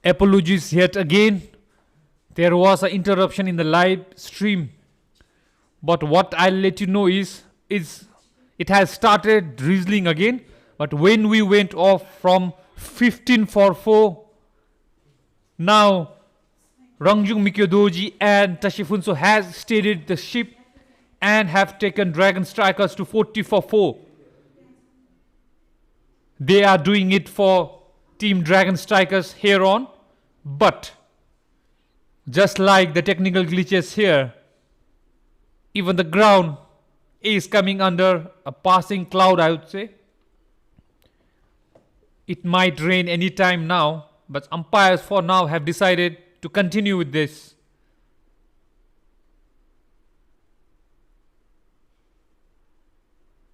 Apologies yet again. There was an interruption in the live stream. But what I'll let you know is it has started drizzling again. But when we went off from 15 for 4, now Rangjung Mikyodoji and Tashifunso has steadied the ship and have taken Dragon Strikers to 40 for 4. They are doing it for Team Dragon Strikers here on. But just like the technical glitches here, even the ground is coming under a passing cloud, I would say. It might rain anytime now, but umpires for now have decided to continue with this.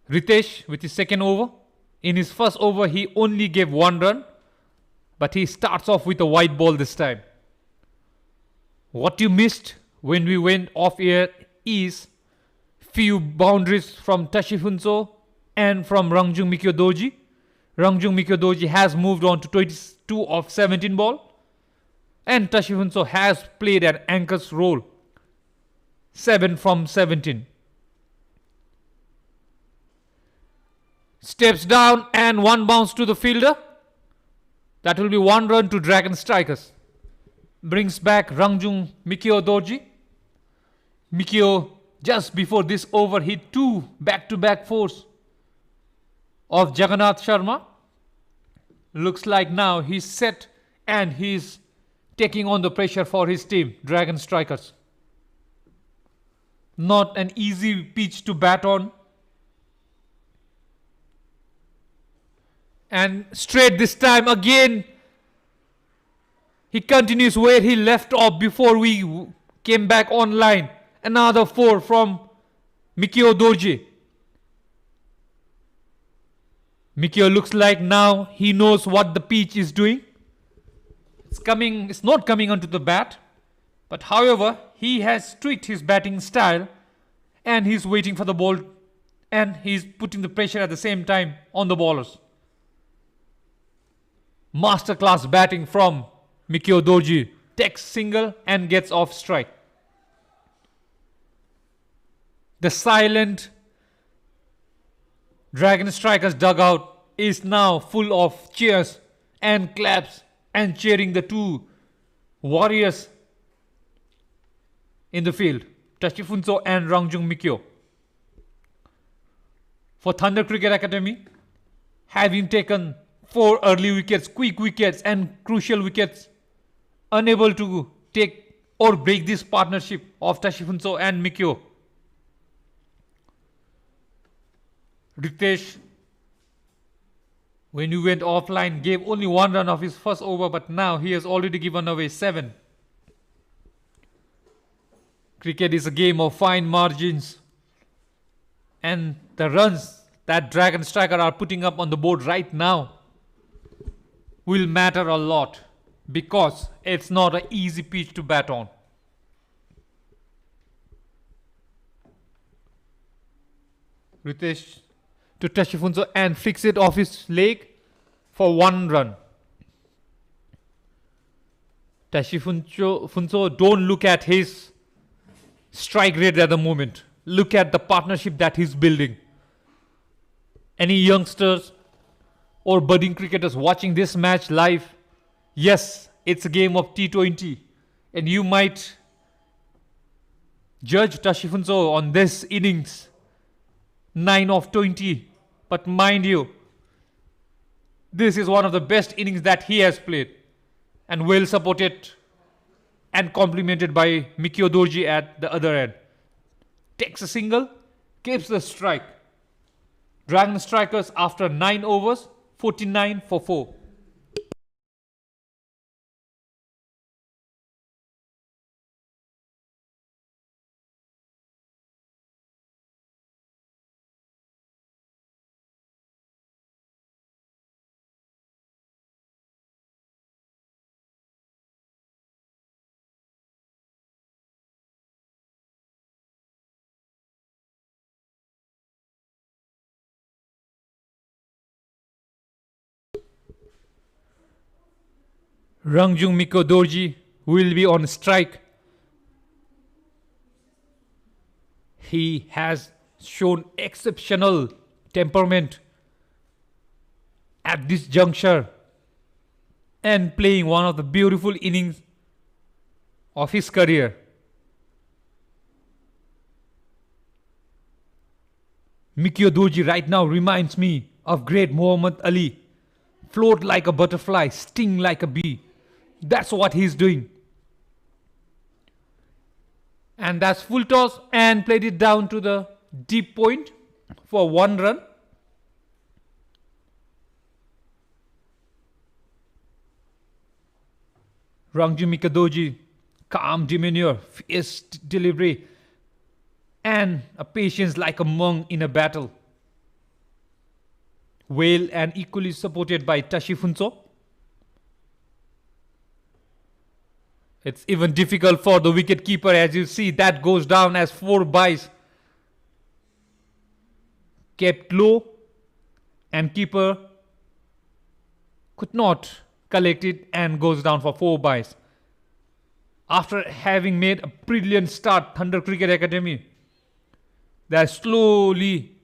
Ritesh with his second over. In his first over, he only gave 1 run, but he starts off with a white ball this time. What you missed when we went off air is few boundaries from Tashifunso and from Rangjung Mikyodoji. Rangjung Mikyodoji has moved on to 22 of 17 ball, and Tashifunso has played an anchor's role, 7 from 17. Steps down and 1 bounce to the fielder. That will be 1 run to Dragon Strikers. Brings back Rangjung Mikyodoji. Mikyo just before this over hit 2 back-to-back fours of Jagannath Sharma. Looks like now he's set and he's taking on the pressure for his team, Dragon Strikers. Not an easy pitch to bat on. And straight this time again. He continues where he left off before we came back online. Another 4 from Mikio Dorje. Mikio looks like now he knows what the pitch is doing. It's not coming onto the bat. But however, he has tweaked his batting style. And he's waiting for the ball. And he's putting the pressure at the same time on the bowlers. Masterclass batting from Mikio Dorje. Takes single and gets off strike. The silent Dragon Strikers dugout is now full of cheers and claps and cheering the 2 warriors in the field, Tashifunso and Rangjung Mikyo. For Thunder Cricket Academy, having taken 4 early wickets, quick wickets and crucial wickets, unable to take or break this partnership of Tashifunso and Mikyo. Ritesh, when you went offline, gave only 1 run of his first over, but now he has already given away 7. Cricket is a game of fine margins, and the runs that Dragon Striker are putting up on the board right now will matter a lot because it's not an easy pitch to bat on. Ritesh to Tashifunso and flicks it off his leg for 1 run. Tashifunso, don't look at his strike rate at the moment. Look at the partnership that he's building. Any youngsters or budding cricketers watching this match live, yes, it's a game of T20 and you might judge Tashifunso on this innings 9 of 20. But mind you, this is one of the best innings that he has played and well supported and complemented by Mikio Dorje at the other end. Takes a single, keeps the strike. Dragon Strikers after 9 overs, 49 for 4. Rangjung Miko Dorji will be on strike. He has shown exceptional temperament at this juncture and playing one of the beautiful innings of his career. Mikio Dorji right now reminds me of great Muhammad Ali. Float like a butterfly, sting like a bee. That's what he's doing. And that's full toss and played it down to the deep point for 1 run. Rangjung Mikadoji, calm demeanor, fierce delivery, and a patience like a monk in a battle. Well and equally supported by Tashi Funso. It's even difficult for the wicket keeper, as you see that goes down as 4 byes. Kept low and keeper could not collect it and goes down for 4 byes. After having made a brilliant start, Thunder Cricket Academy, they are slowly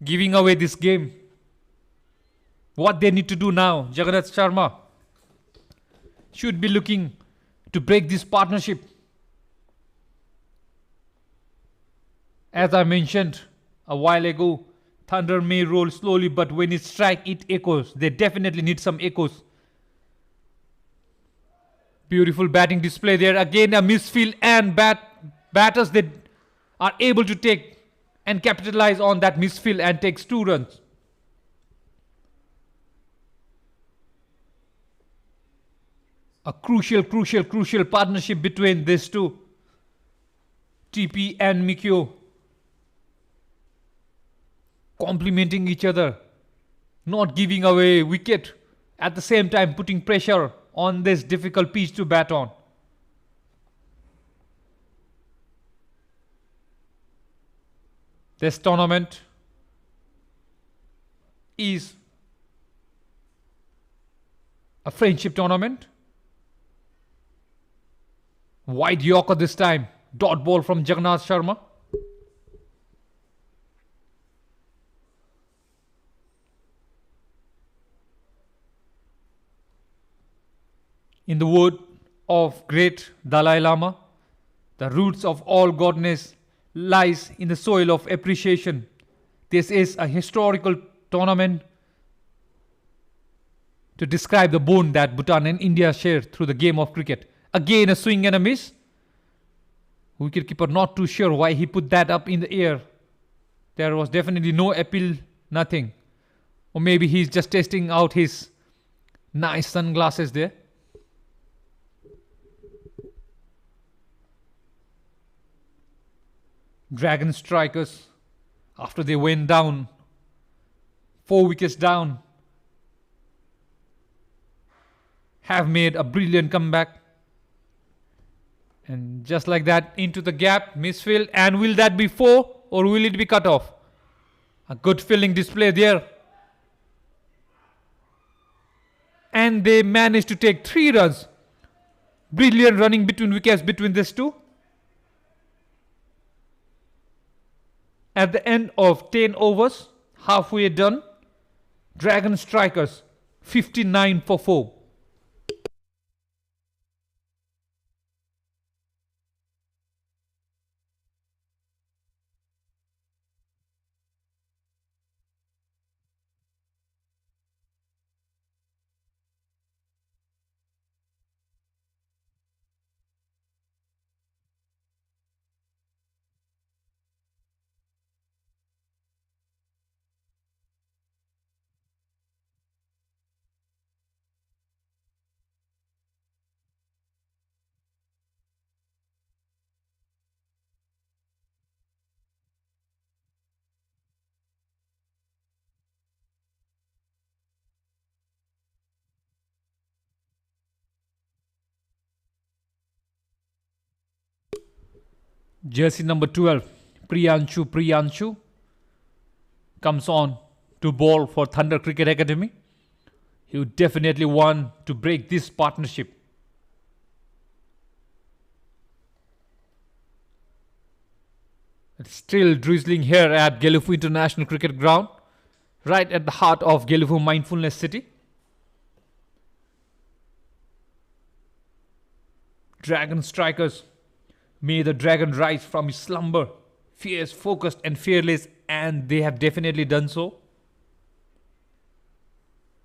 giving away this game. What they need to do now, Jagannath Sharma should be looking to break this partnership. As I mentioned a while ago, Thunder may roll slowly, but when it strikes, it echoes. They definitely need some echoes. Beautiful batting display there. Again a misfield, and batters that are able to take and capitalize on that misfield and takes 2 runs. A crucial partnership between these two, TP and Mikio, complementing each other, not giving away wicket, at the same time putting pressure on this difficult pitch to bat on. This tournament is a friendship tournament. Wide Yorker this time. Dot ball from Jagannath Sharma. In the word of great Dalai Lama, the roots of all godness lies in the soil of appreciation. This is a historical tournament to describe the bond that Bhutan and India share through the game of cricket. Again a swing and a miss. Wicketkeeper not too sure why he put that up in the air. There was definitely no appeal, nothing. Or maybe he's just testing out his nice sunglasses there. Dragon strikers, after they went down, 4 wickets down, have made a brilliant comeback. And just like that, into the gap, misfield. And will that be 4 or will it be cut off? A good fielding display there. And they managed to take 3 runs. Brilliant running between wickets between these two. At the end of 10 overs, halfway done, Dragon strikers 59 for 4. Jersey number 12, Priyanshu comes on to bowl for Thunder Cricket Academy. He would definitely want to break this partnership. It's still drizzling here at Gelephu International Cricket Ground, right at the heart of Gelephu Mindfulness City. Dragon strikers. May the dragon rise from his slumber. Fierce, focused and fearless, and they have definitely done so.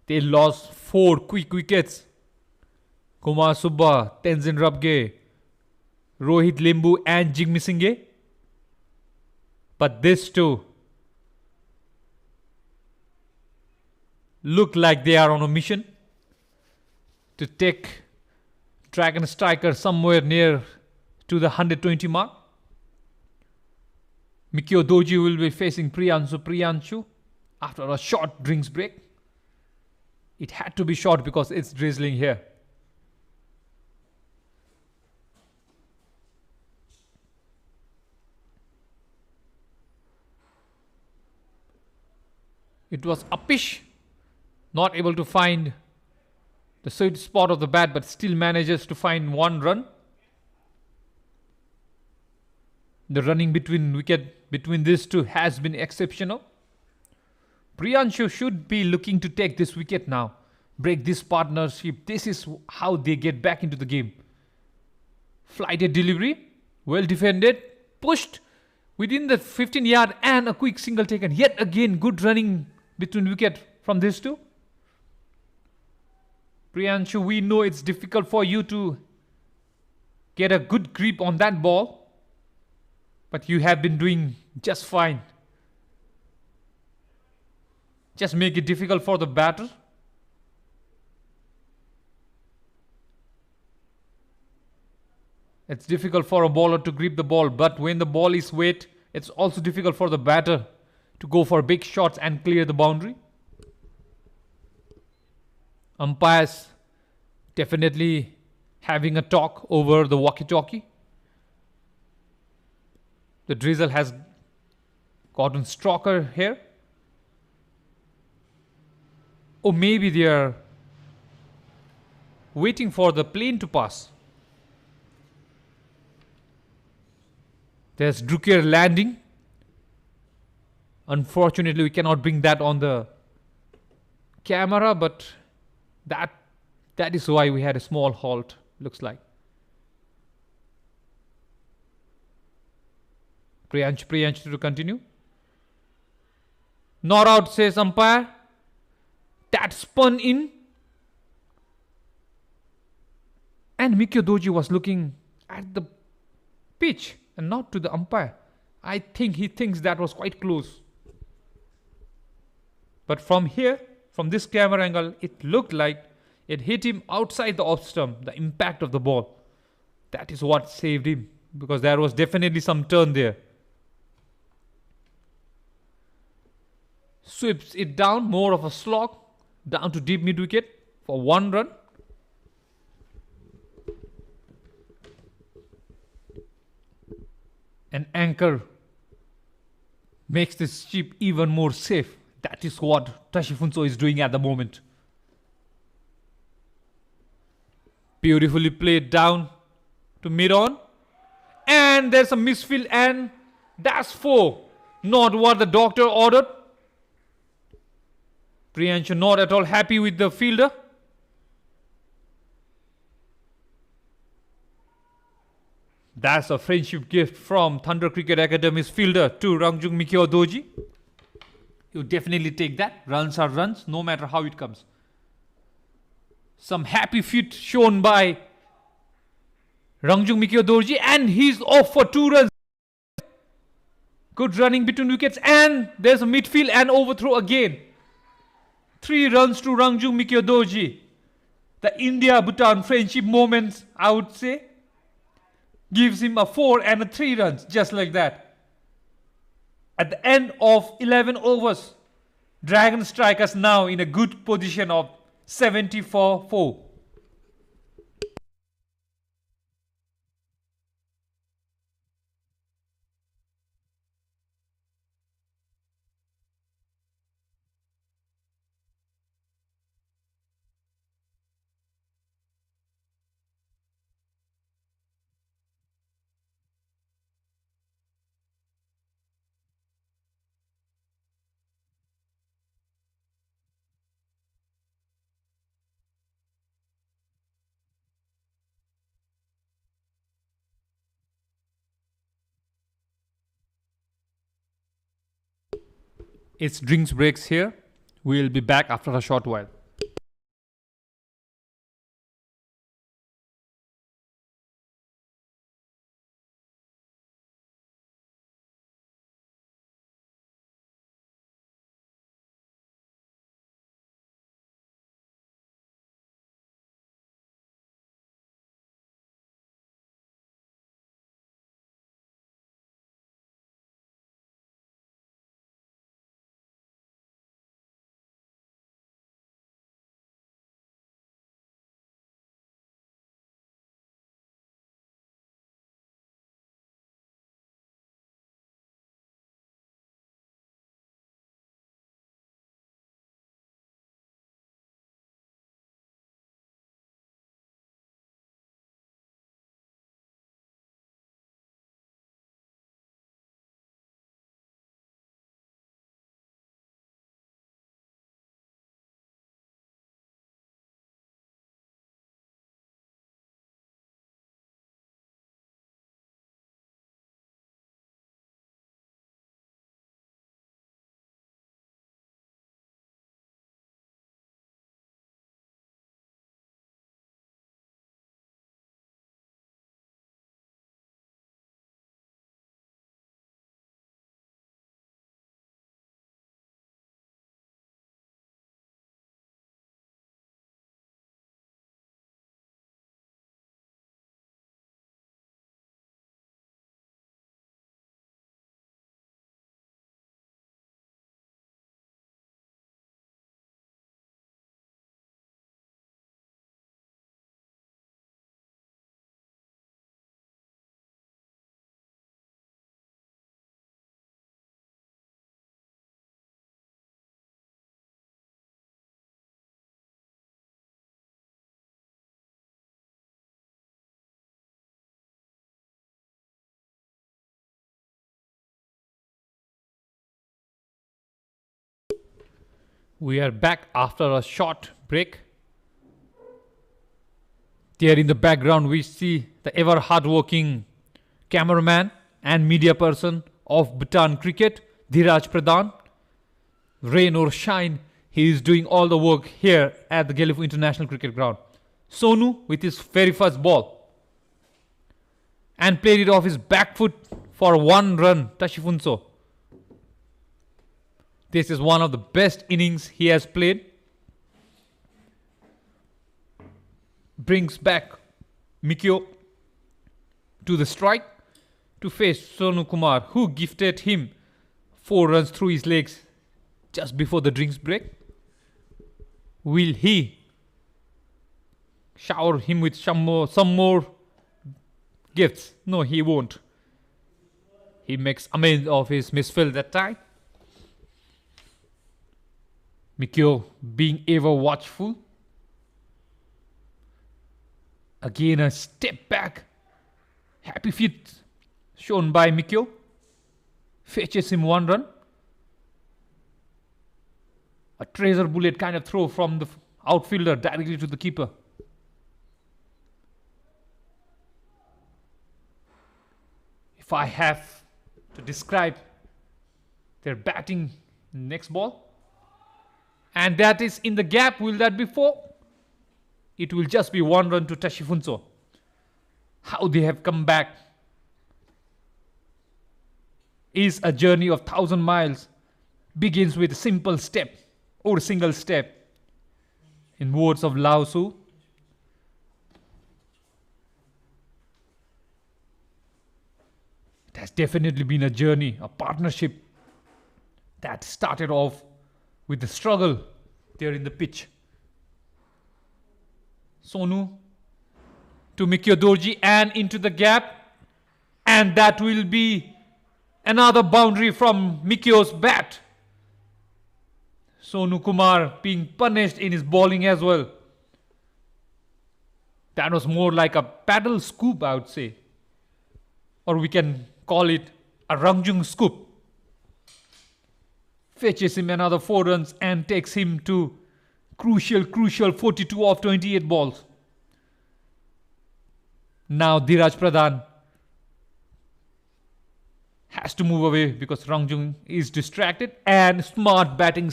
They lost 4 quick wickets. Kumar Subba, Tenzin Rabge, Rohit Limbu and Jigme. But this too look like they are on a mission to take Dragon Striker somewhere near to the 120 mark. Mikio Doji will be facing Priyanshu after a short drinks break. It had to be short because it's drizzling here. It was uppish, not able to find the sweet spot of the bat, but still manages to find 1 run. The running between these two has been exceptional. Priyanshu should be looking to take this wicket now, break this partnership. This is how they get back into the game. Flighted delivery, well defended, pushed within the 15-yard and a quick single taken. Yet again, good running between wicket from these two. Priyanshu, we know it's difficult for you to get a good grip on that ball, but you have been doing just fine. Just make it difficult for the batter. It's difficult for a bowler to grip the ball, but when the ball is wet, it's also difficult for the batter to go for big shots and clear the boundary. Umpires definitely having a talk over the walkie-talkie. The drizzle has gotten stronger here. Or maybe they are waiting for the plane to pass. There's Drucker landing. Unfortunately, we cannot bring that on the camera, but that is why we had a small halt, looks like. Priyanshu to continue. Not out, says umpire. That spun in. And Mikio Doji was looking at the pitch and not to the umpire. I think he thinks that was quite close. But from here, from this camera angle, it looked like it hit him outside the off stump, the impact of the ball. That is what saved him, because there was definitely some turn there. Sweeps it down, more of a slog, down to deep mid wicket for 1 run. An anchor makes this ship even more safe. That is what Tashifunso is doing at the moment. Beautifully played down to mid-on. And there's a misfield and that's 4. Not what the doctor ordered. Priyanshu not at all happy with the fielder. That's a friendship gift from Thunder Cricket Academy's fielder to Rangjung Mikio Doji. You definitely take that. Runs are runs, no matter how it comes. Some happy feet shown by Rangjung Mikio Doji, and he's off for 2 runs. Good running between wickets, and there's a midfield and overthrow again. 3 runs to Rangjung Mikio Doji. The India-Bhutan friendship moments, I would say, gives him a 4 and a 3 runs, just like that. At the end of 11 overs, Dragon Strikers now in a good position of 74-4. It's drinks breaks here. We'll be back after a short while. We are back after a short break. There in the background, we see the ever hardworking cameraman and media person of Bhutan cricket, Dhiraj Pradhan. Rain or shine, he is doing all the work here at the Gelephu International Cricket Ground. Sonu with his very first ball and played it off his back foot for 1 run, Tashifunso. This is one of the best innings he has played. Brings back Mikyo to the strike to face Sonu Kumar, who gifted him 4 runs through his legs just before the drinks break. Will he shower him with some more gifts? No, he won't. He makes amends of his misfield that time. Mikyo being ever watchful. Again a step back. Happy feet shown by Mikyo. Fetches him 1 run. A treasure bullet kind of throw from the outfielder directly to the keeper. If I have to describe their batting next ball, and that is in the gap, will that be 4? It will just be 1 run to Tashifunso. How they have come back is a journey of 1,000 miles. Begins with a simple step or a single step. In words of Lao Tzu, it has definitely been a journey, a partnership that started off with the struggle there in the pitch. Sonu to Mikyo Dorji and into the gap, and that will be another boundary from Mikyo's bat. Sonu Kumar being punished in his bowling as well. That was more like a paddle scoop, I would say, or we can call it a Rangjung scoop. Fetches him another 4 runs and takes him to crucial 42 of 28 balls. Now Dhiraj Pradhan has to move away because Rangjung is distracted. And smart batting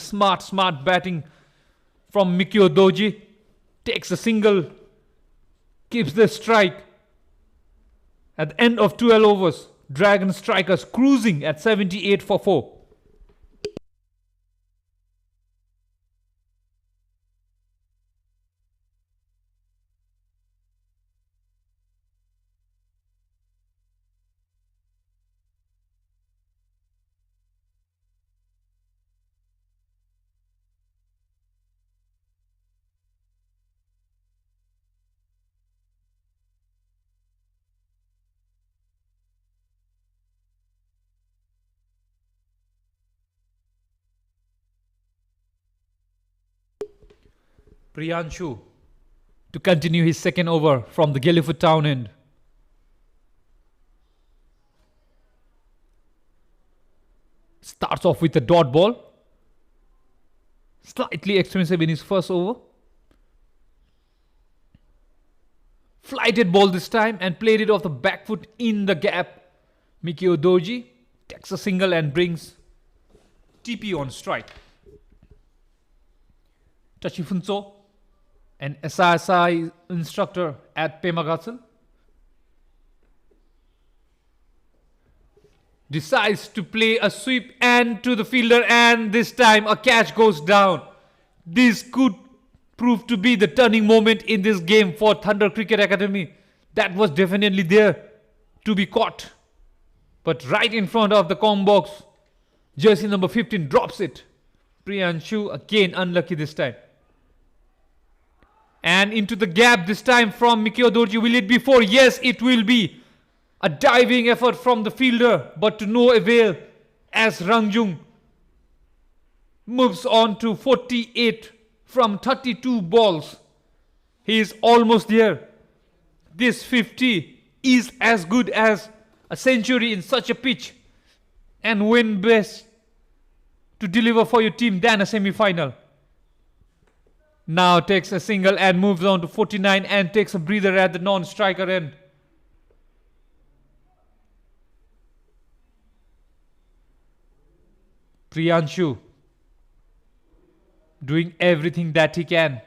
from Mikio Doji. Takes a single, keeps the strike. At the end of 12 overs, Dragon Strikers cruising at 78 for 4. Priyanshu to continue his second over from the Gelephu town end. Starts off with a dot ball. Slightly expensive in his first over. Flighted ball this time and played it off the back foot in the gap. Mikio Doji takes a single and brings TP on strike. Tachifunso, an SISI instructor at Pemagatsan, decides to play a sweep and to the fielder, and this time a catch goes down. This could prove to be the turning moment in this game for Thunder Cricket Academy. That was definitely there to be caught. But right in front of the com box, jersey number 15 drops it. Priyanshu again unlucky this time. And into the gap this time from Mikio Doji. Will it be 4? Yes, it will be. A diving effort from the fielder, but to no avail as Rangjung moves on to 48 from 32 balls. He is almost there. This 50 is as good as a century in such a pitch. And when best to deliver for your team than a semi-final. Now takes a single and moves on to 49 and takes a breather at the non-striker end. Priyanshu doing everything that he can,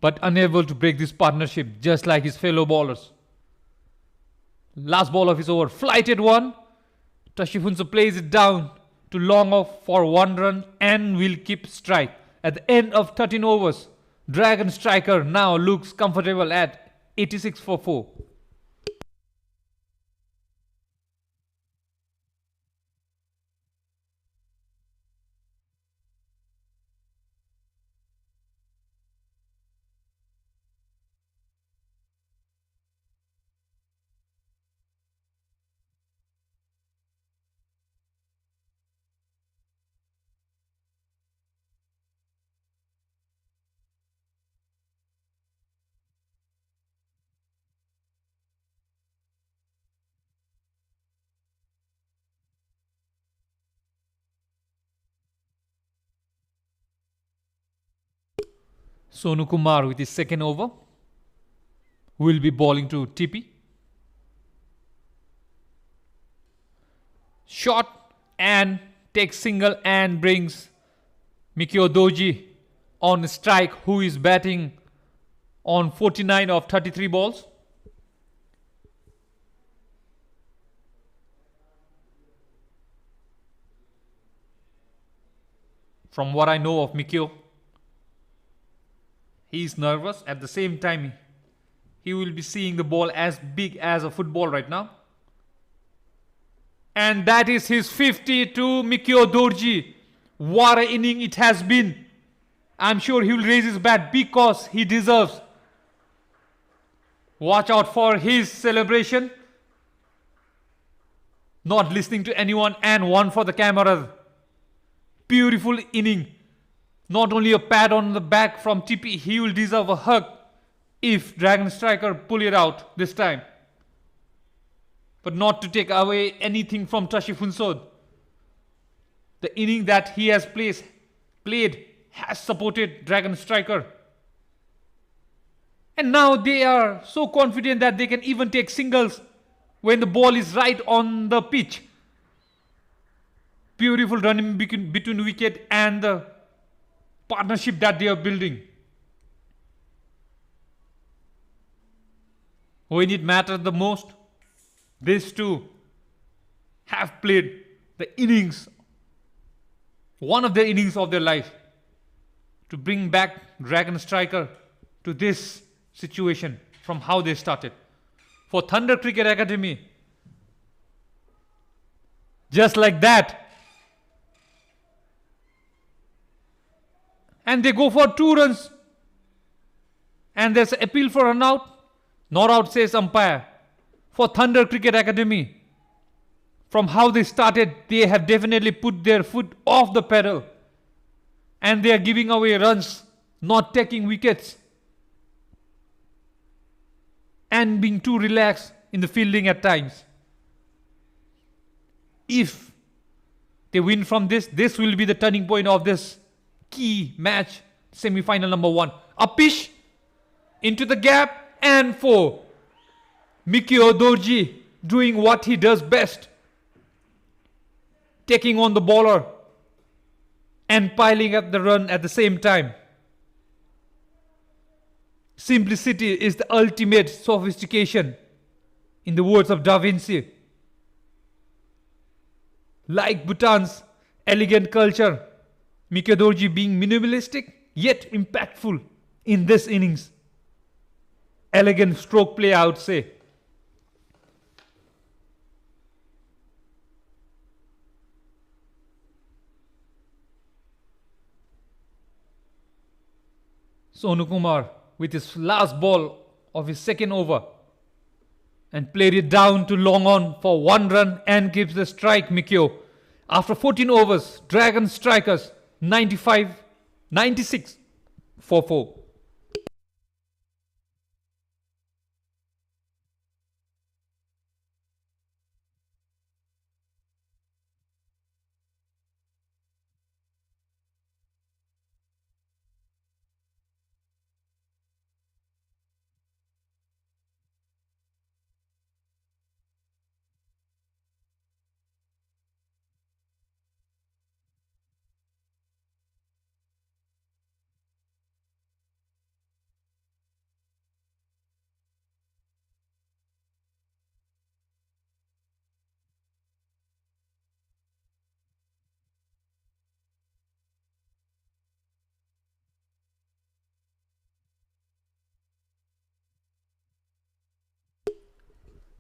but unable to break this partnership, just like his fellow bowlers. Last ball of his over, flighted one. Tashifunso plays it down to long off for 1 run and will keep strike. At the end of 13 overs, Dragon Striker now looks comfortable at 86 for 4. Sonu Kumar with his second over will be bowling to TP. Shot and takes single and brings Mikio Doji on strike, who is batting on 49 of 33 balls. From what I know of Mikio, he is nervous. At the same time, he will be seeing the ball as big as a football right now. And that is his 50 to Mikio Doji. What an inning it has been. I'm sure he will raise his bat because he deserves. Watch out for his celebration. Not listening to anyone, and one for the camera. Beautiful inning. Not only a pat on the back from TP, he will deserve a hug if Dragon Striker pull it out this time. But not to take away anything from Tashifunso. The inning that he has played has supported Dragon Striker. And now they are so confident that they can even take singles when the ball is right on the pitch. Beautiful running between wicket and the partnership that they are building. When it mattered the most, these two have played the innings, one of the innings of their life, to bring back Dragon Striker to this situation from how they started. For Thunder Cricket Academy, just like that, and they go for 2 runs, and there's an appeal for run out. Not out, says umpire. For Thunder Cricket Academy, from how they started, they have definitely put their foot off the pedal, and they are giving away runs, not taking wickets, and being too relaxed in the fielding at times. If they win from this will be the turning point of this key match, semi-final number 1. A pitch into the gap, and for Mikio Dorji doing what he does best, taking on the bowler and piling up the run at the same time. Simplicity is the ultimate sophistication, in the words of Da Vinci. Like Bhutan's elegant culture, Mikio Dorji being minimalistic yet impactful in this innings. Elegant stroke play, I would say. Sonu Kumar with his last ball of his second over and played it down to long on for 1 run and gives the strike Mikio. After 14 overs, Dragon Strikers 96 for 4.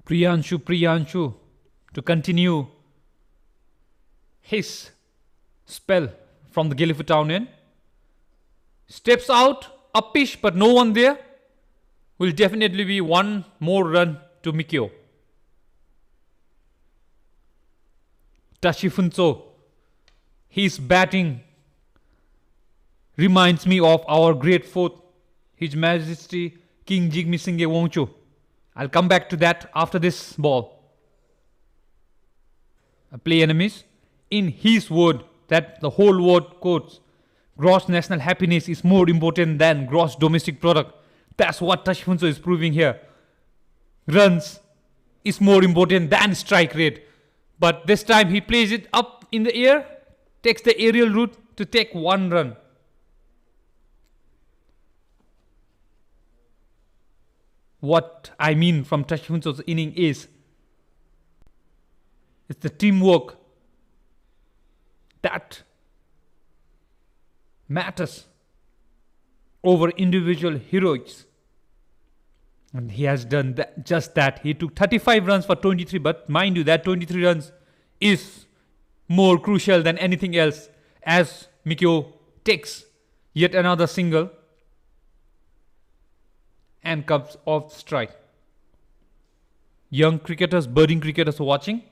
Priyanshu to continue his spell from the Gelephu town end. Steps out, a pitch, but no one there. Will definitely be 1 more run to Mikio. Tashifunso, his batting reminds me of our great fourth, His Majesty King Gicg Wongchu. I'll come back to that after this ball. Play enemies. In his word, that the whole world quotes, gross national happiness is more important than gross domestic product. That's what Tashifunso is proving here. Runs is more important than strike rate. But this time he plays it up in the air, takes the aerial route to take 1 run. What I mean from Tashifunso's inning is, it's the teamwork that matters over individual heroics. And he has done that, just that. He took 35 runs for 23, but mind you, that 23 runs is more crucial than anything else, as Mikio takes yet another single and comes off strike. Young cricketers, budding cricketers watching,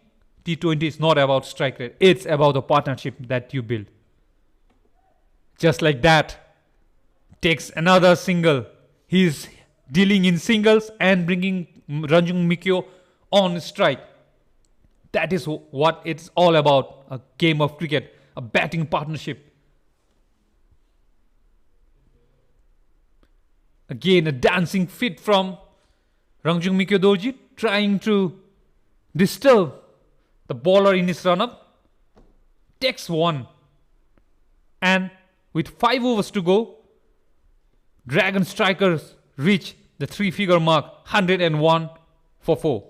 T20 is not about strike rate. It's about the partnership that you build. Just like that, takes another single. He's dealing in singles and bringing Ranjung Mikio on strike. That is what it's all about. A game of cricket, a batting partnership. Again, a dancing fit from Ranjung Mikio Dorji, trying to disturb the bowler in his run-up, takes one, and with 5 overs to go, Dragon Strikers reach the 3-figure mark, 101 for 4.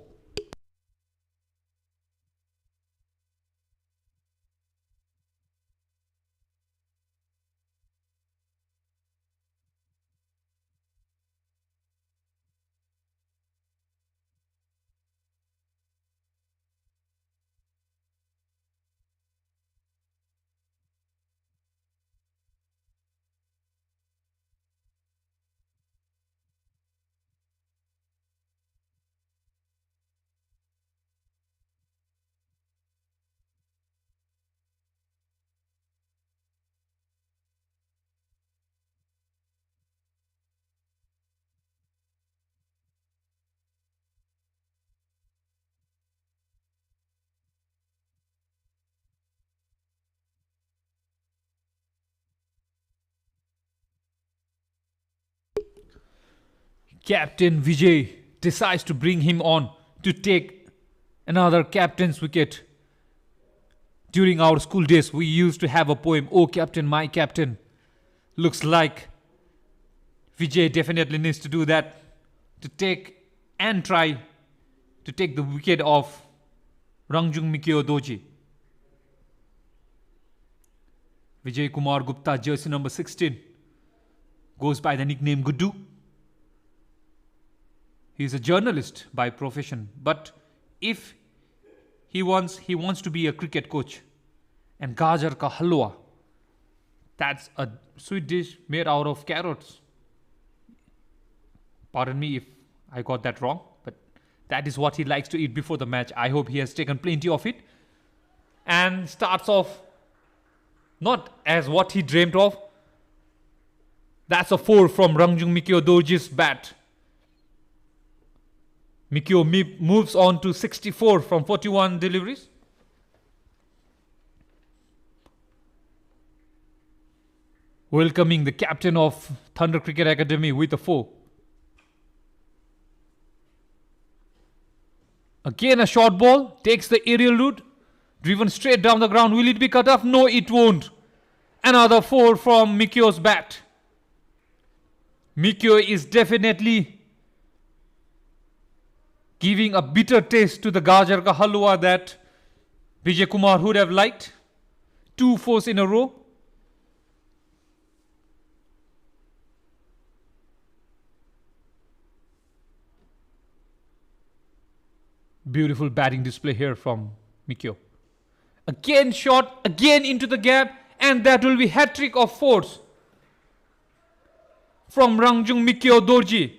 Captain Vijay decides to bring him on to take another captain's wicket. During our school days, we used to have a poem, "Oh Captain, my Captain." Looks like Vijay definitely needs to do that to take and try to take the wicket of Rangjung Mikio Doji. Vijay Kumar Gupta, jersey number 16, goes by the nickname Guddu. He is a journalist by profession, but if he wants to be a cricket coach. And gajar ka halwa, that's a sweet dish made out of carrots. Pardon me if I got that wrong, but that is what he likes to eat before the match. I hope he has taken plenty of it. And starts off not as what he dreamt of. That's a 4 from Rangjung Mikio Dorji's bat. Mikio moves on to 64 from 41 deliveries. Welcoming the captain of Thunder Cricket Academy with a 4. Again a short ball, takes the aerial route, driven straight down the ground. Will it be cut off? No, it won't. Another 4 from Mikio's bat. Mikio is definitely giving a bitter taste to the gajar ka halwa that Vijay Kumar would have liked. 2 4s in a row. Beautiful batting display here from Mikio. Again shot, again into the gap, and that will be hat-trick of 4s from Rangjung Mikio Dorji.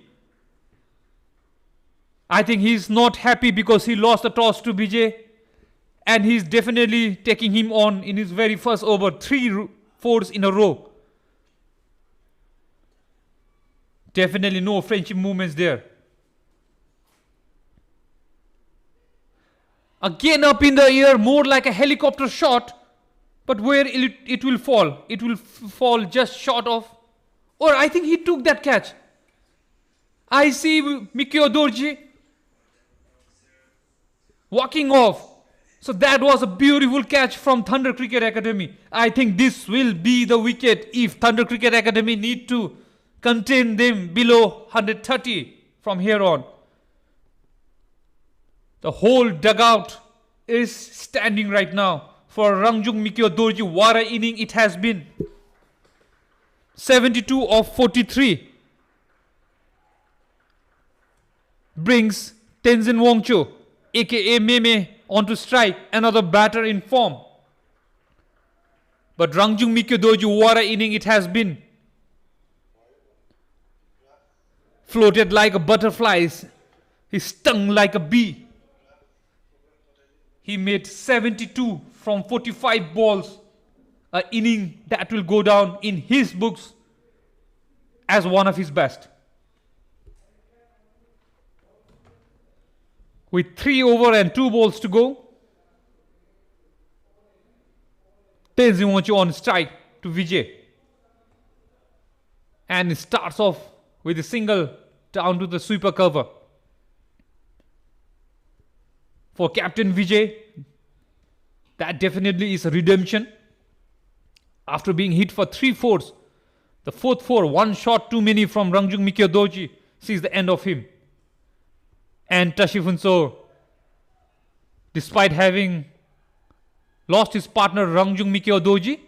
I think he's not happy because he lost the toss to Vijay, and he's definitely taking him on in his very first over. 3 4s in a row. Definitely no friendship movements there. Again up in the air, more like a helicopter shot, but where it will fall? It will fall just short of, or I think he took that catch. I see Mikio Dorji walking off. So that was a beautiful catch from Thunder Cricket Academy. I think this will be the wicket if Thunder Cricket Academy need to contain them below 130 from here on. The whole dugout is standing right now for Rangjung Mikio Dorji. What an inning it has been. 72 of 43. Brings Tenzin Wongcho, aka Meme, onto strike. Another batter in form. But Rangjung Mikio Dorji, what an inning it has been. Floated like a butterfly. He stung like a bee. He made 72 from 45 balls. An inning that will go down in his books as one of his best. With 3 over and 2 balls to go, Tenzin Wongcho on strike to Vijay. And it starts off with a single down to the sweeper cover. for Captain Vijay. That definitely is a redemption. After being hit for 3 fours, the fourth four, one shot too many from Rangjung Mikio sees the end of him. And Tashifunso, despite having lost his partner Rangjung Mikio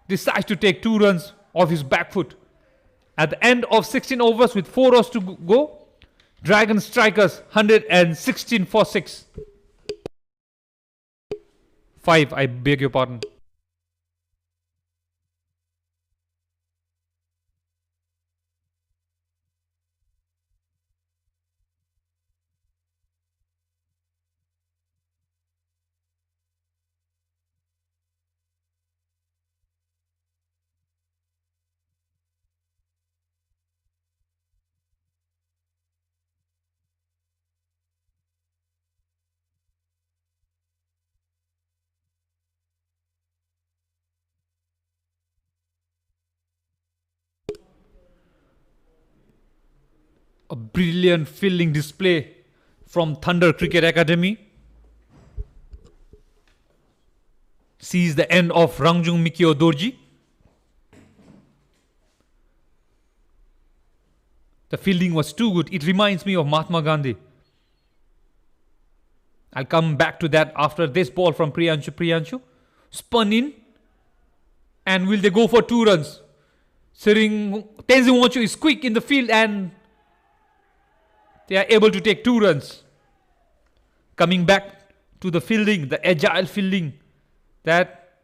decides to take 2 runs off his back foot. At the end of 16 overs with 4 overs to go, Dragon Strikers 116 for 6. 5, I beg your pardon. A brilliant fielding display from Thunder Cricket Academy sees the end of Rangjung Mikio The fielding was too good. It reminds me of Mahatma Gandhi. I'll come back to that after this ball from Priyanshu. Spun in. And will they go for 2 runs? Tenzin Wancho is quick in the field and they are able to take 2 runs. Coming back to the fielding, the agile fielding that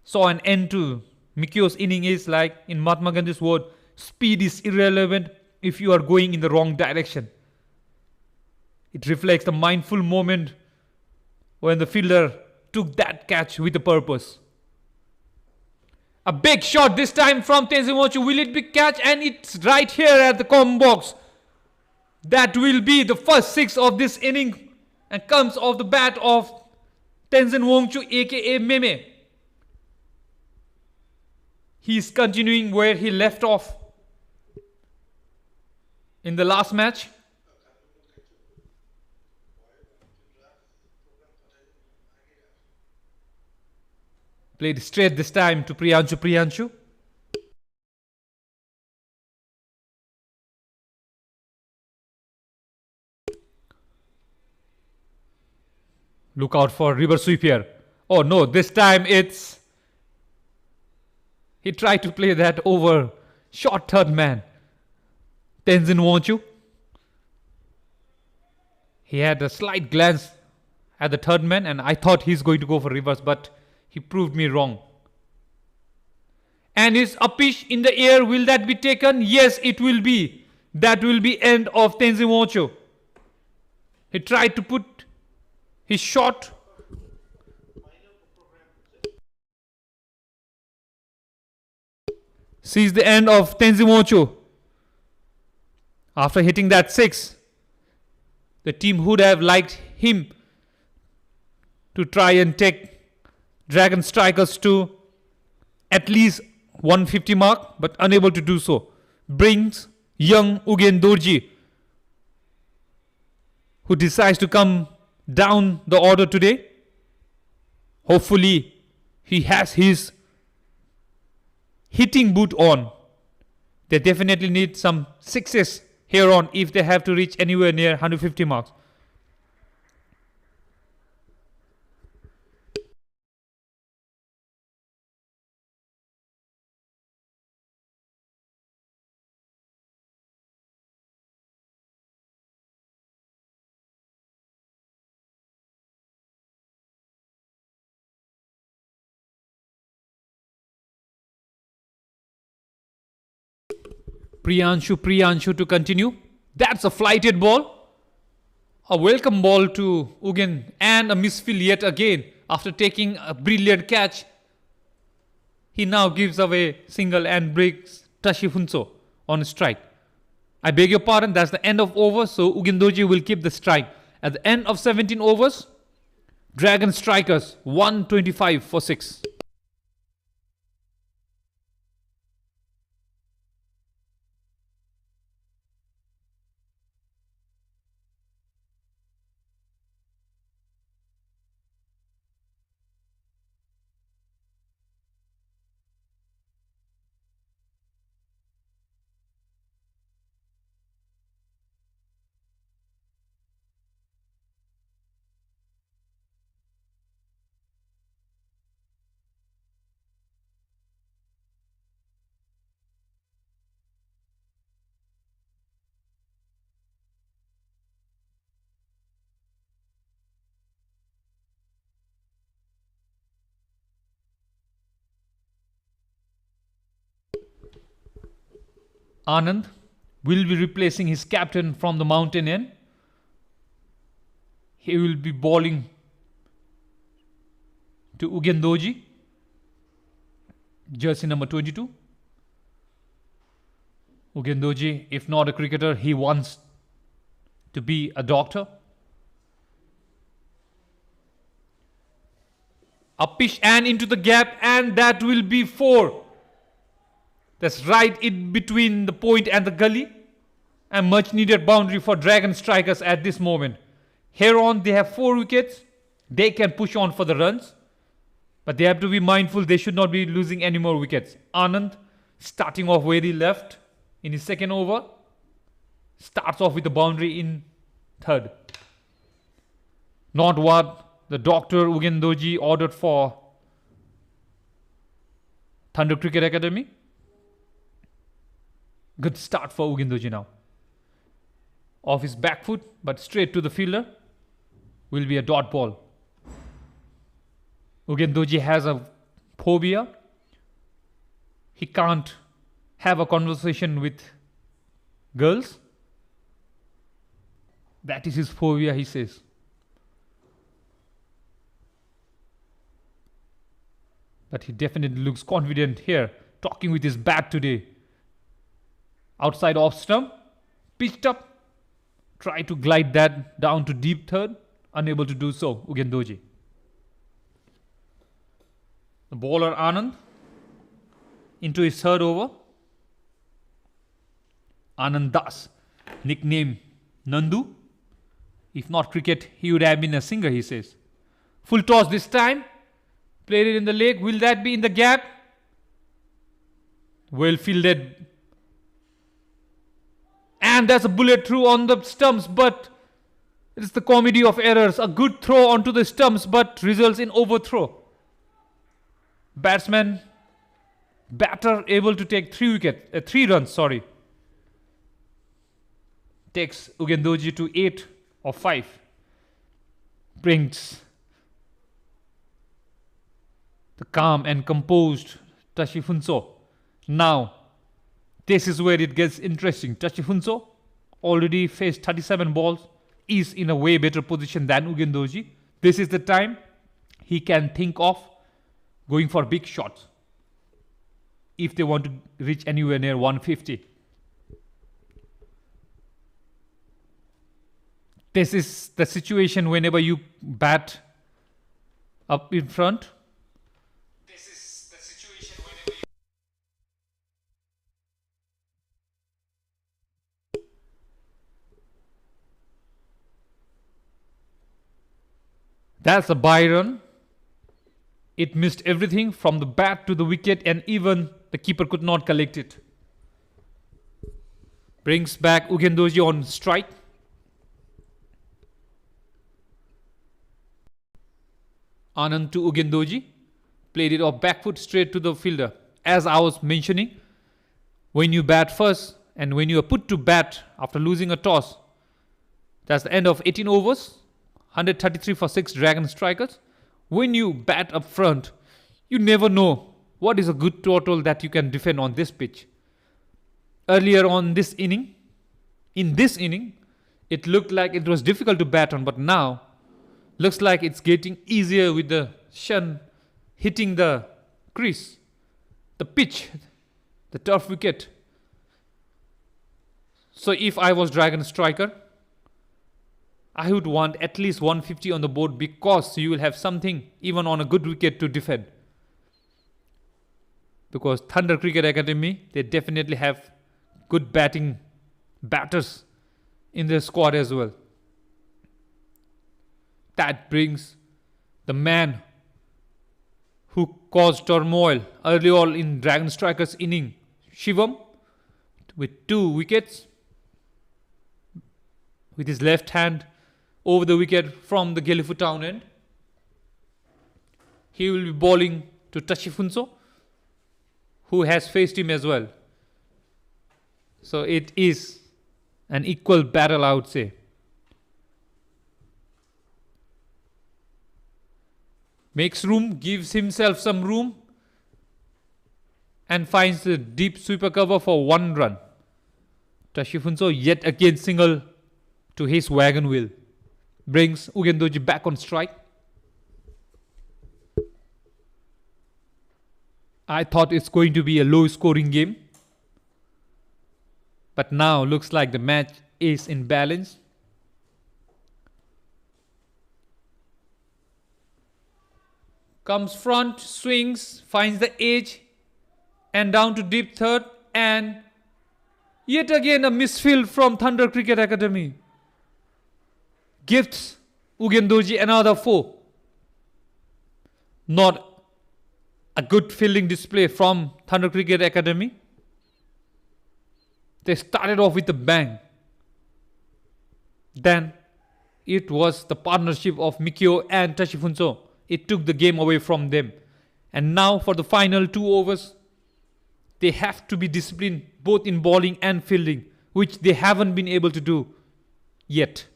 saw an end to Mikio's inning is like, in Mahatma Gandhi's word, speed is irrelevant if you are going in the wrong direction. It reflects the mindful moment when the fielder took that catch with a purpose. A big shot this time from Tenzin Wancho. Will it be catch? And it's right here at the combo box. That will be the first 6 of this inning and comes off the bat of Tenzin Wancho aka Meme. He is continuing where he left off in the last match. Played straight this time to Priyanshu. Look out for reverse sweep here. Oh no, this time it's... He tried to play that over short third man. Tenzin Wancho. He had a slight glance at the third man and I thought he's going to go for reverse, but he proved me wrong. And his uppish in the air, will that be taken? Yes, it will be. That will be end of Tenzin Wancho. He tried to put his shot. Sees the end of Tenzin Wancho. After hitting that 6, the team would have liked him to try and take Dragon Strikers to at least 150 mark, but unable to do so. Brings young Ugen Dorji, who decides to come down the order today. Hopefully he has his hitting boot on. They definitely need some 6s here on if they have to reach anywhere near 150 marks. Priyanshu to continue. That's a flighted ball. A welcome ball to Ugen and a misfield yet again. After taking a brilliant catch, he now gives away single and breaks Tashifunso on strike. I beg your pardon, that's the end of over, so Ugen Dorji will keep the strike. At the end of 17 overs, Dragon Strikers 125 for 6. Anand will be replacing his captain from the mountain end. He will be bowling to Ugendoji, jersey number 22. Ugendoji, if not a cricketer, he wants to be a doctor. A pitch and into the gap, and that will be 4. That's right in between the point and the gully. A much needed boundary for Dragon Strikers at this moment. Here on, they have 4 wickets. They can push on for the runs. But they have to be mindful they should not be losing any more wickets. Anand, starting off very left in his second over, starts off with the boundary in third. Not what the Dr. Ugendoji ordered for Thunder Cricket Academy. Good start for Ugendoji now. Off his back foot, but straight to the fielder. Will be a dot ball. Ugendoji has a phobia. He can't have a conversation with girls. That is his phobia, he says. But he definitely looks confident here, talking with his bat today. Outside off stump, pitched up, try to glide that down to deep third, unable to do so, Ugendoji. The bowler Anand into his third over. Anand Das, nickname Nandu. If not cricket, he would have been a singer, he says. Full toss this time. Played it in the leg. Will that be in the gap? Well fielded. And that's a bullet through on the stumps, but it's the comedy of errors. A good throw onto the stumps, but results in overthrow. Batter able to take 3 runs, Takes Ugendoji to 8 or 5. Brings the calm and composed Tashifunso. Now, this is where it gets interesting. Tashifunso already faced 37 balls, is in a way better position than Ugendoji. This is the time he can think of going for big shots if they want to reach anywhere near 150. This is the situation whenever you bat up in front. This is the situation whenever you... That's a bye run. It missed everything from the bat to the wicket, and even the keeper could not collect it. Brings back Ugendoji on strike. Anand to Ugendoji. Played it off back foot straight to the fielder. As I was mentioning, when you bat first and when you are put to bat after losing a toss, that's the end of 18 overs. 133 for 6 Dragon Strikers. When you bat up front, you never know what is a good total that you can defend on this pitch. Earlier on this inning, it looked like it was difficult to bat on, but now looks like it's getting easier with the shun hitting the crease, the pitch, the turf wicket. So if I was Dragon Striker, I would want at least 150 on the board, because you will have something even on a good wicket to defend. Because Thunder Cricket Academy, they definitely have good batters in their squad as well. That brings the man who caused turmoil early on in Dragon Strikers inning, Shivam, with 2 wickets, with his left hand over the wicket from the Gelephu town end. He will be bowling to Tashifunso, who has faced him as well. So it is an equal battle, I would say. Makes room, gives himself some room, and finds the deep sweeper cover for 1 run. Tashifunso yet again single to his wagon wheel. Brings Ugendoji back on strike. I thought it's going to be a low scoring game. But now looks like the match is in balance. Comes front, swings, finds the edge and down to deep third, and yet again a misfield from Thunder Cricket Academy. Gifts Ugendoji another 4. Not a good fielding display from Thunder Cricket Academy. They started off with a bang. Then it was the partnership of Mikio and Tashifunso. It took the game away from them. And now for the final 2 overs, they have to be disciplined both in bowling and fielding, which they haven't been able to do yet.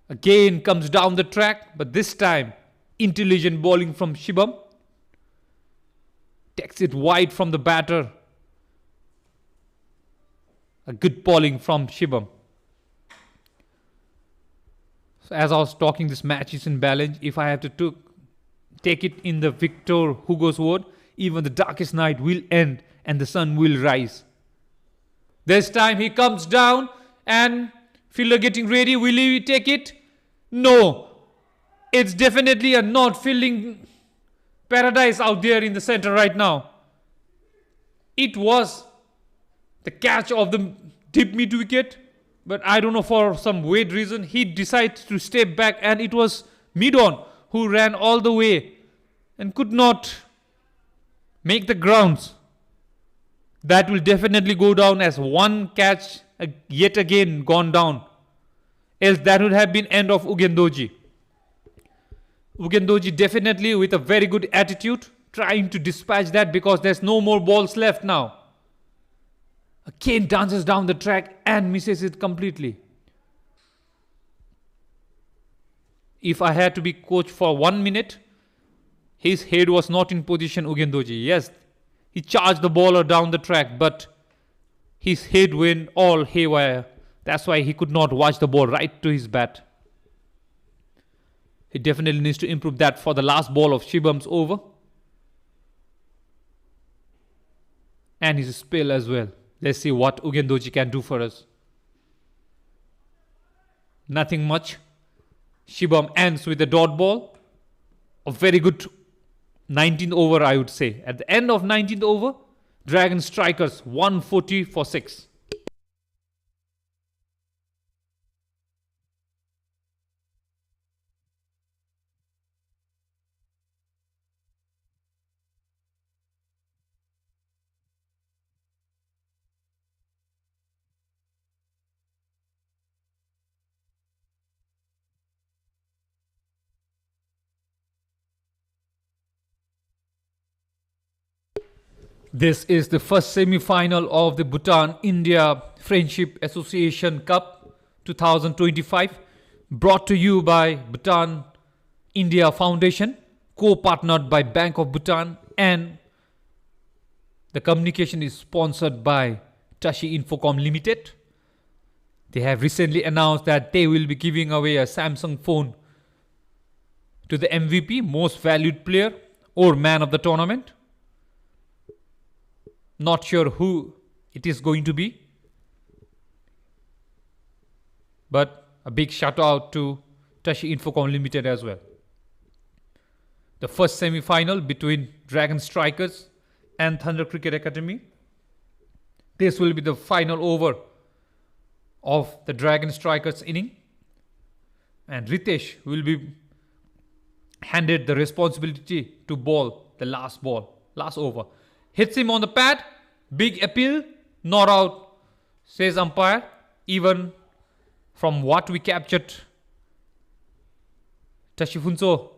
Again comes down the track, but this time intelligent bowling from Shibam. Takes it wide from the batter. A good bowling from Shibam. So as I was talking, this match is in balance. If I have to take it in the Victor Hugo's word, even the darkest night will end and the sun will rise. This time he comes down and fielder getting ready. Will he take it? No. It's definitely a not fielding paradise out there in the center right now. It was the catch of the deep mid wicket, but I don't know, for some weird reason he decided to step back, and it was mid-on who ran all the way and could not make the grounds. That will definitely go down as one catch yet again gone down. Else that would have been end of Ugendoji. Ugendoji definitely with a very good attitude trying to dispatch that because there's no more balls left now. Again dances down the track and misses it completely. If I had to be coach for 1 minute, his head was not in position, Ugendoji. Yes, he charged the bowler down the track, but his head went all haywire. That's why he could not watch the ball right to his bat. He definitely needs to improve that for the last ball of Shibam's over. And his spell as well. Let's see what Ugendoji can do for us. Nothing much. Shibam ends with a dot ball. A very good 19th over, I would say. At the end of 19th over, Dragon Strikers 140 for 6. This is the first semi-final of the Bhutan India Friendship Association Cup 2025, brought to you by Bhutan India Foundation, co-partnered by Bank of Bhutan, and the communication is sponsored by Tashi Infocom Limited. They have recently announced that they will be giving away a Samsung phone to the MVP, most valued player or man of the tournament. Not sure who it is going to be, but a big shout out to Tashi Infocom Limited as well. The first semi-final between Dragon Strikers and Thunder Cricket Academy. This will be the final over of the Dragon Strikers inning, and Ritesh will be handed the responsibility to bowl the last over. Hits him on the pad, big appeal, not out, says umpire. Even from what we captured, Tashifunso,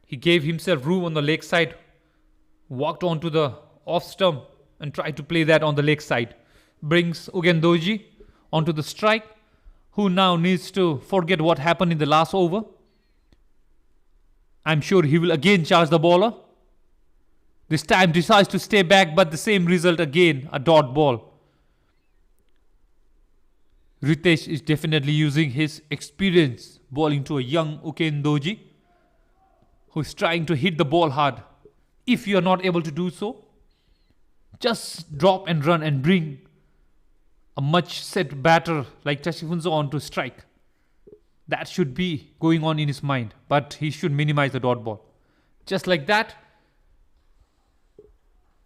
he gave himself room on the leg side, walked onto the off stump and tried to play that on the leg side. Brings Ugendoji onto the strike, who now needs to forget what happened in the last over. I'm sure he will again charge the bowler. This time decides to stay back, but the same result again, a dot ball. Ritesh is definitely using his experience bowling to a young Ukendoji who is trying to hit the ball hard. If you are not able to do so, just drop and run and bring a much set batter like Tashifunso on to strike. That should be going on in his mind, but he should minimize the dot ball. Just like that,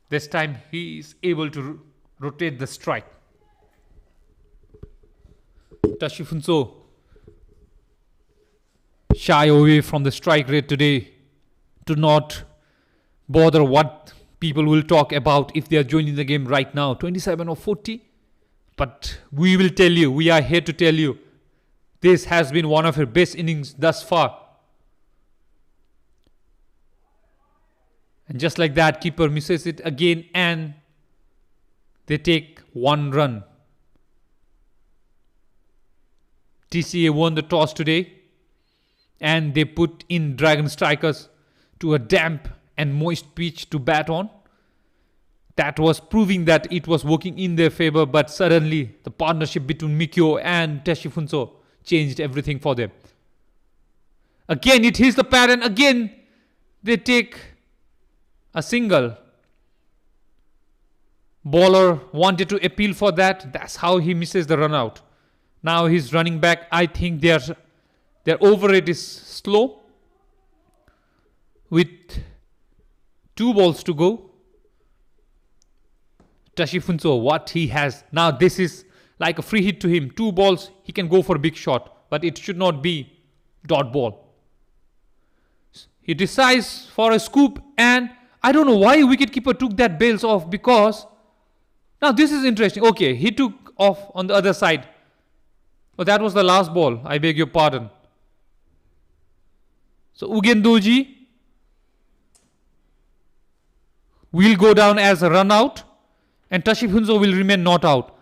this time he is able to rotate the strike. Tashifunso shy away from the strike rate today to not bother what people will talk about if they are joining the game right now. 27 or 40. But we will tell you, we are here to tell you, this has been one of her best innings thus far. And just like that, keeper misses it again and they take 1 run. TCA won the toss today and they put in Dragon Strikers to a damp and moist pitch to bat on. That was proving that it was working in their favor, but suddenly the partnership between Mikyo and Tashifunso changed everything for them. Again it hits the pad and again they take a single. Bowler wanted to appeal for that. That's how he misses the run out. Now he's running back. I think their over rate is slow. With 2 balls to go, Tashifunso, what he has. Now this is like a free hit to him. 2 balls, he can go for a big shot. But it should not be dot ball. He decides for a scoop and I don't know why wicketkeeper took that bails off, because now this is interesting. Okay, he took off on the other side. But that was the last ball. I beg your pardon. So Ugendoji will go down as a run out and Tashifunso will remain not out.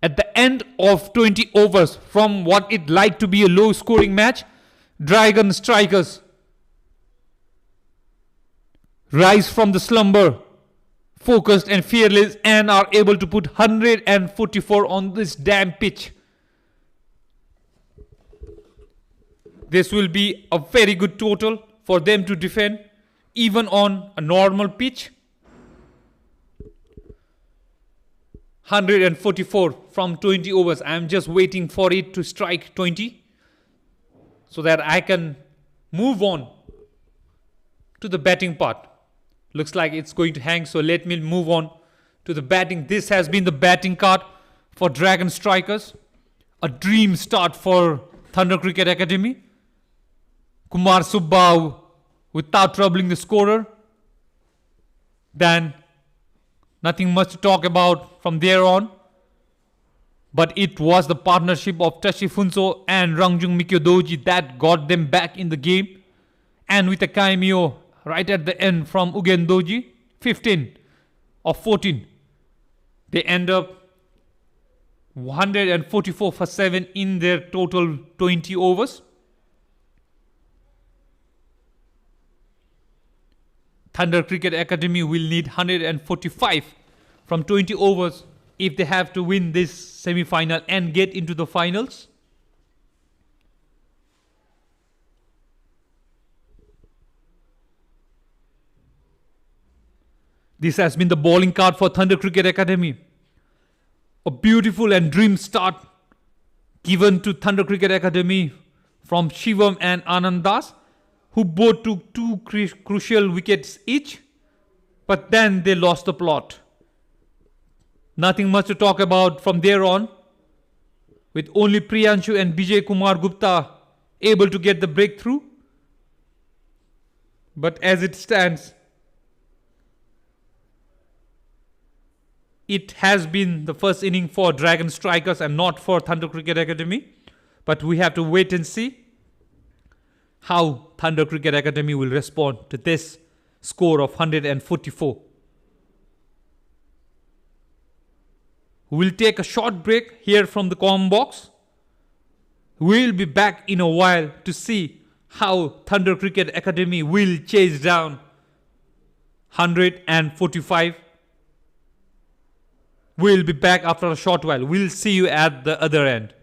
At the end of 20 overs, from what it like to be a low scoring match, Dragon Strikers rise from the slumber, focused and fearless, and are able to put 144 on this damn pitch. This will be a very good total for them to defend even on a normal pitch. 144 from 20 overs. I am just waiting for it to strike 20 so that I can move on to the batting part. Looks like it's going to hang, so let me move on to the batting. This has been the batting card for Dragon Strikers. A dream start for Thunder Cricket Academy. Kumar Subbau without troubling the scorer. Then nothing much to talk about from there on. But it was the partnership of Tashifunso and Rangjung Mikyodoji that got them back in the game. And with a cameo right at the end from Ugendoji, 15 or 14. They end up 144 for 7 in their total 20 overs. Thunder Cricket Academy will need 145 from 20 overs if they have to win this semi-final and get into the finals. This has been the bowling card for Thunder Cricket Academy. A beautiful and dream start given to Thunder Cricket Academy from Shivam and Anandas, who both took 2 crucial wickets each, but then they lost the plot. Nothing much to talk about from there on, with only Priyanshu and Bijay Kumar Gupta able to get the breakthrough. But as it stands, it has been the first inning for Dragon Strikers and not for Thunder Cricket Academy. But we have to wait and see how Thunder Cricket Academy will respond to this score of 144. We'll take a short break here from the comment box. We'll be back in a while to see how Thunder Cricket Academy will chase down 145. We'll be back after a short while. We'll see you at the other end.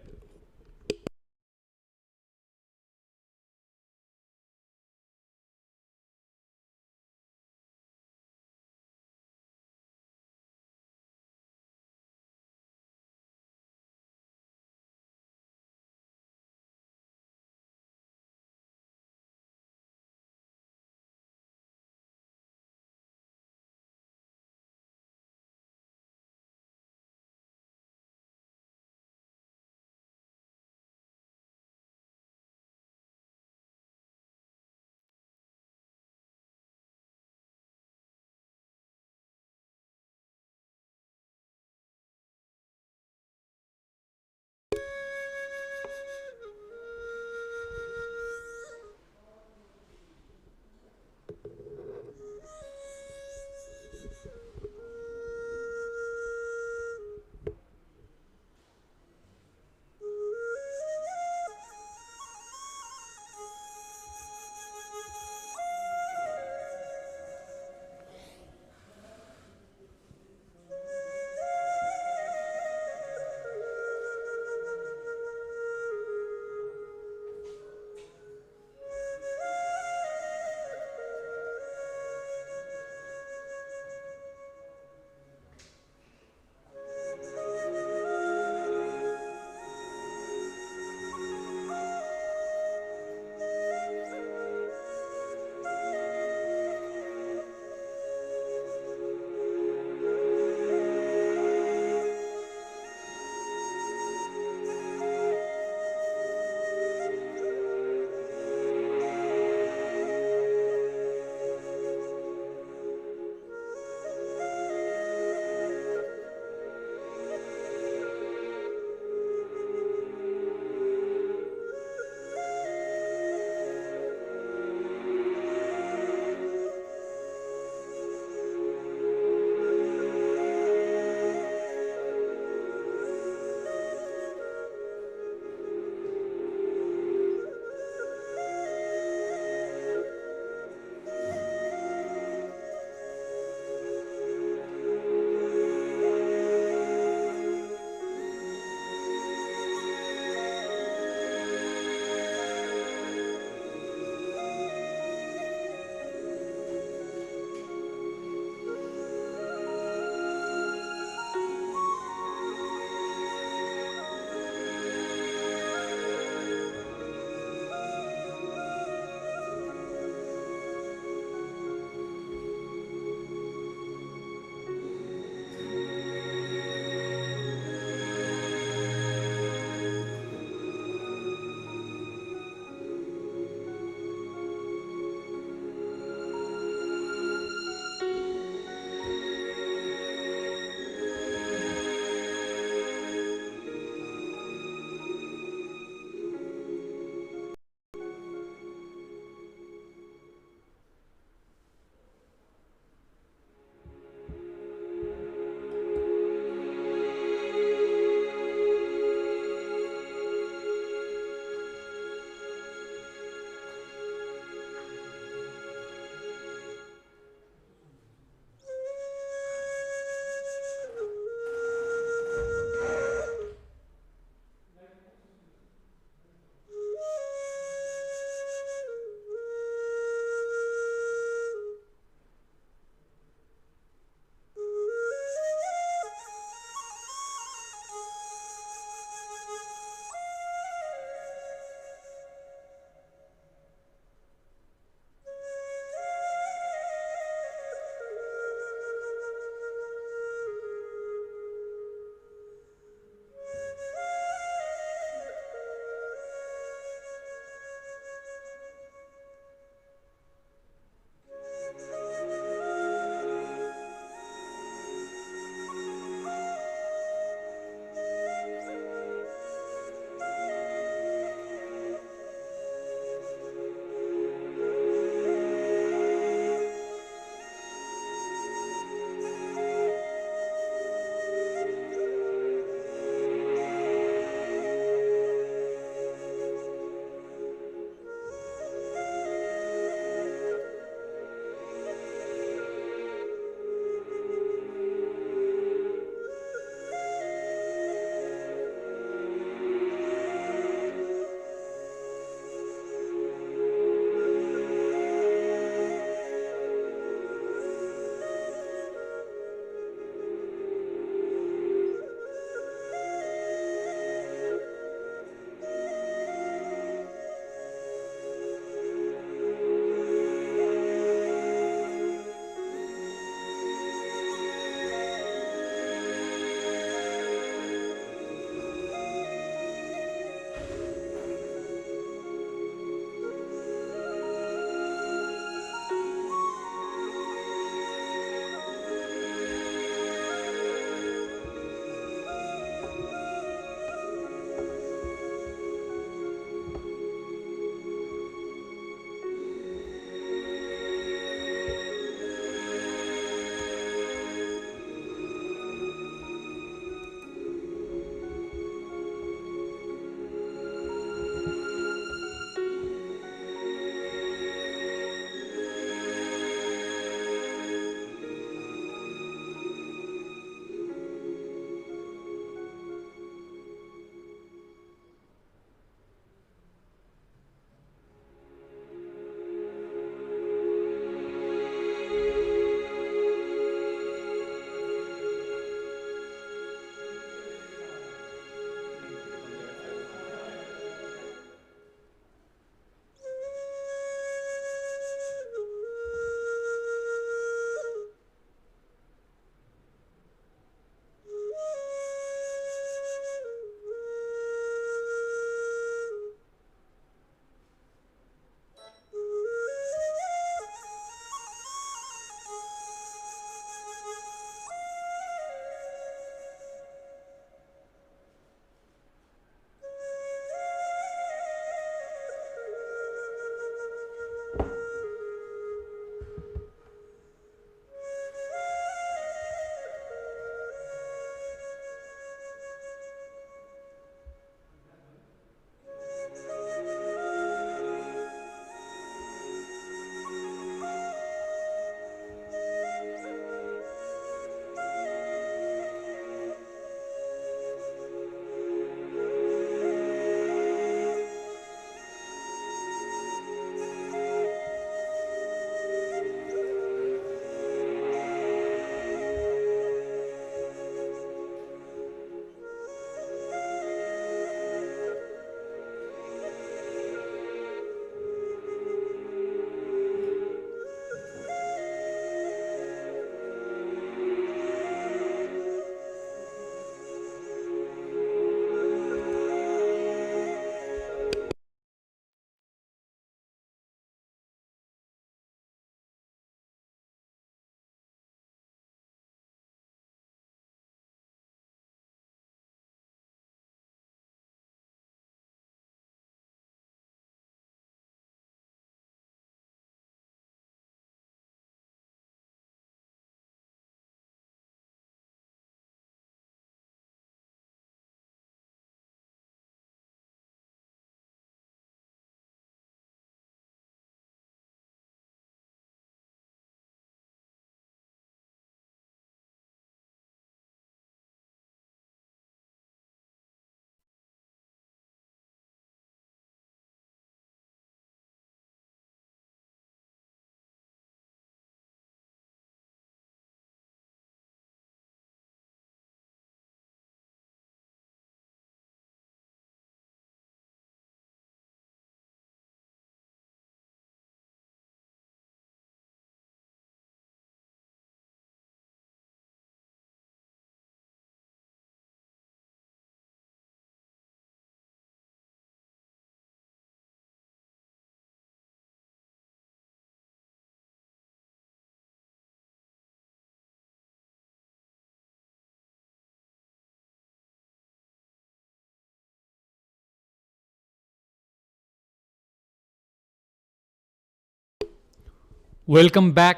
Welcome back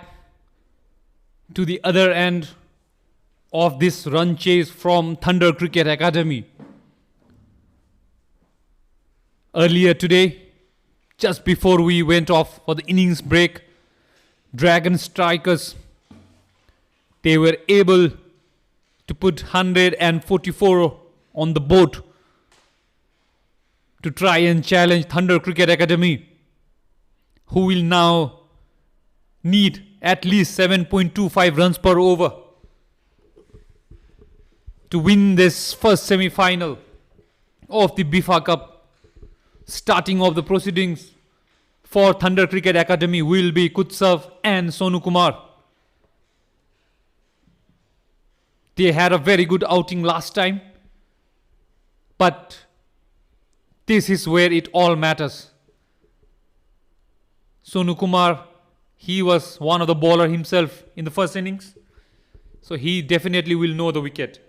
to the other end of this run chase from Thunder Cricket Academy. Earlier today, just before we went off for the innings break, Dragon Strikers, they were able to put 144 on the board to try and challenge Thunder Cricket Academy, who will now need at least 7.25 runs per over to win this first semi-final of the Bifa Cup. Starting off the proceedings for Thunder Cricket Academy will be Kutsav and Sonu Kumar. They had a very good outing last time, but this is where it all matters. Sonu Kumar, he was one of the bowler himself in the first innings, so he definitely will know the wicket.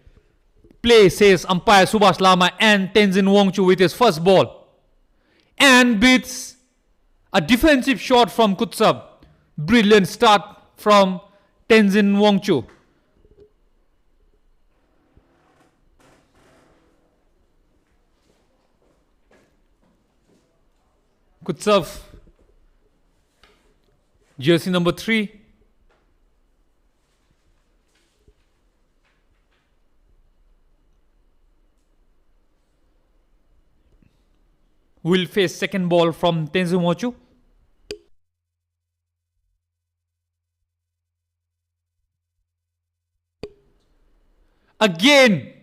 Play, says umpire Subhash Lama, and Tenzin Wongchu with his first ball. And beats a defensive shot from Kutsav. Brilliant start from Tenzin Wongchu. Kutsav, jersey number 3. Will face second ball from Tenzin Wongchu. Again,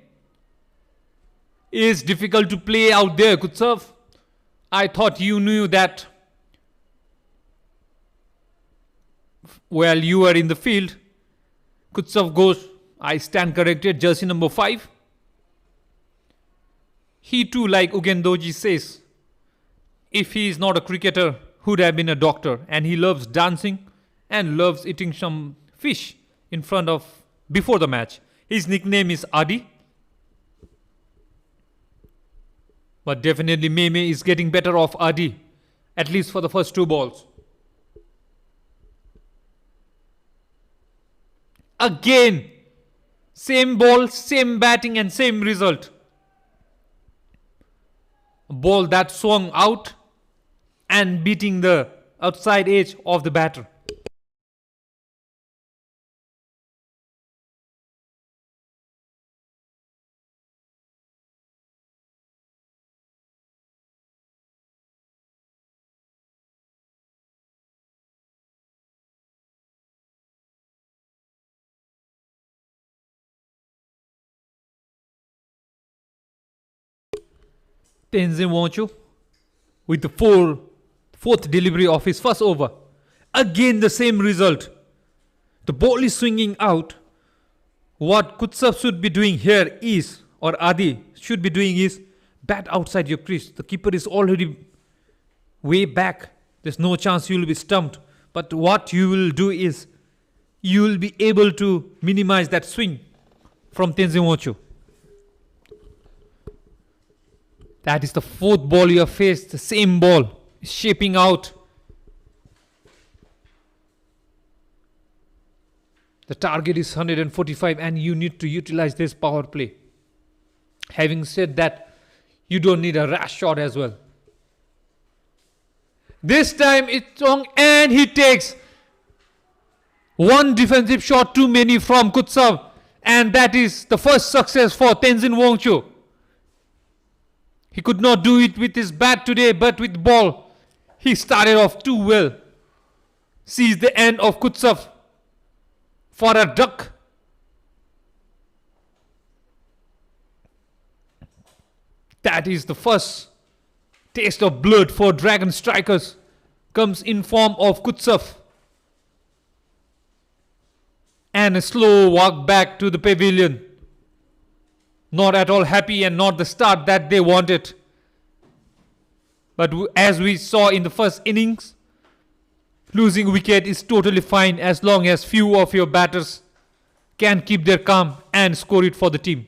is difficult to play out there, Kutsav. I thought you knew that while you were in the field. Kutsav goes, I stand corrected, jersey number 5. He too, like Ugendoji says, if he is not a cricketer, would have been a doctor, and he loves dancing and loves eating some fish before the match. His nickname is Adi. But definitely Meme is getting better off Adi, at least for the first 2 balls. Again, same ball, same batting and same result. A ball that swung out and beating the outside edge of the batter. Tenzin Wongchu with the fourth delivery of his first over. Again the same result. The ball is swinging out. What Kutsav should be doing here is, or Adi should be doing is, bat outside your crease. The keeper is already way back. There's no chance you will be stumped. But what you will do is, you will be able to minimize that swing from Tenzin Wongchu. That is the 4th ball you have faced. The same ball is shaping out. The target is 145 and you need to utilize this power play. Having said that, you don't need a rash shot as well. This time it's wrong and he takes one defensive shot too many from Kutsav, and that is the first success for Tenzin Wongchu. He could not do it with his bat today, but with ball, he started off too well. Sees the end of Kutsav for a duck. That is the first taste of blood for Dragon Strikers. Comes in form of Kutsav. And a slow walk back to the pavilion. Not at all happy and not the start that they wanted. But as we saw in the first innings, losing wicket is totally fine as long as few of your batters can keep their calm and score it for the team.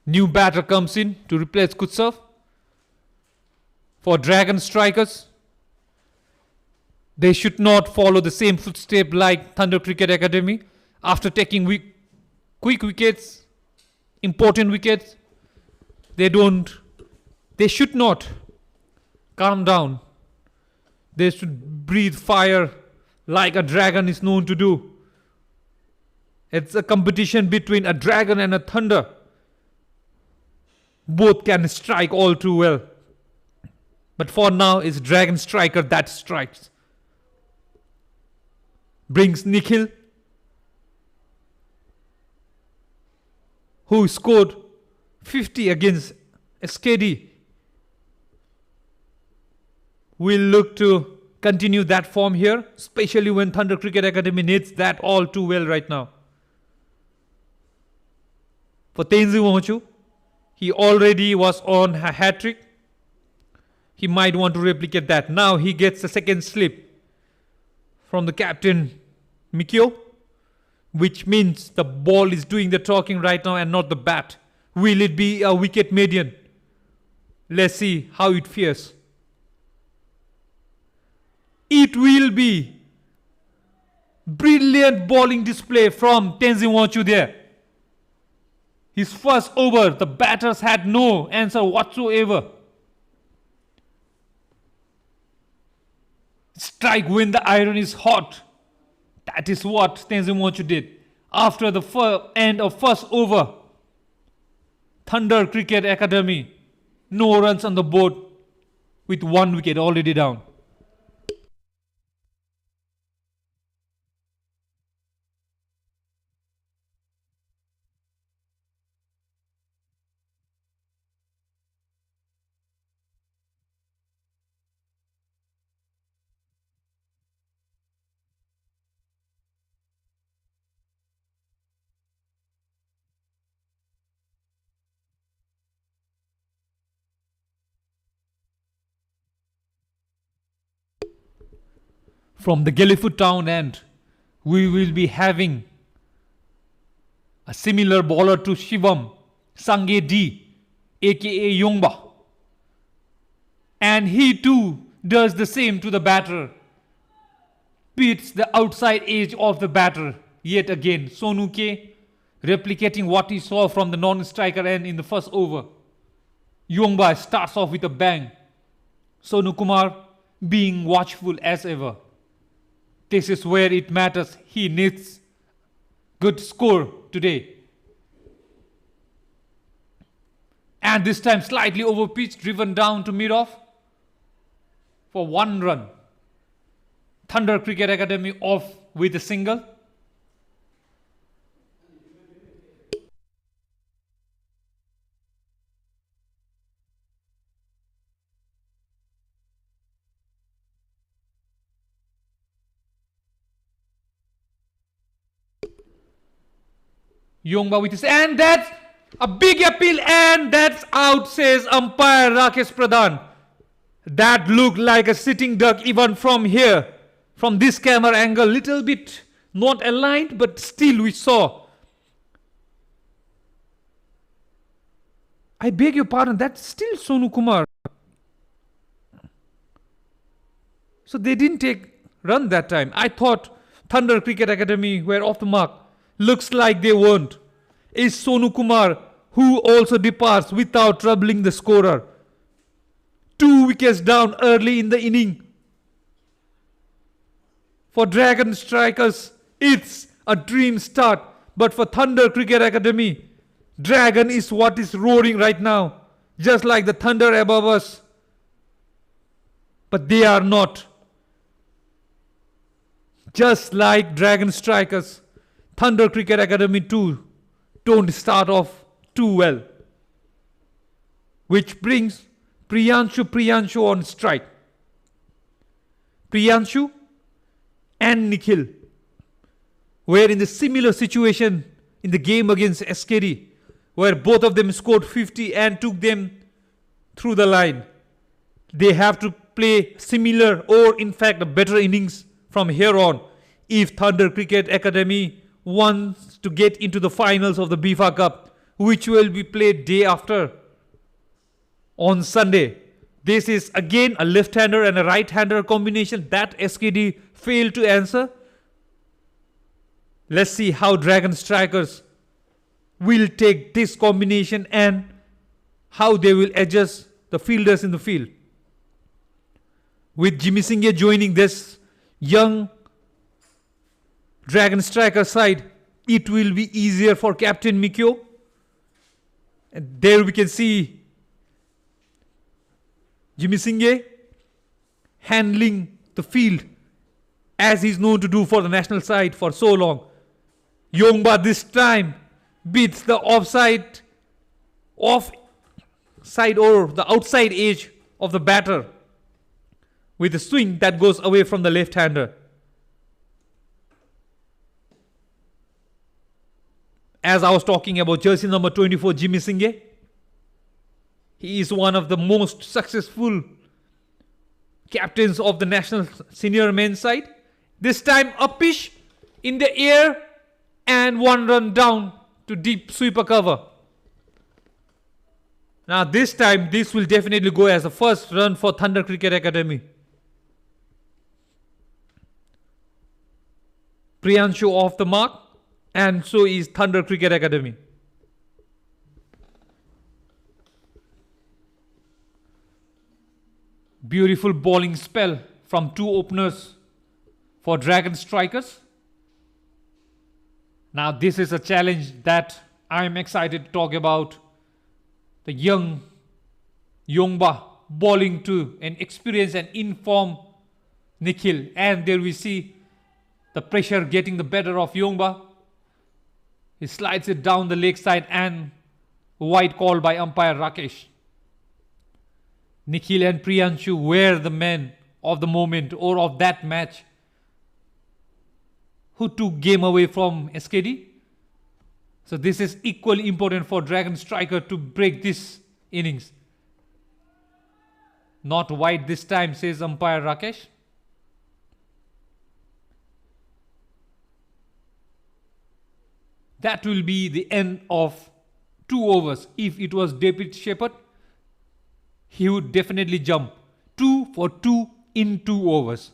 New batter comes in to replace Kutsav for Dragon Strikers. They should not follow the same footstep like Thunder Cricket Academy. After taking quick wickets, important wickets, they should not calm down. They should breathe fire like a dragon is known to do. It's a competition between a dragon and a thunder. Both can strike all too well. But for now, it's Dragon Striker that strikes. Brings Nikhil, who scored 50 against SKD. We'll look to continue that form here, especially when Thunder Cricket Academy needs that all too well right now. For Tenzin Wancho, he already was on a hat-trick. He might want to replicate that. Now he gets a second slip from the captain, Mikio, which means the ball is doing the talking right now and not the bat. Will it be a wicket median? Let's see how it fares. It will be brilliant bowling display from Tenzin Wancho there. His first over, the batters had no answer whatsoever. Strike when the iron is hot. That is what Tenzin Wancho did. After the end of first over, Thunder Cricket Academy, no runs on the board with 1 wicket already down. From the Gelephu town end, we will be having a similar bowler to Shivam, Sange D, aka Yongba. And he too does the same to the batter. Beats the outside edge of the batter. Yet again, Sonu K replicating what he saw from the non-striker end in the first over. Yongba starts off with a bang. Sonu Kumar being watchful as ever. This is where it matters. He needs good score today. And this time slightly over pitch, driven down to mid-off for 1 run. Thunder Cricket Academy off with a single. Yongba with his, and that's a big appeal, and that's out, says umpire Rakesh Pradhan. That looked like a sitting duck even from here, from this camera angle, little bit not aligned, but still we saw. I beg your pardon, that's still Sonu Kumar. So they didn't take run that time. I thought Thunder Cricket Academy were off the mark. Looks like they weren't. It's Sonu Kumar who also departs without troubling the scorer. 2 wickets down early in the inning. For Dragon Strikers, it's a dream start. But for Thunder Cricket Academy, Dragon is what is roaring right now. Just like the thunder above us. But they are not. Just like Dragon Strikers, Thunder Cricket Academy too don't start off too well. Which brings Priyanshu on strike. Priyanshu and Nikhil were in the similar situation in the game against SKD, where both of them scored 50 and took them through the line. They have to play similar or in fact a better innings from here on if Thunder Cricket Academy wants to get into the finals of the Bifa Cup, which will be played day after on Sunday. This is again a left-hander and a right-hander combination that SKD failed to answer. Let's see how Dragon Strikers will take this combination and how they will adjust the fielders in the field. With Jimmy Singh joining this young Dragon Striker side, it will be easier for Captain Mikyo. And there we can see Jimmy Singh handling the field as he's known to do for the national side for so long. Yongba this time beats the offside or the outside edge of the batter with a swing that goes away from the left-hander. As I was talking about jersey number 24, Jimmy Singh, he is one of the most successful captains of the national senior men's side. This time a pitch in the air and one run down to deep sweeper cover. Now this time this will definitely go as a first run for Thunder Cricket Academy. Priyanshu off the mark, and so is Thunder Cricket Academy. Beautiful bowling spell from two openers for Dragon Strikers. Now this is a challenge that I am excited to talk about. The young Yongba bowling to an experienced and informed Nikhil. And there we see the pressure getting the better of Yongba. He slides it down the leg side and wide call by umpire Rakesh. Nikhil and Priyanshu were the men of the moment or of that match who took game away from SKD. So this is equally important for Dragon Striker to break this innings. Not wide this time, says umpire Rakesh. That will be the end of 2 overs. If it was David Shepherd, he would definitely jump 2 for 2 in 2 overs.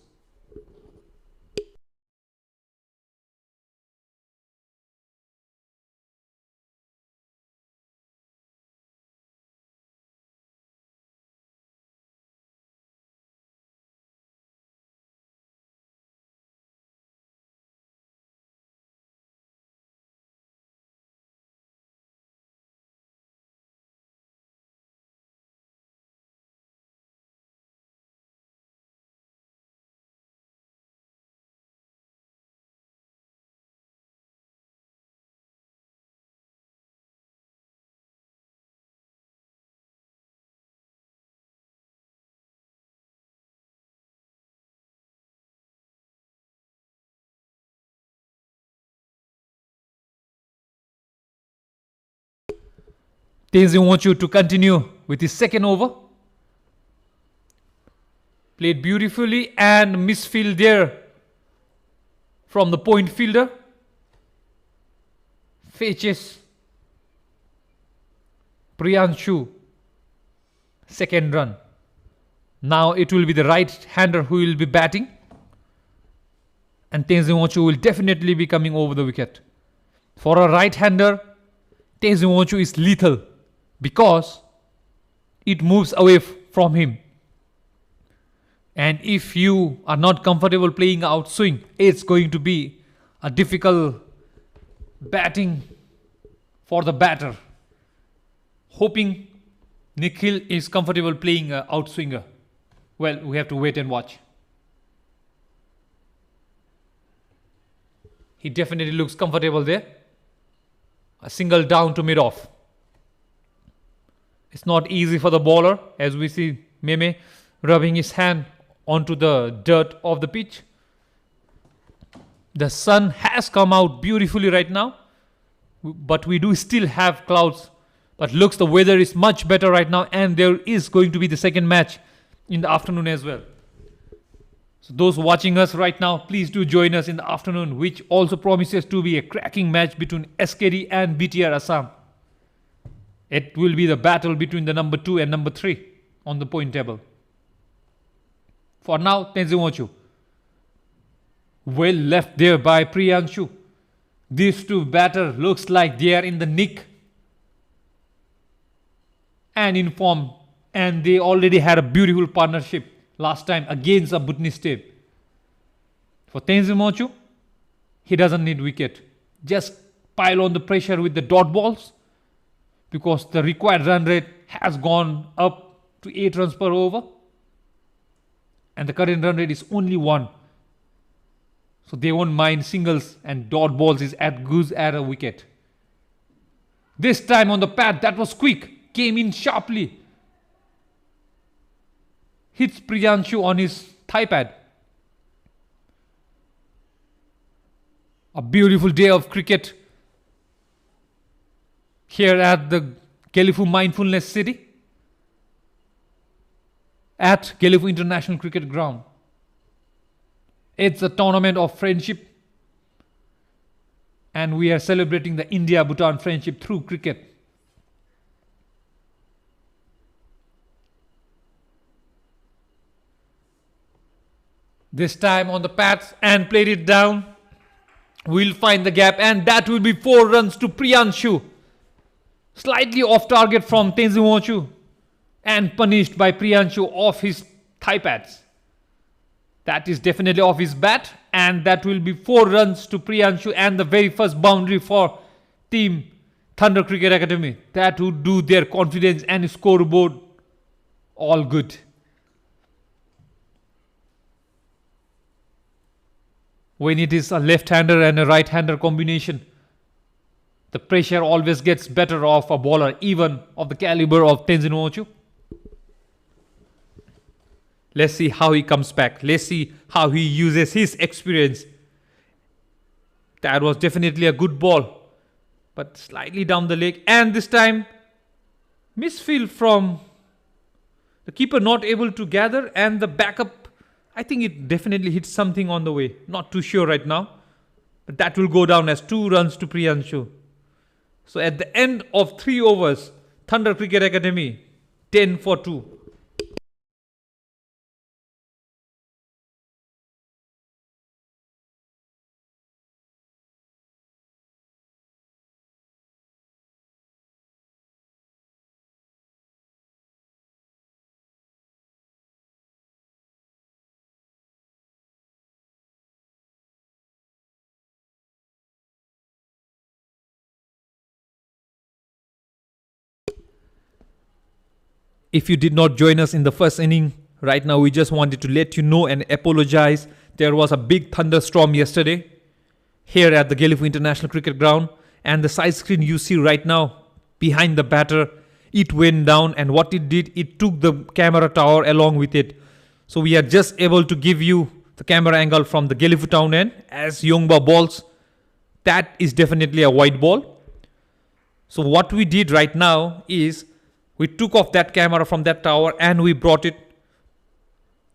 Tenzin wants you to continue with his second over. Played beautifully and misfield there from the point fielder. Fetches Priyanshu second run. Now it will be the right-hander who will be batting. And Tenzin Wanchu will definitely be coming over the wicket. For a right-hander, Tenzin Wanchu is lethal because it moves away from him. And if you are not comfortable playing outswing, it's going to be a difficult batting for the batter. Hoping Nikhil is comfortable playing outswinger. Well, we have to wait and watch. He definitely looks comfortable there. A single down to mid-off. It's not easy for the bowler, as we see Meme rubbing his hand onto the dirt of the pitch. The sun has come out beautifully right now, but we do still have clouds. But looks the weather is much better right now, and there is going to be the second match in the afternoon as well. So those watching us right now, please do join us in the afternoon, which also promises to be a cracking match between SKD and BTR Assam. It will be the battle between the number 2 and number 3. on the point table. For now, Tenzin Wanchu. Well left there by Priyanshu. These two batters looks like they are in the nick and in form, and they already had a beautiful partnership last time against a Bhutanese team. For Tenzin Wanchu, he doesn't need wicket. Just pile on the pressure with the dot balls, because the required run rate has gone up to 8 runs per over and the current run rate is only 1. So they won't mind singles, and dot balls is at good at a wicket. This time on the pad, that was quick, came in sharply, hits Priyanshu on his thigh pad. A beautiful day of cricket here at the Gelephu Mindfulness City, at Gelephu International Cricket Ground. It's a tournament of friendship, and we are celebrating the India-Bhutan friendship through cricket. This time on the pads and played it down. We'll find the gap, and that will be 4 runs to Priyanshu. Slightly off target from Tenzin Wanchu and punished by Priyanshu off his thigh pads. That is definitely off his bat, and that will be 4 runs to Priyanshu and the very first boundary for Team Thunder Cricket Academy. That would do their confidence and scoreboard all good. When it is a left-hander and a right-hander combination, the pressure always gets better of a bowler, even of the caliber of Tenzin Wanchu. Let's see how he comes back. Let's see how he uses his experience. That was definitely a good ball, but slightly down the leg. And this time, misfield from the keeper, not able to gather, and the backup, I think it definitely hit something on the way. Not too sure right now, but that will go down as 2 runs to Priyanshu. So at the end of 3 overs, Thunder Cricket Academy 10 for 2. If you did not join us in the first inning, right now we just wanted to let you know and apologize. There was a big thunderstorm yesterday here at the Gelephu International Cricket Ground, and the side screen you see right now behind the batter, it went down, and what it did, it took the camera tower along with it. So we are just able to give you the camera angle from the Gelephu town end as Yongba balls. That is definitely a wide ball. So what we did right now is we took off that camera from that tower and we brought it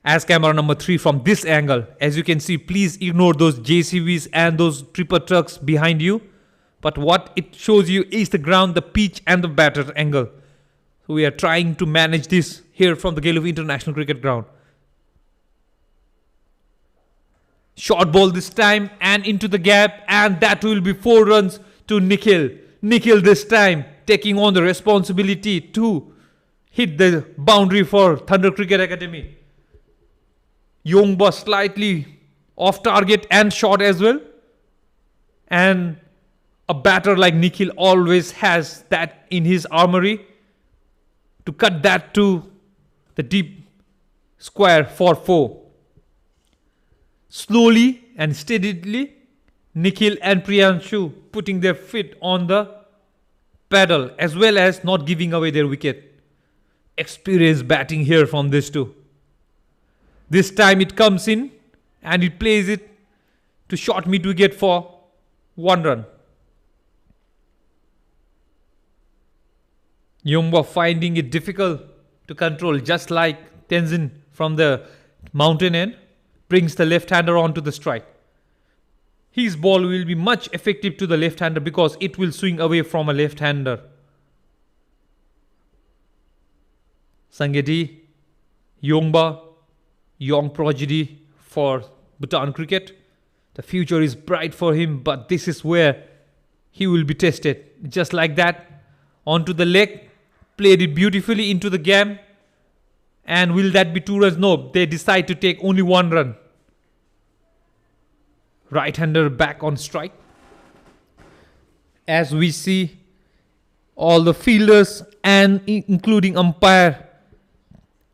as camera number 3 from this angle. As you can see, please ignore those JCBs and those tripper trucks behind you. But what it shows you is the ground, the pitch and the batter angle. So we are trying to manage this here from the Gelephu International Cricket Ground. Short ball this time and into the gap, and that will be 4 runs to Nikhil. Nikhil this time taking on the responsibility to hit the boundary for Thunder Cricket Academy. Yongba slightly off target and short as well. And a batter like Nikhil always has that in his armory to cut that to the deep square for 4. Slowly and steadily, Nikhil and Priyanshu putting their feet on the pedal as well as not giving away their wicket. Experienced batting here from these two. This time it comes in and it plays it to short mid wicket for 1 run. Yongba finding it difficult to control, just like Tenzin from the mountain end, brings the left-hander onto the strike. His ball will be much effective to the left-hander because it will swing away from a left-hander. Sangeti, Yongba, young prodigy for Bhutan cricket. The future is bright for him, but this is where he will be tested. Just like that, onto the leg, played it beautifully into the game. And will that be 2 runs? No, they decide to take only 1 run. Right-hander back on strike. As we see, all the fielders and including umpire,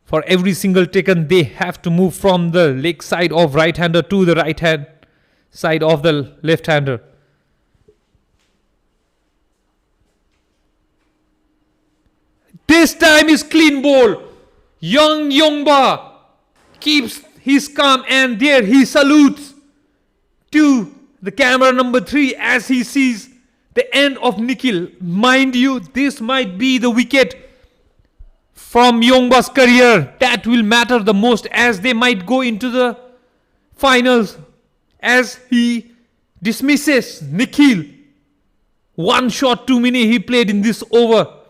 for every single taken, they have to move from the leg side of right-hander to the right-hand side of the left-hander. This time is clean ball. Young Yongba keeps his calm, and there he salutes to the camera number 3 as he sees the end of Nikhil. Mind you, this might be the wicket from Yongba's career that will matter the most, as they might go into the finals, as he dismisses Nikhil. 1 shot too many he played in this over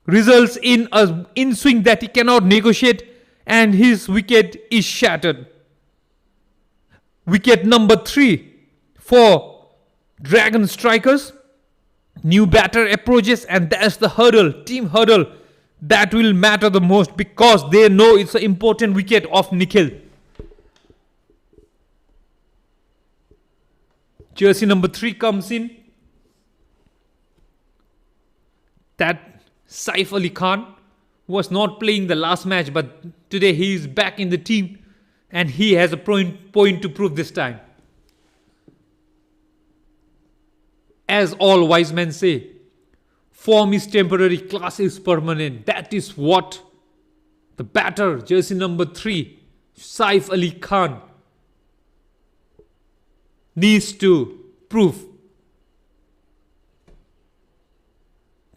results in a in swing that he cannot negotiate, and his wicket is shattered. Wicket number 3 for Dragon Strikers. New batter approaches, and that's the hurdle, team hurdle, that will matter the most, because they know it's an important wicket of Nikhil. Jersey number 3 comes in. That Saif Ali Khan was not playing the last match, but today he is back in the team, and he has a point to prove this time. As all wise men say, form is temporary, class is permanent. That is what the batter, jersey number 3, Saif Ali Khan, needs to prove.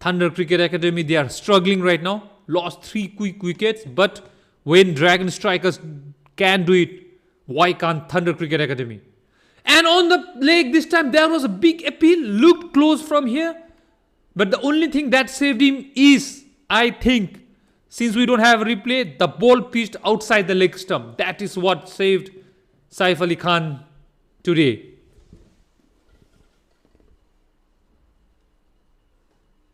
Thunder Cricket Academy, they are struggling right now. Lost 3 quick wickets, but when Dragon Strikers can do it, why can't Thunder Cricket Academy? And on the leg this time, there was a big appeal, looked close from here. But the only thing that saved him is, I think, since we don't have a replay, the ball pitched outside the leg stump. That is what saved Saif Ali Khan today.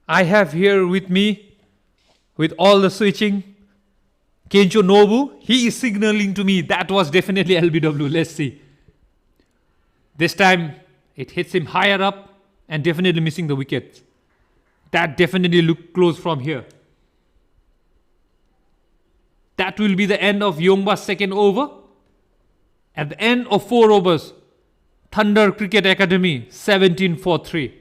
I have here with me, with all the switching, Kencho Nobu. He is signaling to me that was definitely LBW. Let's see. This time, it hits him higher up and definitely missing the wicket. That definitely looked close from here. That will be the end of Yongba's second over. At the end of 4 overs, Thunder Cricket Academy 17 for 3.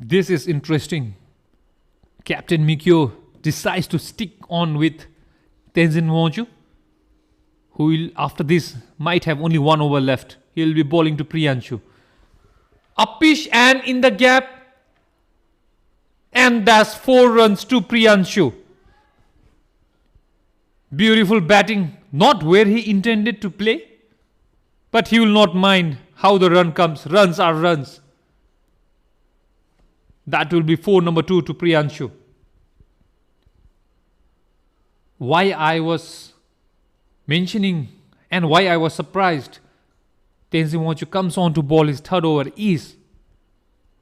This is interesting. Captain Mikio decides to stick on with Tenzin Wonju, who will, after this, might have only 1 over left. He'll be bowling to Priyanshu. Uppish and in the gap. And that's 4 runs to Priyanshu. Beautiful batting. Not where he intended to play, but he will not mind how the run comes. Runs are runs. That will be 4 number 2 to Priyanshu. Why I was mentioning and why I was surprised Tenzin Wonju comes on to bowl his 3rd over is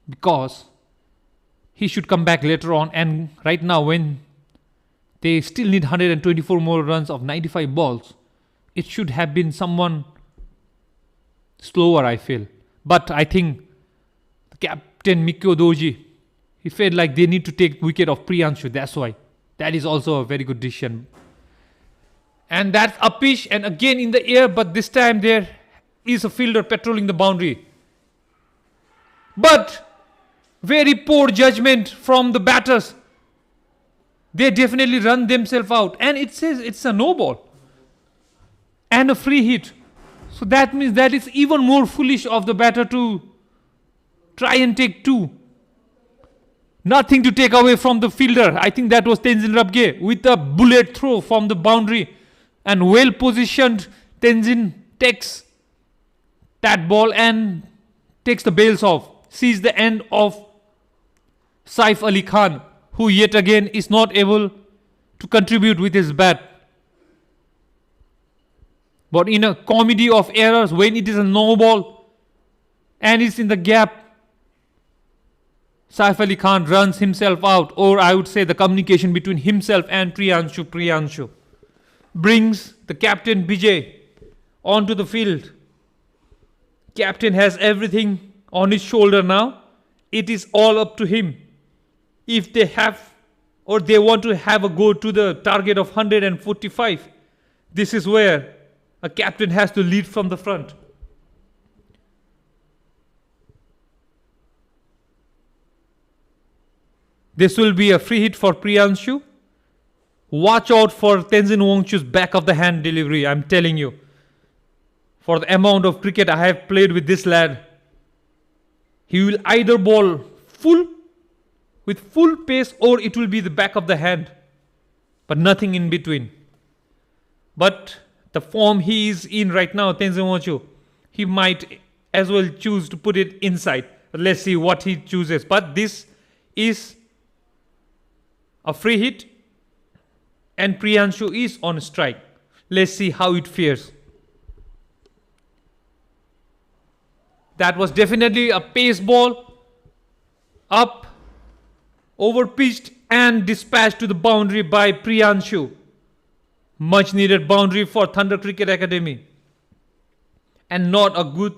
because he should come back later on, and right now when they still need 124 more runs of 95 balls, it should have been someone slower, I feel. But I think Captain Mikio Doji, he felt like they need to take wicket of Priyanshu. That's why. That is also a very good decision. And that's a pitch and again in the air, but this time there is a fielder patrolling the boundary. But very poor judgment from the batters. They definitely run themselves out. And it says it's a no ball. And a free hit. So that means that it's even more foolish of the batter to try and take two. Nothing to take away from the fielder. I think that was Tenzin Rabge with a bullet throw from the boundary. And well positioned Tenzin takes that ball and takes the bails off. Sees the end of Saif Ali Khan, who yet again is not able to contribute with his bat. But in a comedy of errors, when it is a no ball and it's in the gap, Saif Ali Khan runs himself out, or I would say the communication between himself and Priyanshu brings the captain Bijay onto the field. Captain has everything on his shoulder now. It is all up to him. If they have or they want to have a go to the target of 145, this is where a captain has to lead from the front. This will be a free hit for Priyanshu. Watch out for Tenzin Wangchu's back of the hand delivery, I'm telling you. For the amount of cricket I have played with this lad, he will either bowl with full pace or it will be the back of the hand. But nothing in between. But the form he is in right now, Tenzin Wangchu, he might as well choose to put it inside. Let's see what he chooses. But this is a free hit and Priyanshu is on strike. Let's see how it fares. That was definitely a pace ball. Up, over pitched and dispatched to the boundary by Priyanshu. Much needed boundary for Thunder Cricket Academy. And not a good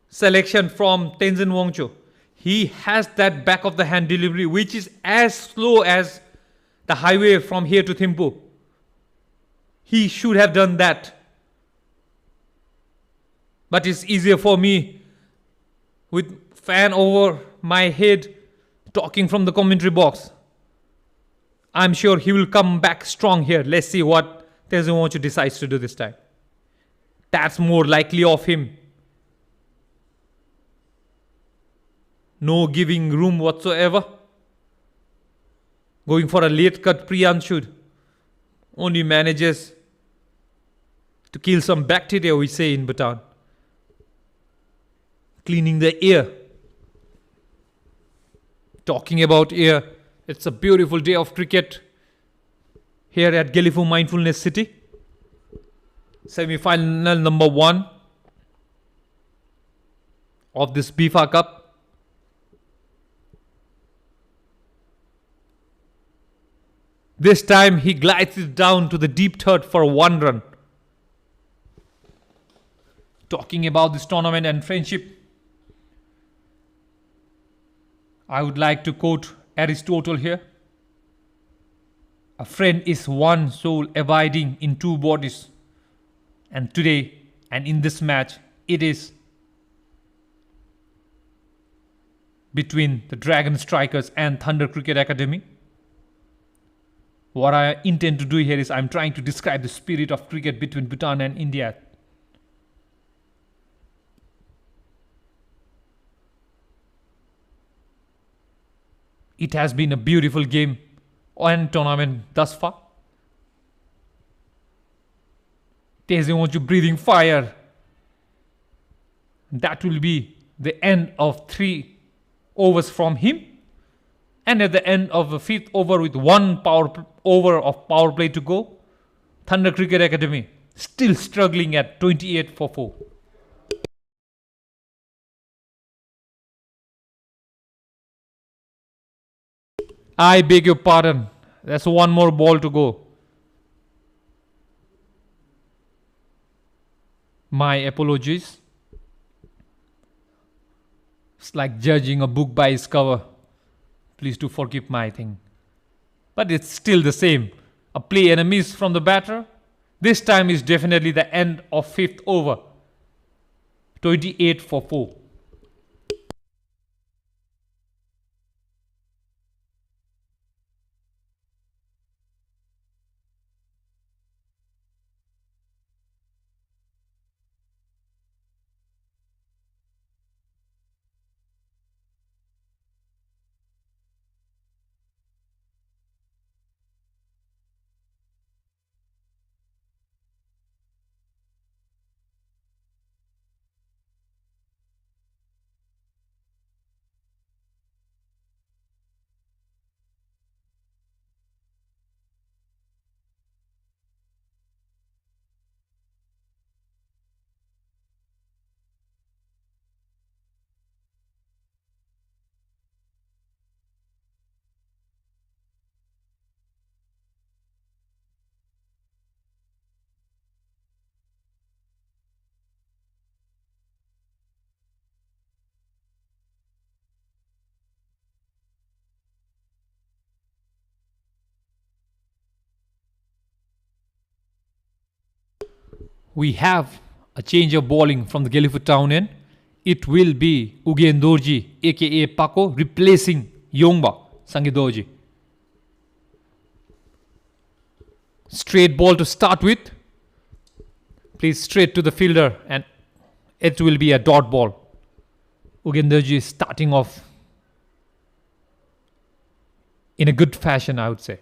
selection from Tenzin Wangchu. He has that back of the hand delivery which is as slow as the highway from here to Thimphu. He should have done that. But it's easier for me with fan over my head talking from the commentary box. I'm sure he will come back strong here. Let's see what Tenzin Wangchu decides to do this time. That's more likely of him. No giving room whatsoever. Going for a late cut, Priyanshu only manages to kill some bacteria, we say in Bhutan. Cleaning the air. Talking about air, it's a beautiful day of cricket here at Gelephu Mindfulness City. Semifinal number 1 of this Bifa Cup. This time he glides it down to the deep third for 1 run. Talking about this tournament and friendship, I would like to quote Aristotle here. A friend is one soul abiding in 2 bodies. And today, and in this match, it is between the Dragon Strikers and Thunder Cricket Academy. What I intend to do here is I'm trying to describe the spirit of cricket between Bhutan and India. It has been a beautiful game and tournament thus far. Tenzin Wangchu breathing fire. That will be the end of 3 overs from him. And at the end of the 5th over with 1 over of power play to go, Thunder Cricket Academy still struggling at 28 for 4. I beg your pardon. There's 1 more ball to go. My apologies. It's like judging a book by its cover. Please do forgive my thing. But it's still the same. A play and a miss from the batter. This time is definitely the end of 5th over. 28 for 4. We have a change of bowling from the Gelephu town end. It will be Ugendorji aka Paco replacing Yongba Sangidorji. Straight ball to start with. Please straight to the fielder and it will be a dot ball. Ugendorji is starting off in a good fashion, I would say.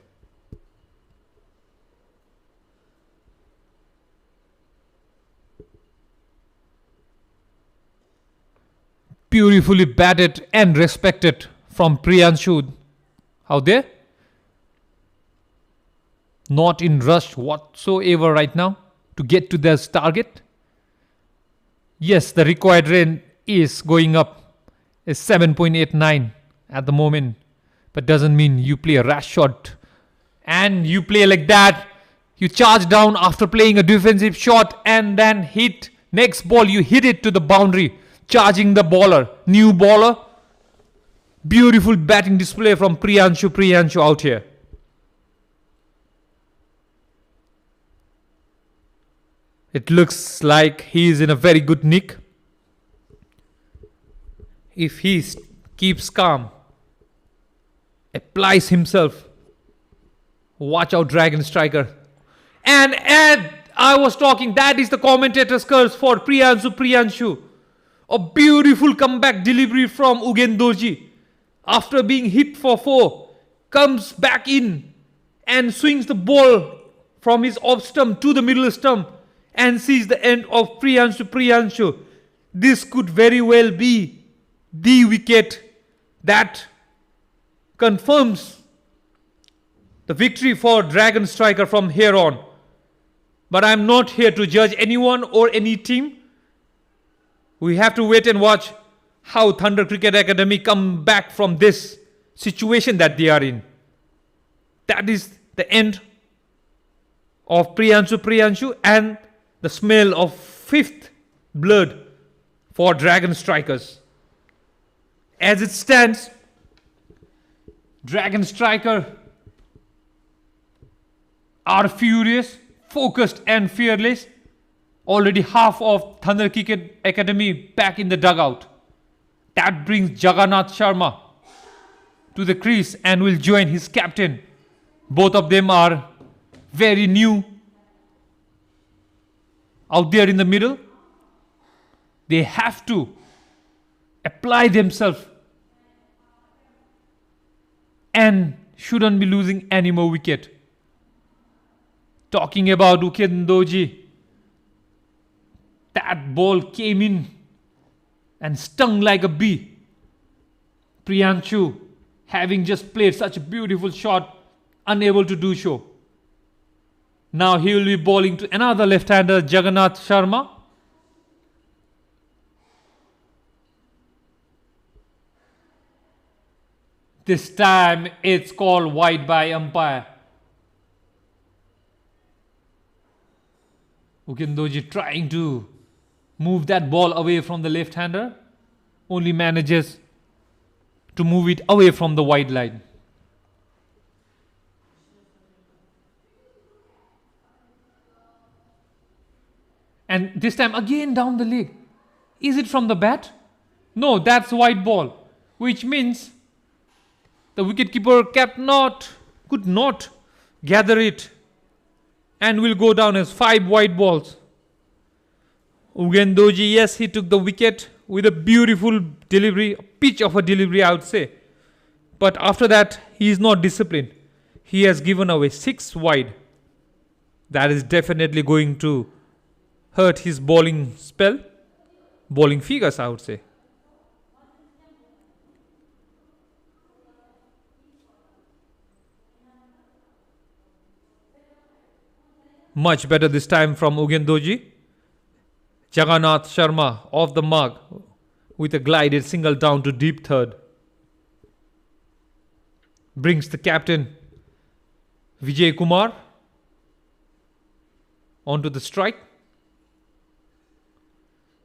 Beautifully batted and respected from Priyanshu out there. Not in rush whatsoever right now to get to their target. Yes, the required run is going up. Is 7.89 at the moment. But doesn't mean you play a rash shot. And you play like that. You charge down after playing a defensive shot and then hit. Next ball you hit it to the boundary. Charging the bowler. New bowler. Beautiful batting display from Priyanshu out here. It looks like he is in a very good nick. If he keeps calm, applies himself, watch out Dragon Striker. And I was talking, that is the commentator's curse for Priyanshu. A beautiful comeback delivery from Ugendorji. After being hit for 4, comes back in and swings the ball from his off stump to the middle stump and sees the end of Priyanshu. This could very well be the wicket that confirms the victory for Dragon Striker from here on. But I'm not here to judge anyone or any team. We have to wait and watch how Thunder Cricket Academy come back from this situation that they are in. That is the end of Priyanshu and the smell of 5th blood for Dragon Strikers. As it stands, Dragon Striker are furious, focused and fearless. Already half of Thunder Cricket Academy back in the dugout. That brings Jagannath Sharma to the crease and will join his captain. Both of them are very new out there in the middle. They have to apply themselves and shouldn't be losing any more wicket. Talking about Ugendorji, that ball came in and stung like a bee. Priyanshu, having just played such a beautiful shot, unable to do so. Now he will be bowling to another left-hander, Jagannath Sharma. This time it's called wide by umpire. Ugendorji trying to move that ball away from the left-hander. Only manages to move it away from the wide line. And this time again down the leg. Is it from the bat? No, that's white ball. Which means the wicketkeeper could not gather it and will go down as 5 white balls. Ugendoji, yes, he took the wicket with a beautiful delivery, a pitch of a delivery, I would say. But after that, he is not disciplined. He has given away 6 wide. That is definitely going to hurt his bowling spell, bowling figures, I would say. Much better this time from Ugendoji. Jagannath Sharma off the mark with a glided single down to deep third. Brings the captain Vijay Kumar onto the strike.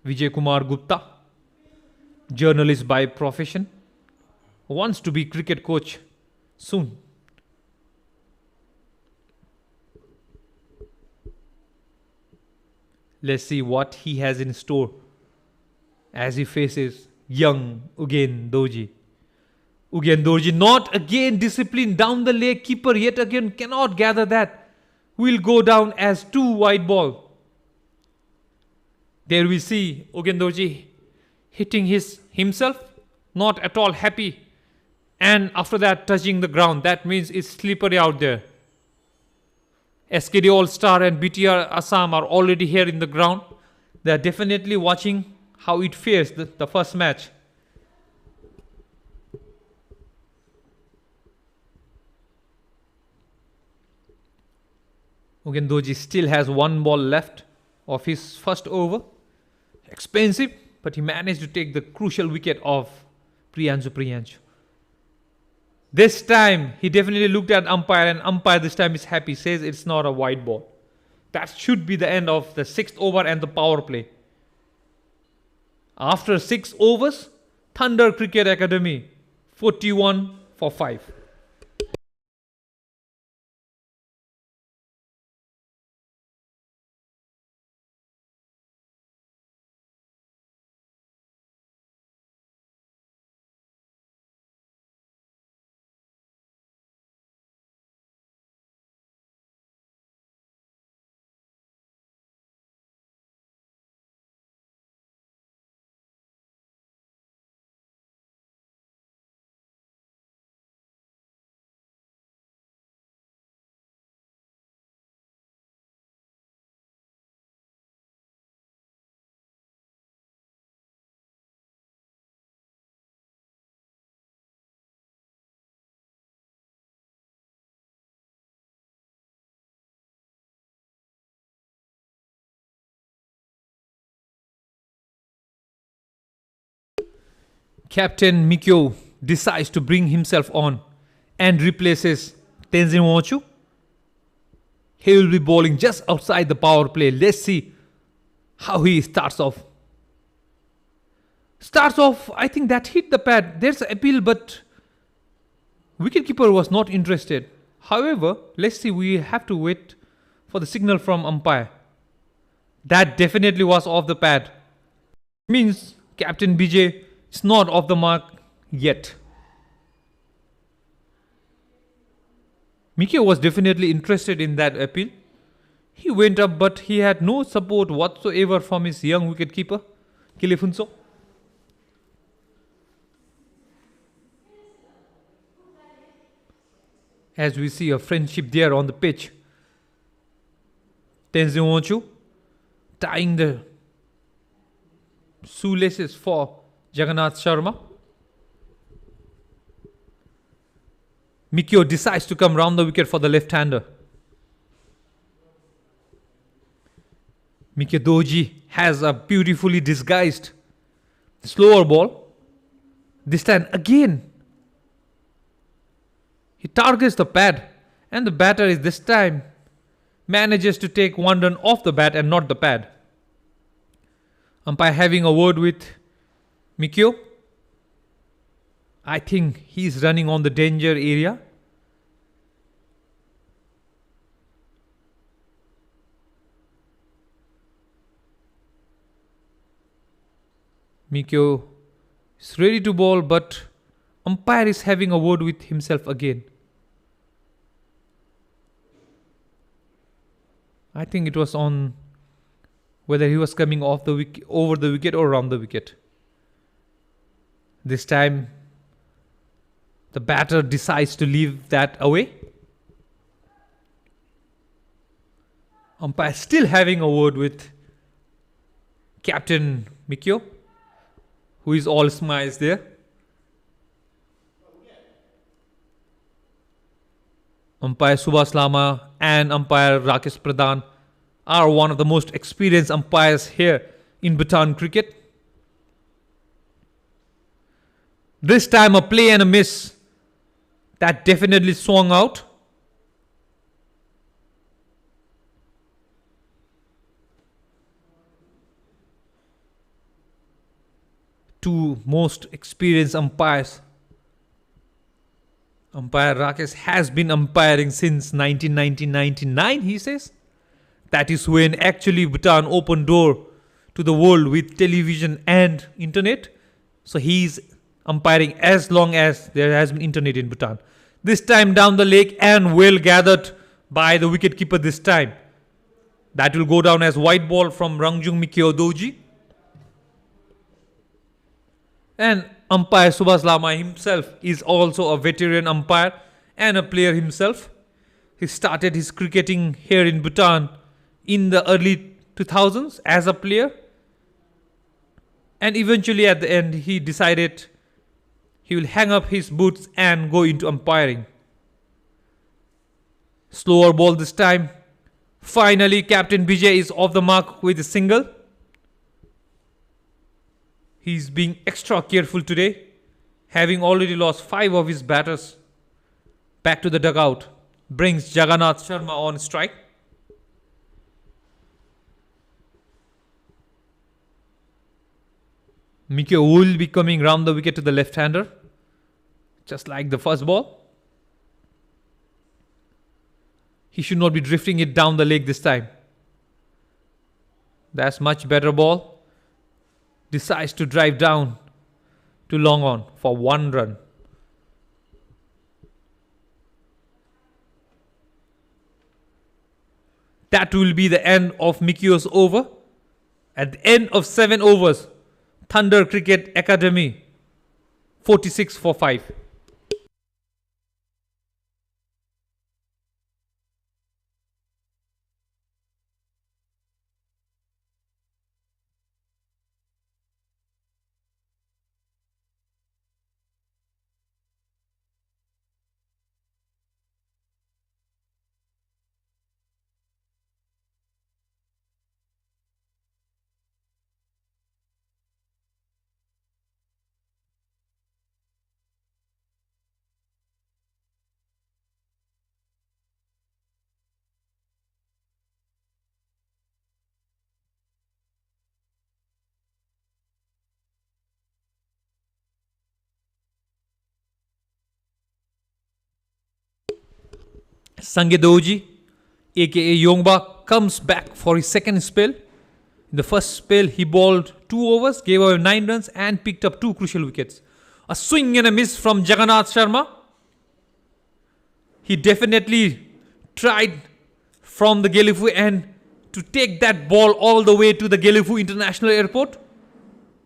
Vijay Kumar Gupta, journalist by profession, wants to be cricket coach soon. Let's see what he has in store as he faces young Ugendoji. Ugendoji not again disciplined down the leg. Keeper yet again cannot gather that. Will go down as 2 wide ball. There we see Ugendoji hitting himself, not at all happy. And after that touching the ground. That means it's slippery out there. SKD All-Star and BTR Assam are already here in the ground. They are definitely watching how it fares the first match. Ugendoji still has 1 ball left of his first over. Expensive, but he managed to take the crucial wicket of Priyanshu. This time, he definitely looked at umpire, and umpire this time is happy, says it's not a wide ball. That should be the end of the 6th over and the power play. After 6 overs, Thunder Cricket Academy 41 for 5. Captain Mikyo decides to bring himself on and replaces Tenzin Wanchu. He will be bowling just outside the power play. Let's see how he starts off. I think that hit the pad. There's an appeal, but wicketkeeper was not interested. However, let's see, we have to wait for the signal from umpire. That definitely was off the pad. Means Captain BJ is not off the mark yet. Mikio was definitely interested in that appeal. He went up, but he had no support whatsoever from his young wicketkeeper, Gelephu. As we see a friendship there on the pitch. Tenzin Wanchu tying the shoelaces for Jagannath Sharma. Mikio decides to come round the wicket for the left-hander. Mikio Doji has a beautifully disguised slower ball. This time again, he targets the pad, and the batter is this time manages to take one run off the bat and not the pad. Umpire having a word with Mikio. I think he's running on the danger area. Mikyo is ready to bowl, but umpire is having a word with himself again. I think it was on whether he was coming off the wicket, over the wicket or around the wicket. This time the batter decides to leave that away. Umpire still having a word with Captain Mikyo, who is all smiles there. Umpire Subhas Lama and umpire Rakesh Pradhan are one of the most experienced umpires here in Bhutan cricket. This time a play and a miss that definitely swung out. Two most experienced umpires. Umpire Rakesh has been umpiring since 1999, he says. That is when actually Bhutan opened door to the world with television and internet. So he's umpiring as long as there has been internet in Bhutan. This time down the leg and well gathered by the wicketkeeper this time. That will go down as white ball from Rangjung Mikyo Doji. And umpire Subhas Lama himself is also a veteran umpire and a player himself. He started his cricketing here in Bhutan in the early 2000s as a player. And eventually at the end he decided he will hang up his boots and go into umpiring. Slower ball this time. Finally Captain Vijay is off the mark with a single. He's being extra careful today, having already lost 5 of his batters. Back to the dugout. Brings Jagannath Sharma on strike. Mikyo will be coming round the wicket to the left-hander, just like the first ball. He should not be drifting it down the leg this time. That's much better ball. Decides to drive down to long on for 1 run. That will be the end of Mikyo's over. At the end of 7 overs, Thunder Cricket Academy 46 for 5. Sangedoji, aka Yongba, comes back for his second spell. In the first spell, he bowled 2 overs, gave away 9 runs and picked up 2 crucial wickets. A swing and a miss from Jagannath Sharma. He definitely tried from the Gelephu end to take that ball all the way to the Gelephu International Airport.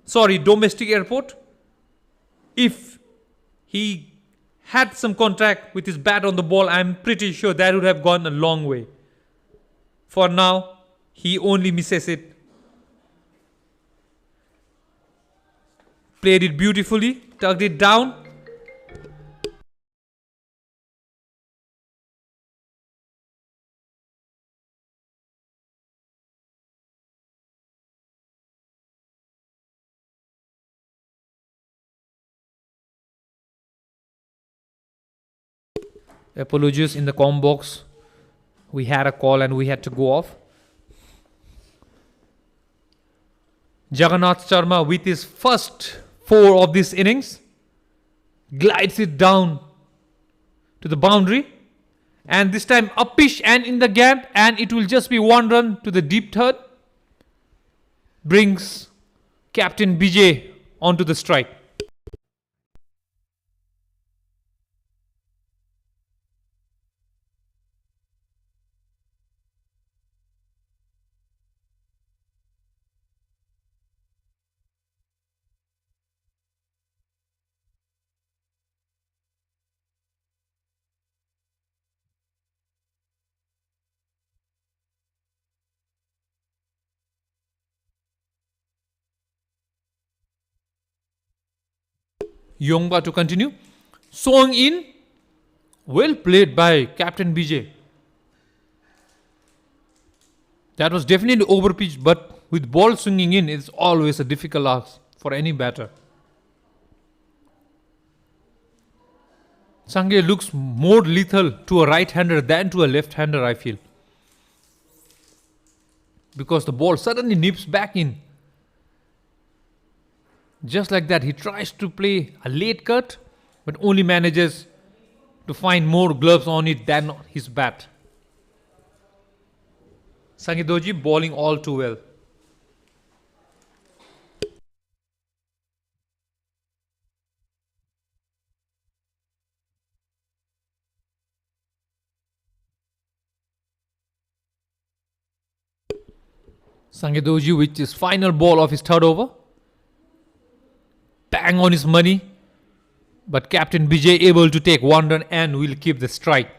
Sorry, domestic airport. If he had some contact with his bat on the ball, I'm pretty sure that would have gone a long way. For now, he only misses it. Played it beautifully, tugged it down. Apologies in the com box. We had a call and we had to go off. Jagannath Sharma with his first 4 of this innings glides it down to the boundary, and this time uppish and in the gap, and it will just be 1 run to the deep third. Brings Captain Vijay onto the strike. Yongba to continue. Swung in. Well played by Captain BJ. That was definitely overpitched, but with ball swinging in, it's always a difficult ask for any batter. Sange looks more lethal to a right-hander than to a left-hander, I feel. Because the ball suddenly nips back in. Just like that, he tries to play a late cut, but only manages to find more gloves on it than his bat. Sangedoji bowling all too well. Sangedoji with his final ball of his third over. Bang on his money. But Captain BJ able to take one run and will keep the strike.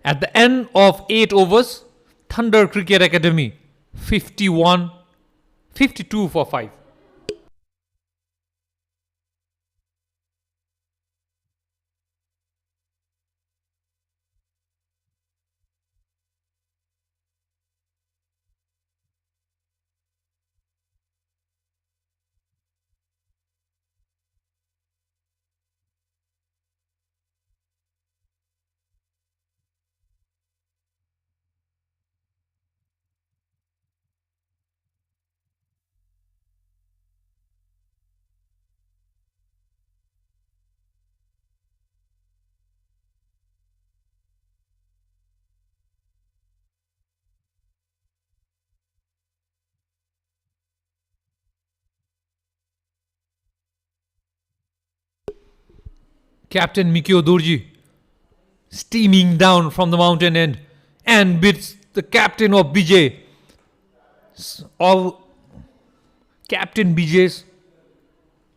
At the end of 8 overs, Thunder Cricket Academy 52 for 5. Captain Mikio Durji steaming down from the mountain end and beats the captain of BJ. Of Captain BJ's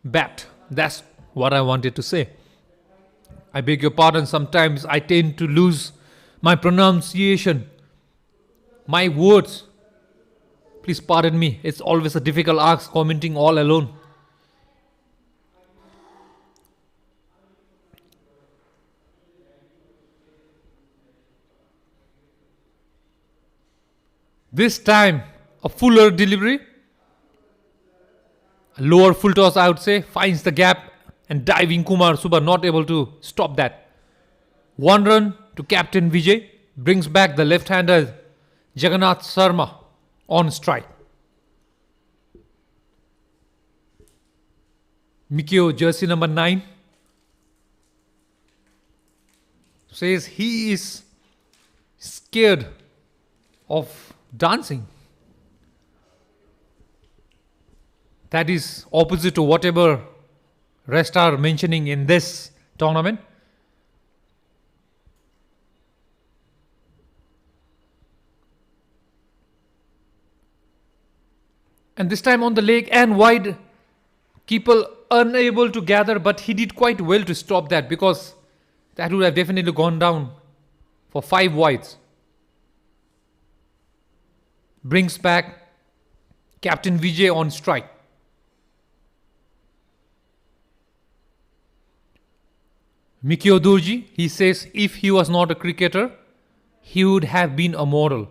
bat. That's what I wanted to say. I beg your pardon, sometimes I tend to lose my pronunciation, my words. Please pardon me. It's always a difficult ask commenting all alone. This time, a fuller delivery. A lower full toss, I would say, finds the gap and diving Kumar Suba not able to stop that. 1 run to Captain Vijay brings back the left-hander Jagannath Sharma on strike. Mikio, jersey number 9, says he is scared of dancing. That is opposite to whatever rest are mentioning in this tournament. And this time on the leg and wide, keeper unable to gather, but he did quite well to stop that, because that would have definitely gone down for 5 wides. Brings back Captain Vijay on strike. Mikio Durji, he says if he was not a cricketer, he would have been a model.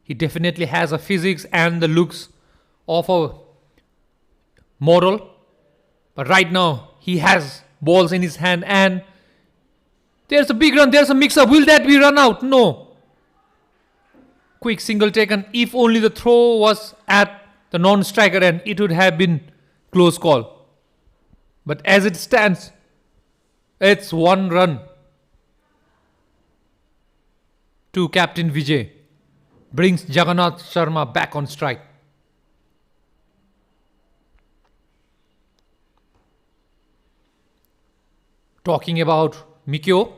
He definitely has a physics and the looks of a model. But right now, he has balls in his hand and there's a big run, there's a mix-up. Will that be run out? No. Quick single taken. If only the throw was at the non-striker end, it would have been close call. But as it stands, it's 1 run to Captain Vijay. Brings Jagannath Sharma back on strike. talking about Mikyo,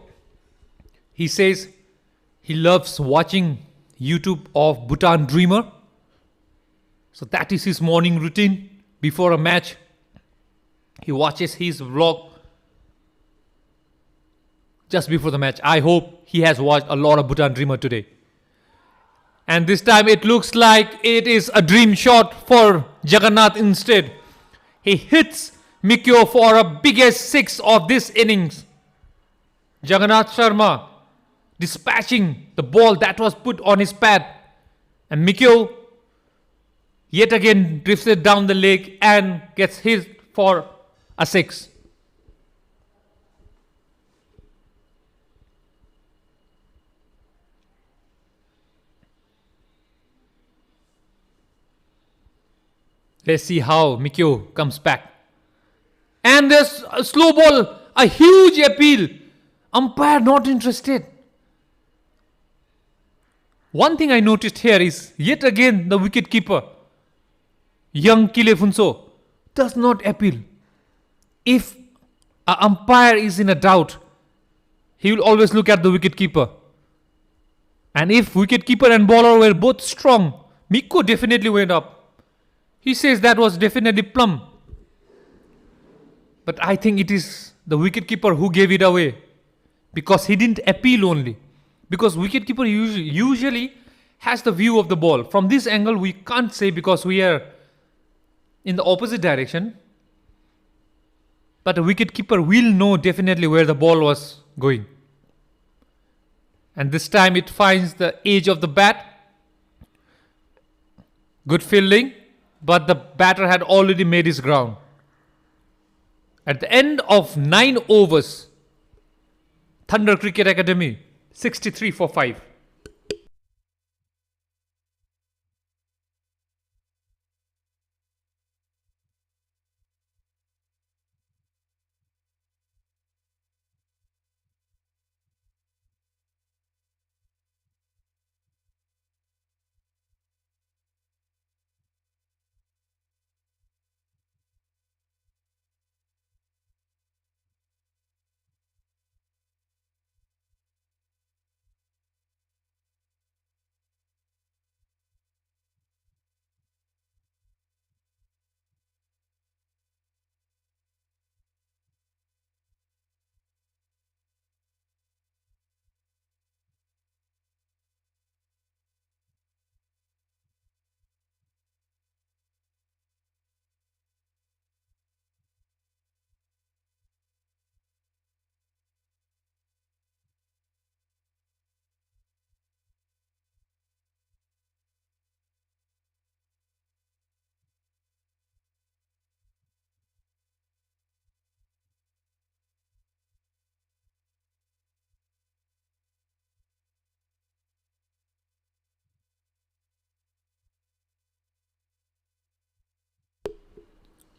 he says he loves watching YouTube of Bhutan Dreamer. So that is his morning routine before a match. He watches his vlog just before the match. I hope he has watched a lot of Bhutan Dreamer today. And this time it looks like it is a dream shot for Jagannath instead. He hits Mikyo for a biggest six of this innings. Jagannath Sharma dispatching the ball that was put on his pad. And Mikyo yet again drifts it down the leg and gets hit for a six. Let's see how Mikyo comes back. And there's a slow ball, a huge appeal. Umpire not interested. One thing I noticed here is yet again the wicket keeper, young Gelephu, does not appeal. If an umpire is in a doubt, he will always look at the wicket keeper. And if wicket keeper and bowler were both strong, Mikko definitely went up. He says that was definitely plumb. But I think it is the wicketkeeper who gave it away. Because he didn't appeal only. Because wicketkeeper usually has the view of the ball. From this angle we can't say because we are in the opposite direction. But a wicketkeeper will know definitely where the ball was going. And this time it finds the edge of the bat. Good fielding. But the batter had already made his ground. At the end of 9 overs, Thunder Cricket Academy 63 for 5.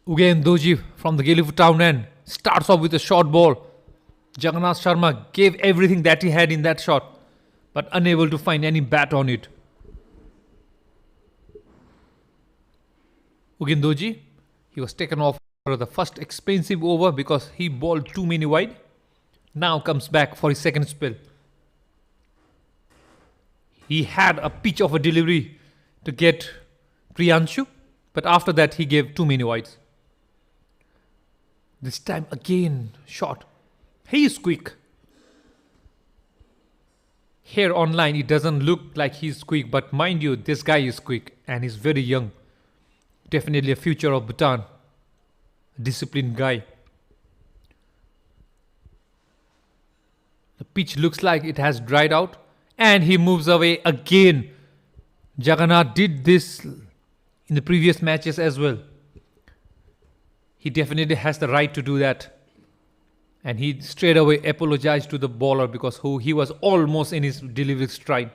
Ugain Doji from the Gelephu town end starts off with a short ball. Jagannath Sharma gave everything that he had in that shot, but unable to find any bat on it. Ugain Doji, he was taken off for the first expensive over because he bowled too many wide. Now comes back for his second spell. He had a pitch of a delivery to get Priyanshu, but after that he gave too many wides. This time again shot. He is quick. Here online it doesn't look like he's quick, but mind you, this guy is quick and he's very young. Definitely a future of Bhutan. A disciplined guy. The pitch looks like it has dried out and he moves away again. Jagannath did this in the previous matches as well. He definitely has the right to do that. And he straight away apologized to the bowler because he was almost in his delivery stride.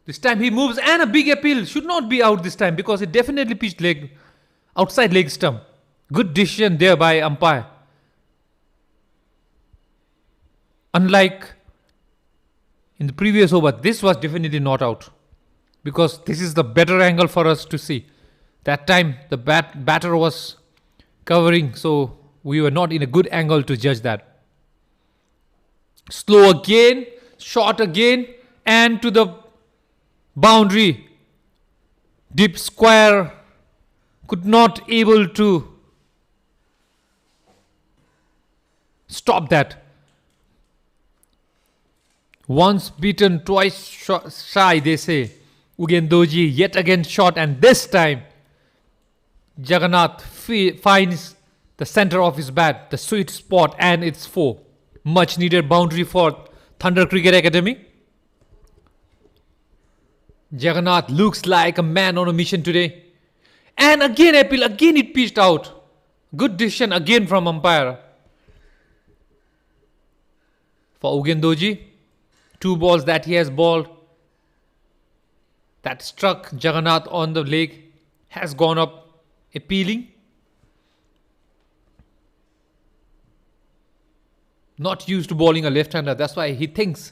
This time he moves and a big appeal. Should not be out this time because it definitely pitched outside leg stump. Good decision there by umpire. Unlike in the previous over, this was definitely not out. Because this is the better angle for us to see. That time the batter was covering, so we were not in a good angle to judge that. Slow again, short again, and to the boundary. Deep square, could not able to stop that. Once beaten, twice shy, they say. Ugendoji yet again shot, and this time Jagannath finds the center of his bat, the sweet spot, and it's 4. Much needed boundary for Thunder Cricket Academy. Jagannath looks like a man on a mission today. And again appeal, again it pitched out. Good decision again from umpire. For Ugendoji, 2 balls that he has bowled that struck Jagannath on the leg has gone up appealing. Not used to bowling a left-hander, that's why he thinks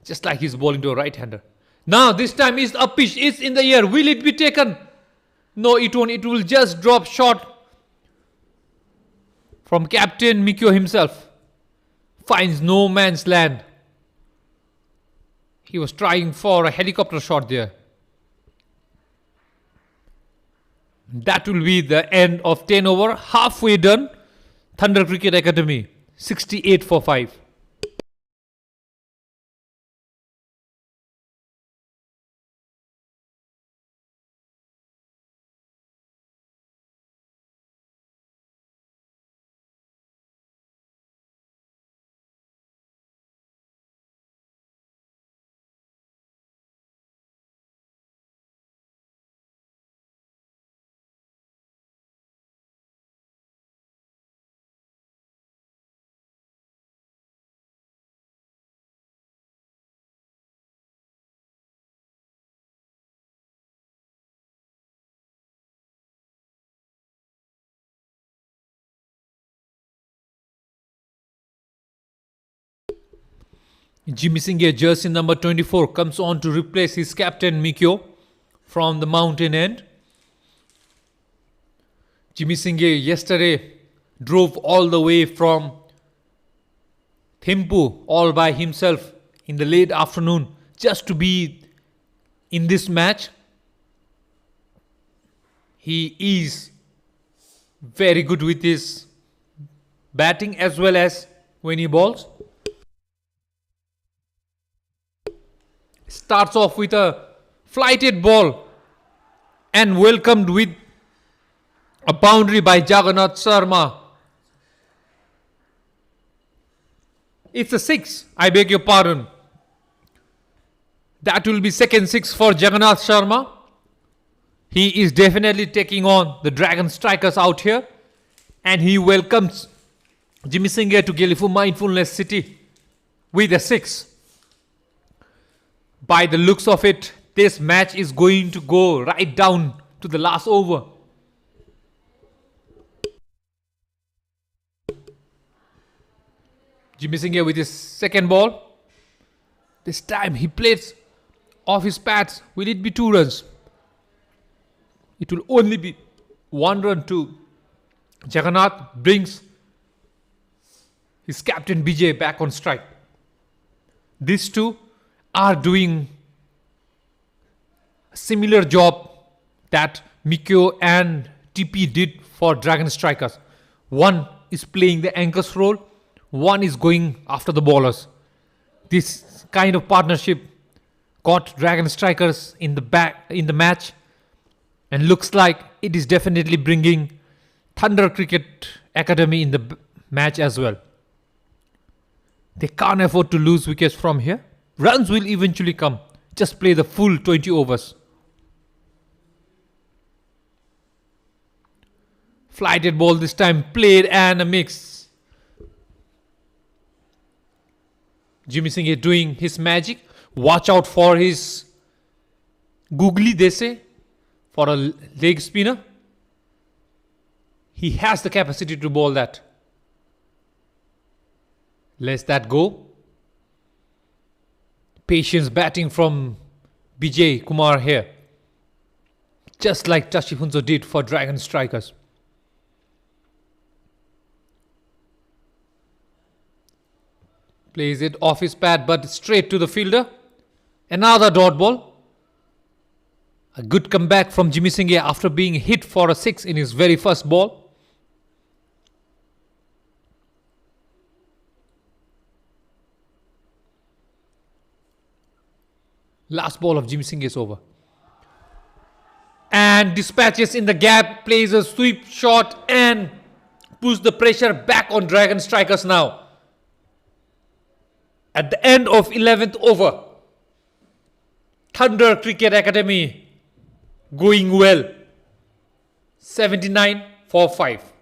just like he's bowling to a right-hander. Now this time is up pitch, it's in the air. Will it be taken? No, it won't. It will just drop short from Captain Mikyo himself. Finds no man's land. He was trying for a helicopter shot there. That will be the end of 10 over. Halfway done. Thunder Cricket Academy 68 for 5. Jimmy Singh, jersey number 24, comes on to replace his captain Mikyo from the mountain end. Jimmy Singh yesterday drove all the way from Thimphu all by himself in the late afternoon just to be in this match. He is very good with his batting as well as when he bowls. Starts off with a flighted ball and welcomed with a boundary by Jagannath Sharma. It's a 6, I beg your pardon. That will be second 6 for Jagannath Sharma. He is definitely taking on the Dragon Strikers out here. And he welcomes Jimmy Singh to Gelephu Mindfulness City with a 6. By the looks of it, this match is going to go right down to the last over. Jimmy Singh with his second ball. This time he plays off his pads. Will it be 2 runs? It will only be 1 run to Jagannath. Brings his captain BJ back on strike. These two are doing a similar job that Mikyo and TP did for Dragon Strikers. One is playing the anchor's role, one is going after the bowlers. This kind of partnership got Dragon Strikers in the match, and looks like it is definitely bringing Thunder Cricket Academy in the match as well. They can't afford to lose wickets from here. Runs will eventually come. Just play the full 20 overs. Flighted ball this time played and a mix. Jimmy Singh is doing his magic. Watch out for his googly, they say, for a leg spinner. He has the capacity to bowl that. Let's that go. Patience batting from Bijay Kumar here. Just like Tashi Hunso did for Dragon Strikers. Plays it off his pad but straight to the fielder. Another dot ball. A good comeback from Jimmy Singh after being hit for a 6 in his very first ball. Last ball of Jimmy Singh is over. And dispatches in the gap, plays a sweep shot and puts the pressure back on Dragon Strikers now. At the end of 11th over, Thunder Cricket Academy going well. 79 for 5.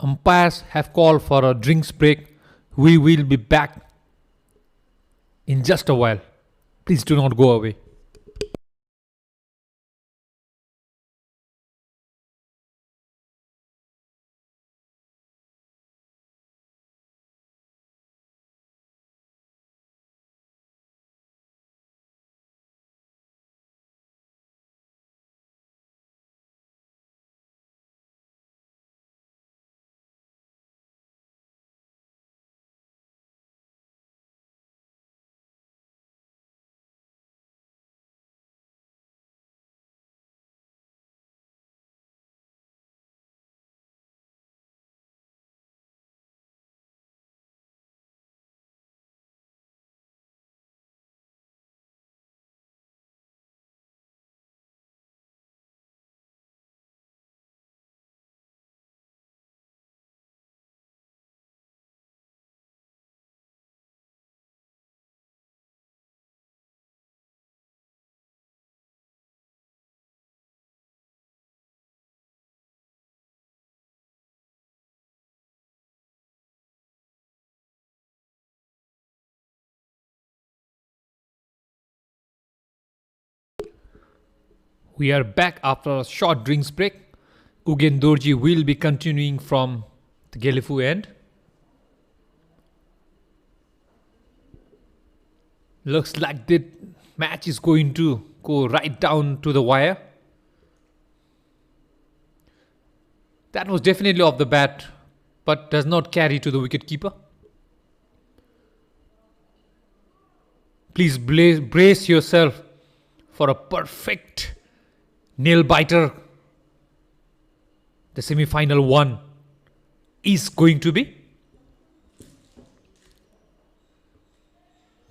Umpires have called for a drinks break. We will be back in just a while. Please do not go away. We are back after a short drinks break. Ugen Dorji will be continuing from the Gelephu end. Looks like the match is going to go right down to the wire. That was definitely off the bat, but does not carry to the wicket keeper. Please brace yourself for a perfect nail biter. The semi-final one is going to be.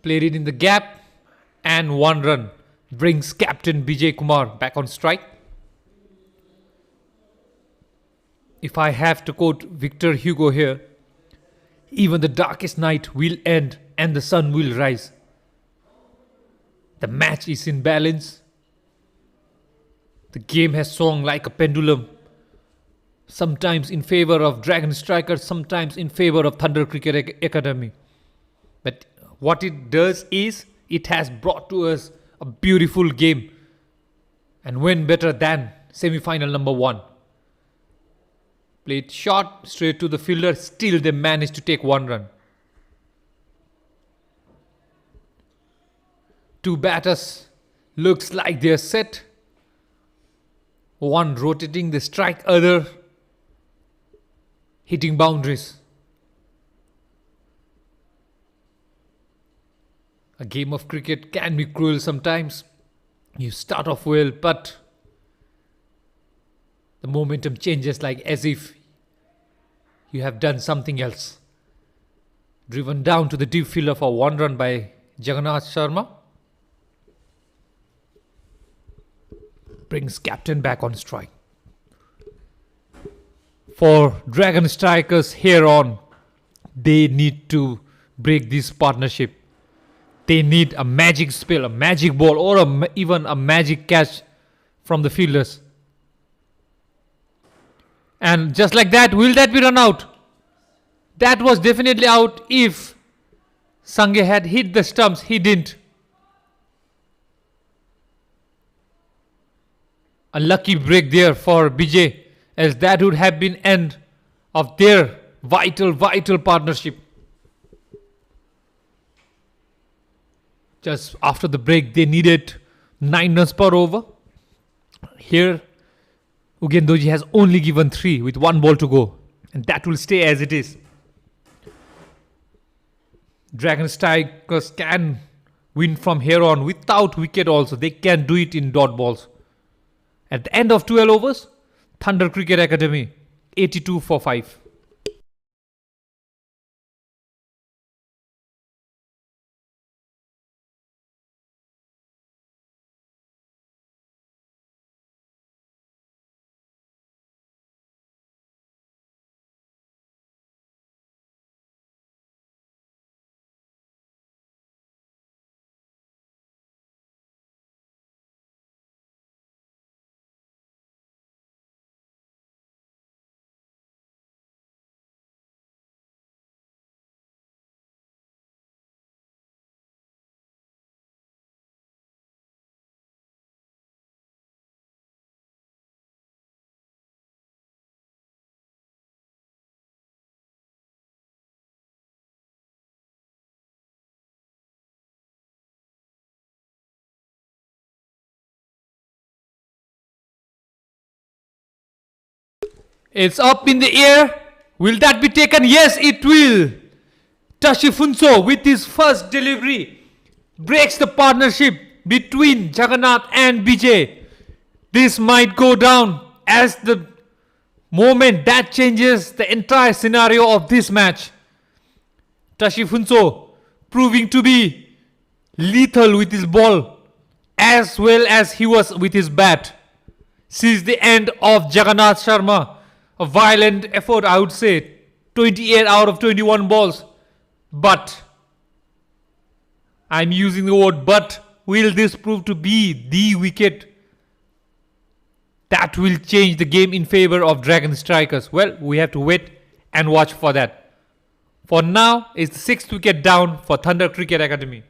Played it in the gap and 1 run brings captain Vijay Kumar back on strike. If I have to quote Victor Hugo here, even the darkest night will end and the sun will rise. The match is in balance. The game has swung like a pendulum, sometimes in favor of Dragon Strikers, sometimes in favor of Thunder Cricket Academy. But what it does is, it has brought to us a beautiful game. And when better than semi-final number 1. Played short, straight to the fielder, still they managed to take 1 run. 2 batters, looks like they're set. One rotating the strike, other hitting boundaries. A game of cricket can be cruel sometimes. You start off well, but the momentum changes like as if you have done something else. Driven down to the deep fielder for 1 run by Jagannath Sharma. Brings captain back on strike. For Dragon Strikers here on, they need to break this partnership. They need a magic spell, a magic ball, or even a magic catch from the fielders. And just like that, will that be run out? That was definitely out if Sange had hit the stumps. He didn't. A lucky break there for BJ, as that would have been end of their vital partnership. Just after the break, they needed 9 runs per over. Here, Ugendoji has only given 3 with 1 ball to go. And that will stay as it is. Dragon Strikers can win from here on without wicket also. They can do it in dot balls. At the end of 12 overs, Thunder Cricket Academy 82 for 5. It's up in the air. Will that be taken? Yes, it will. Tashifunso with his first delivery breaks the partnership between Jagannath and BJ. This might go down as the moment that changes the entire scenario of this match. Tashifunso proving to be lethal with his ball as well as he was with his bat. Sees the end of Jagannath Sharma. A violent effort, I would say. 28 out of 21 balls. But, I'm using the word but, will this prove to be the wicket that will change the game in favor of Dragon Strikers? Well, we have to wait and watch for that. For now, it's the 6th wicket down for Thunder Cricket Academy.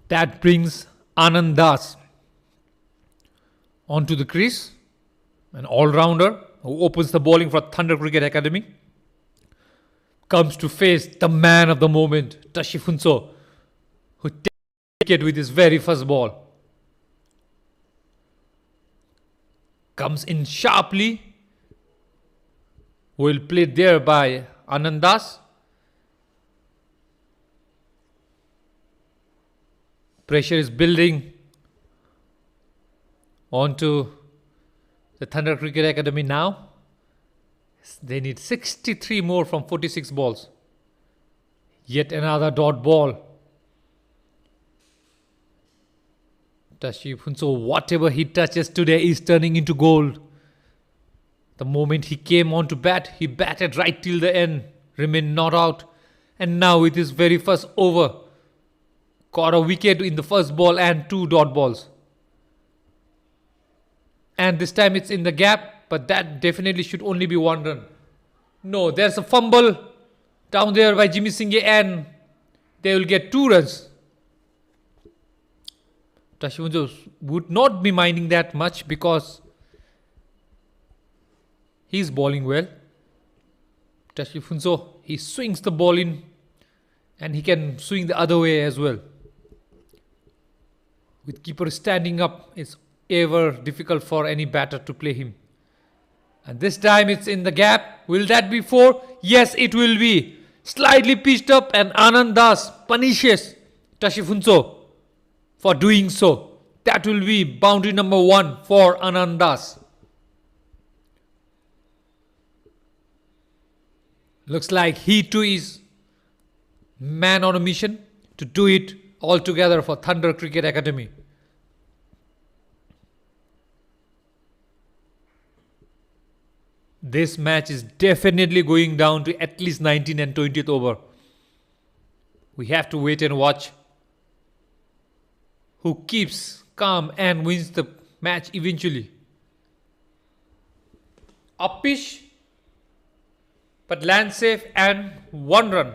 That brings Anand Das onto the crease. An all-rounder who opens the bowling for Thunder Cricket Academy. Comes to face the man of the moment, Tashifunso, who takes the wicket with his very first ball. Comes in sharply. Well played there by Anand Das. Pressure is building onto the Thunder Cricket Academy now. They need 63 more from 46 balls. Yet another dot ball. Tashifunso, whatever he touches today is turning into gold. The moment he came on to bat, he batted right till the end, remained not out. And now with his very first over, caught a wicket in the first ball and 2 dot balls. And this time it's in the gap, but that definitely should only be 1 run. No, there's a fumble down there by Jimmy Singh and they will get 2 runs. Tashifunso would not be minding that much because he's bowling well. Tashifunso, he swings the ball in and he can swing the other way as well. With keeper standing up, it's ever difficult for any batter to play him. And this time it's in the gap. Will that be 4? Yes, it will be. Slightly pitched up and Anand Das punishes Tashifunso for doing so. That will be boundary number 1 for Anand Das. Looks like he too is man on a mission to do it all together for Thunder Cricket Academy. This match is definitely going down to at least 19 and 20th over. We have to wait and watch who keeps calm and wins the match eventually. Uppish, but land safe and 1 run.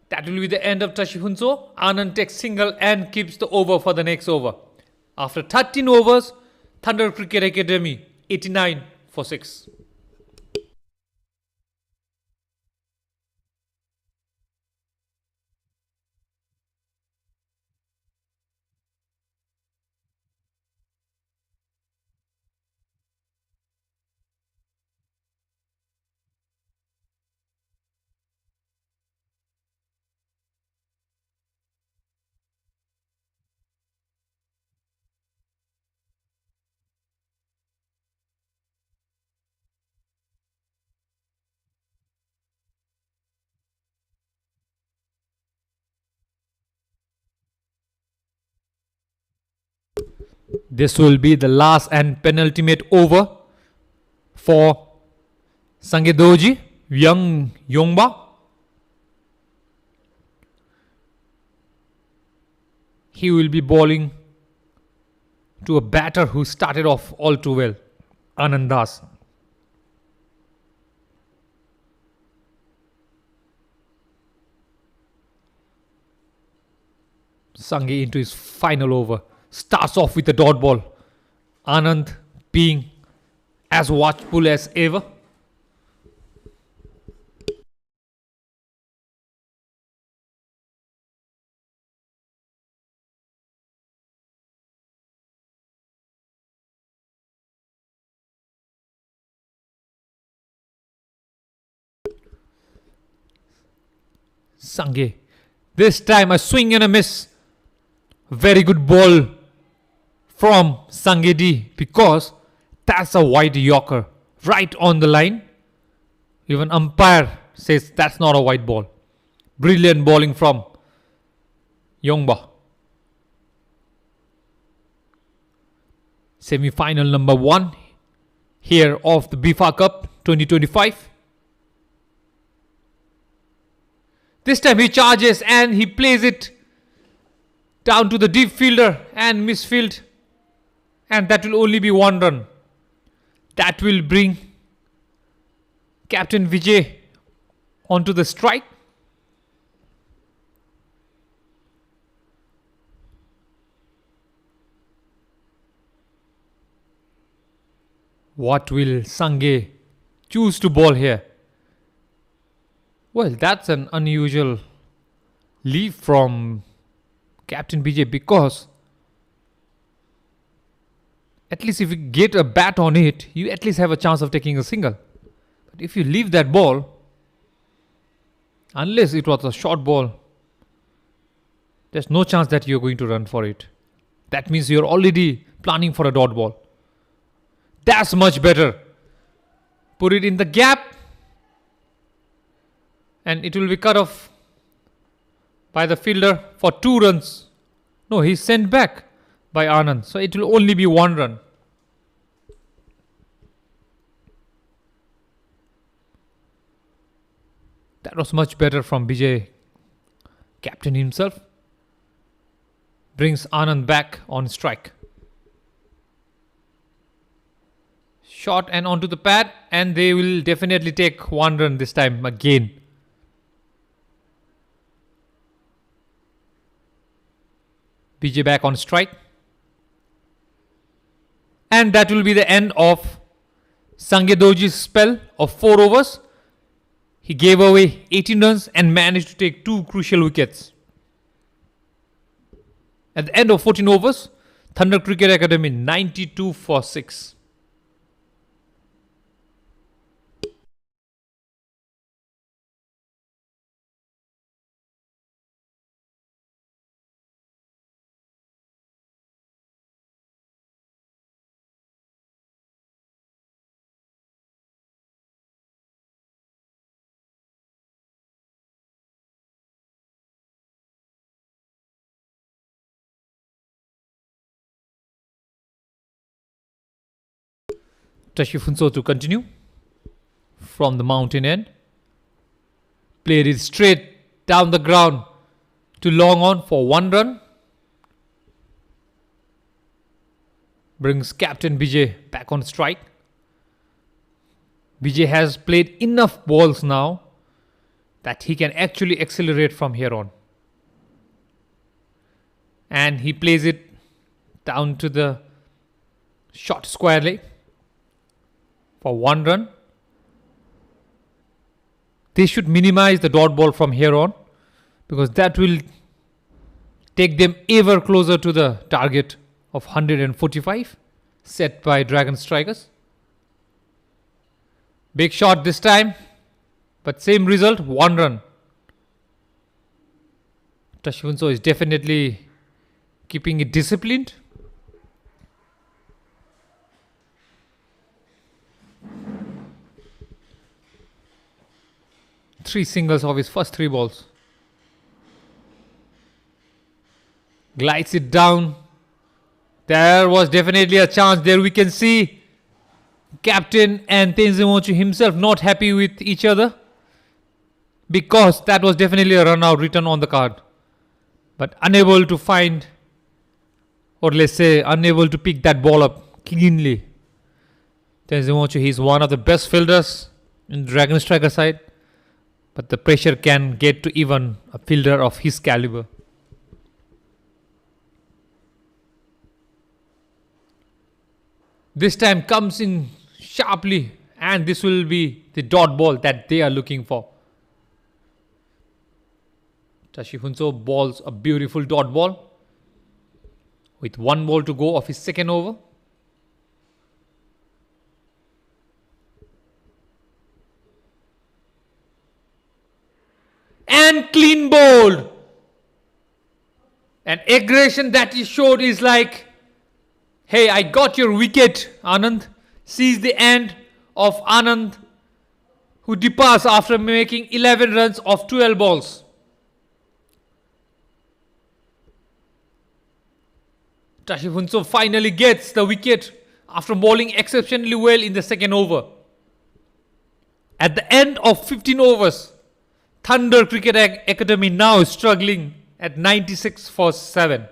That will be the end of Tashifunso. Anand takes single and keeps the over for the next over. After 13 overs, Thunder Cricket Academy 89 for 6. This will be the last and penultimate over for Sangedoji, young Yongba. He will be bowling to a batter who started off all too well, Anand Das. Sange into his final over. Starts off with a dot ball. Anand being as watchful as ever. Sange. This time a swing and a miss. Very good ball from Sangedi because that's a wide Yorker right on the line. Even umpire says that's not a wide ball. Brilliant bowling from Yongba. Semi-final number 1 here of the Bifa Cup 2025. This time he charges and he plays it down to the deep fielder and misfield. And that will only be 1 run. That will bring Captain Vijay onto the strike. What will Sange choose to bowl here? Well, that's an unusual leave from Captain Vijay because at least if you get a bat on it, you at least have a chance of taking a single. But if you leave that ball, unless it was a short ball, there's no chance that you're going to run for it. That means you're already planning for a dot ball. That's much better. Put it in the gap and it will be cut off by the fielder for 2 runs. No, he's sent back by Anand. So it will only be 1 run. That was much better from Vijay, captain himself. Brings Anand back on strike. Shot and onto the pad, and they will definitely take 1 run this time again. Vijay back on strike. And that will be the end of Sangedoji's spell of 4 overs. He gave away 18 runs and managed to take 2 crucial wickets. At the end of 14 overs, Thunder Cricket Academy 92 for 6. Tashifunso to continue from the mountain end. Played it straight down the ground to long on for 1 run. Brings captain Bijay back on strike. Bijay has played enough balls now that he can actually accelerate from here on. And he plays it down to the short square leg for 1 run. They should minimize the dot ball from here on, because that will take them ever closer to the target of 145 set by Dragon Strikers. Big shot this time, but same result, 1 run. Tashifunso is definitely keeping it disciplined. Three singles of his first 3 balls. Glides it down. There was definitely a chance there. We can see captain and Tenzin Wancho himself not happy with each other, because that was definitely a run out written on the card. But unable to find, or let's say unable to pick that ball up cleanly. Tenzin Wancho, he's one of the best fielders in Dragon Striker side, but the pressure can get to even a fielder of his caliber. This time comes in sharply, and this will be the dot ball that they are looking for. Tashifunso balls a beautiful dot ball with 1 ball to go of his second over. And clean bowled. An aggression that he showed is like, hey, I got your wicket, Anand. Sees the end of Anand, who departs after making 11 runs of 12 balls. Tashifunso finally gets the wicket after bowling exceptionally well in the second over. At the end of 15 overs, Thunder Cricket Academy now is struggling at 96 for 7.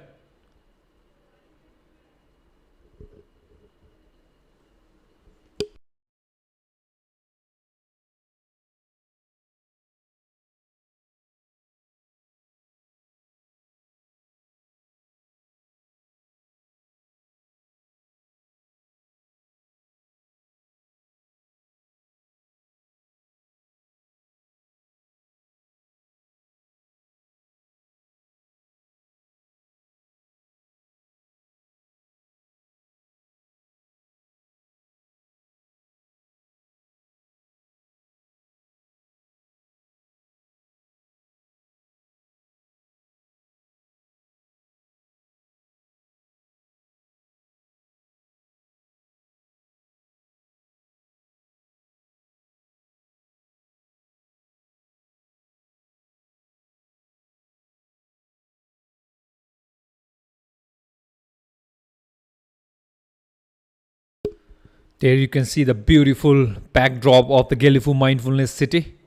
There you can see the beautiful backdrop of the Gelephu Mindfulness City,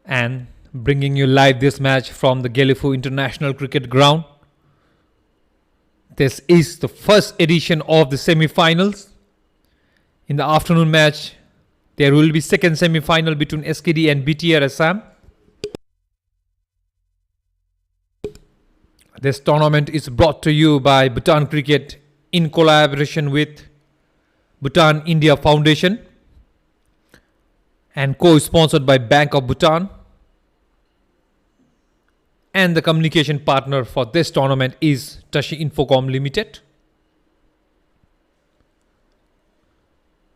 and bringing you live this match from the Gelephu International Cricket Ground. This is the first edition of the semi-finals. In the afternoon match, there will be second semi-final between SKD and BTR Assam. This tournament is brought to you by Bhutan Cricket in collaboration with Bhutan India Foundation and co-sponsored by Bank of Bhutan. And the communication partner for this tournament is Tashi Infocom Limited.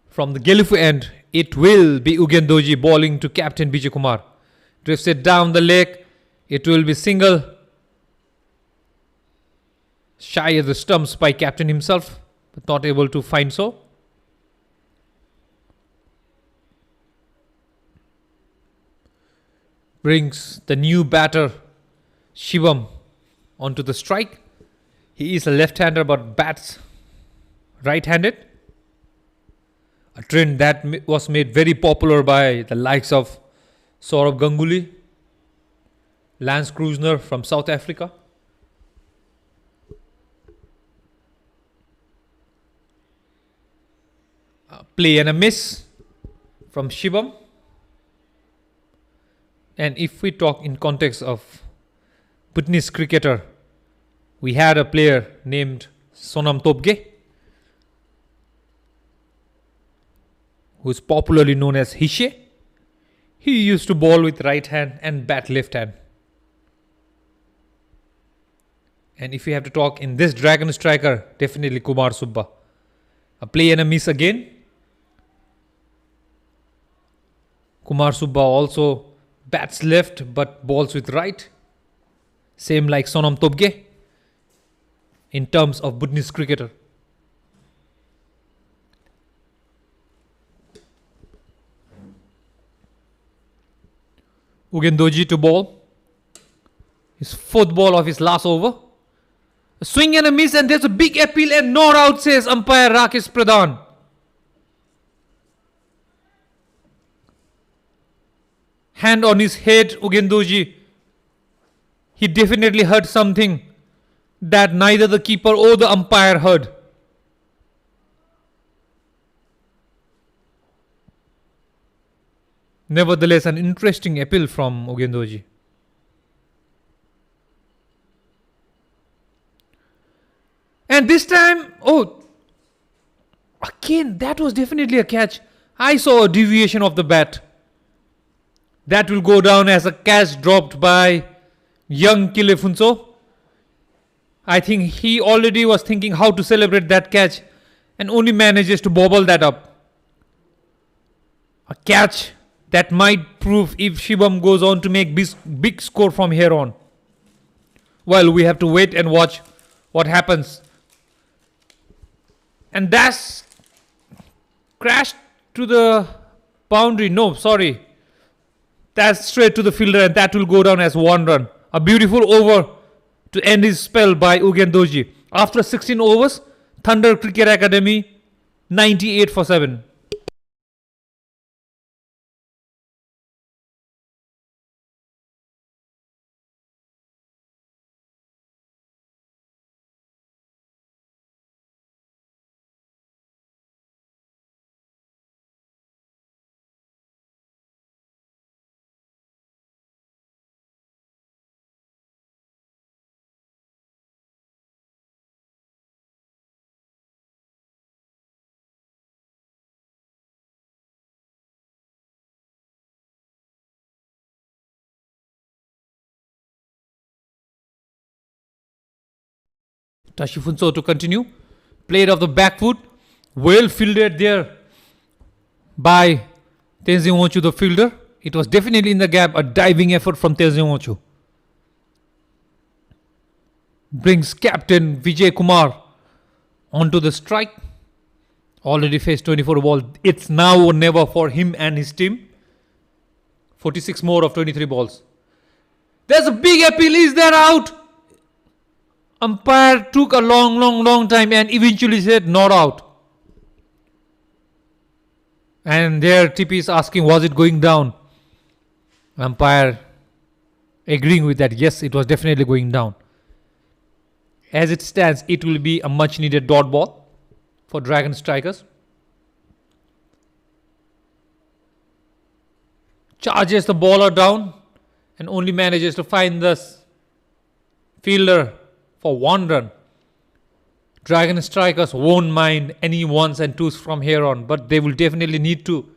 From the Gelephu end, it will be Ugendoji bowling to Captain Bijay Kumar. Drifts it down the leg. It will be single. Shy of the stumps by captain himself, but not able to find so. Brings the new batter Shivam onto the strike. He is a left-hander but bats right-handed. A trend that was made very popular by the likes of Saurabh Ganguly, Lance Krusner from South Africa. Play and a miss from Shivam. And if we talk in context of Bhutanese cricketer, we had a player named Sonam Topge, who is popularly known as Hishe. He used to bowl with right hand and bat left hand. And if we have to talk in this Dragon striker, definitely Kumar Subba. A play and a miss again. Kumar Subba also bats left but bowls with right. Same like Sonam Topge in terms of Bhutanese cricketer. Ugendoji to bowl. His fourth ball of his last over. A swing and a miss, and there's a big appeal and not out, says umpire Rakesh Pradhan. Hand on his head, Ugendoji. He definitely heard something that neither the keeper or the umpire heard. Nevertheless, an interesting appeal from Ugendoji. And this time, again, that was definitely a catch. I saw a deviation of the bat. That will go down as a catch dropped by young Gelephu. I think he already was thinking how to celebrate that catch and only manages to bobble that up. A catch that might prove if Shivam goes on to make big score from here on. Well, we have to wait and watch what happens. And that's crashed to the boundary. No, sorry. That's straight to the fielder, and that will go down as 1 run. A beautiful over to end his spell by Ugendoji. After 16 overs, Thunder Cricket Academy 98 for 7. Tashifunso to continue. Played off the back foot. Well fielded there by Tenzin Ochu, the fielder. It was definitely in the gap. A diving effort from Tenzin Ochu. Brings captain Vijay Kumar onto the strike. Already faced 24 balls. It's now or never for him and his team. 46 more of 23 balls. There's a big appeal. Is there out? Umpire took a long time and eventually said not out. And there TP is asking, was it going down? Umpire agreeing with that. Yes, it was definitely going down. As it stands, it will be a much needed dot ball for Dragon strikers. Charges the bowler down and only manages to find the fielder for 1 run. Dragon strikers won't mind any 1s and 2s from here on, but they will definitely need to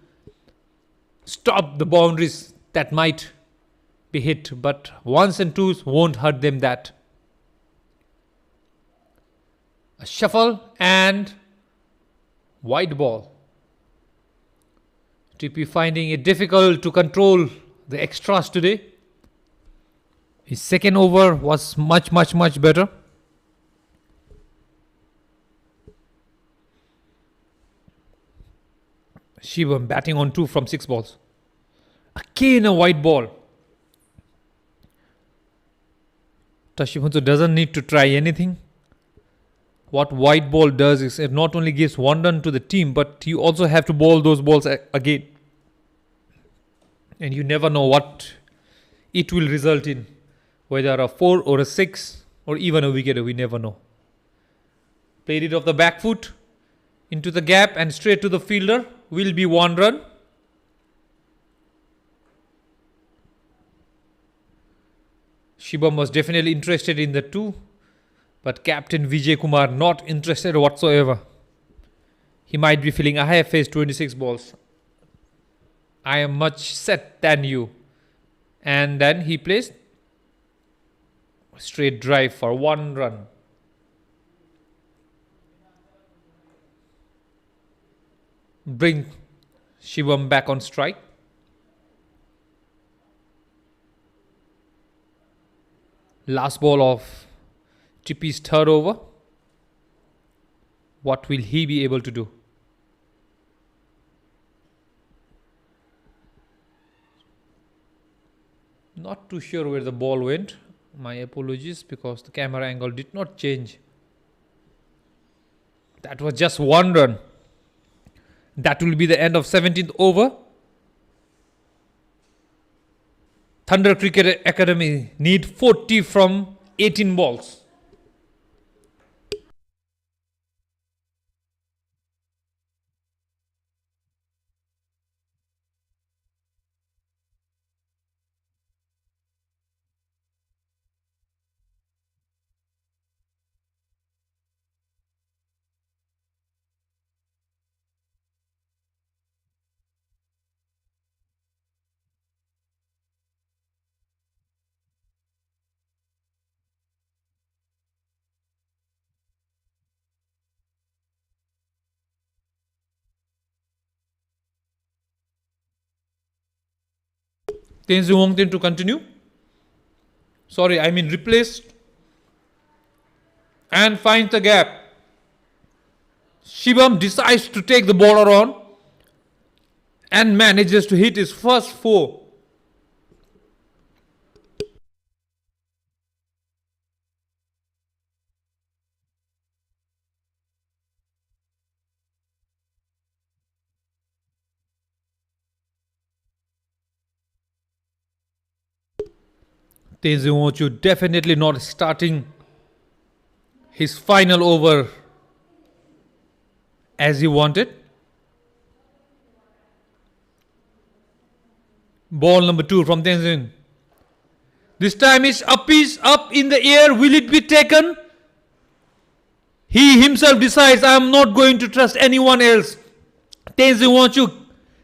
stop the boundaries that might be hit, but 1s and 2s won't hurt them that. A shuffle and wide ball. TP finding it difficult to control the extras today. His second over was much better. Shivam batting on 2 from 6 balls. Again a white ball. Tashifunso doesn't need to try anything. what white ball does is it not only gives one run to the team, but you also have to bowl those balls again. And you never know what it will result in, whether a 4 or a 6 or even a wicket, we never know. Played it off the back foot into the gap and straight to the fielder. Will be 1 run. Shibam was definitely interested in the 2, but Captain Vijay Kumar not interested whatsoever. He might be feeling, I have faced 26 balls. I am much set than you. And then he plays straight drive for 1 run. Bring Shibam back on strike. Last ball of Tippy's 3rd over. What will he be able to do? Not too sure where the ball went. My apologies, because the camera angle did not change. That was just 1 run. That will be the end of 17th over. Thunder Cricket Academy need 40 from 18 balls. Tenzin Wongtin to continue. Sorry, I mean replaced. And finds the gap. Shibam decides to take the bowler on and manages to hit his first 4. Tenzin Wongtin definitely not starting his final over as he wanted. Ball number 2 from Tenzin. This time it's up in the air. Will it be taken? He himself decides, I am not going to trust anyone else. Tenzin Wongtin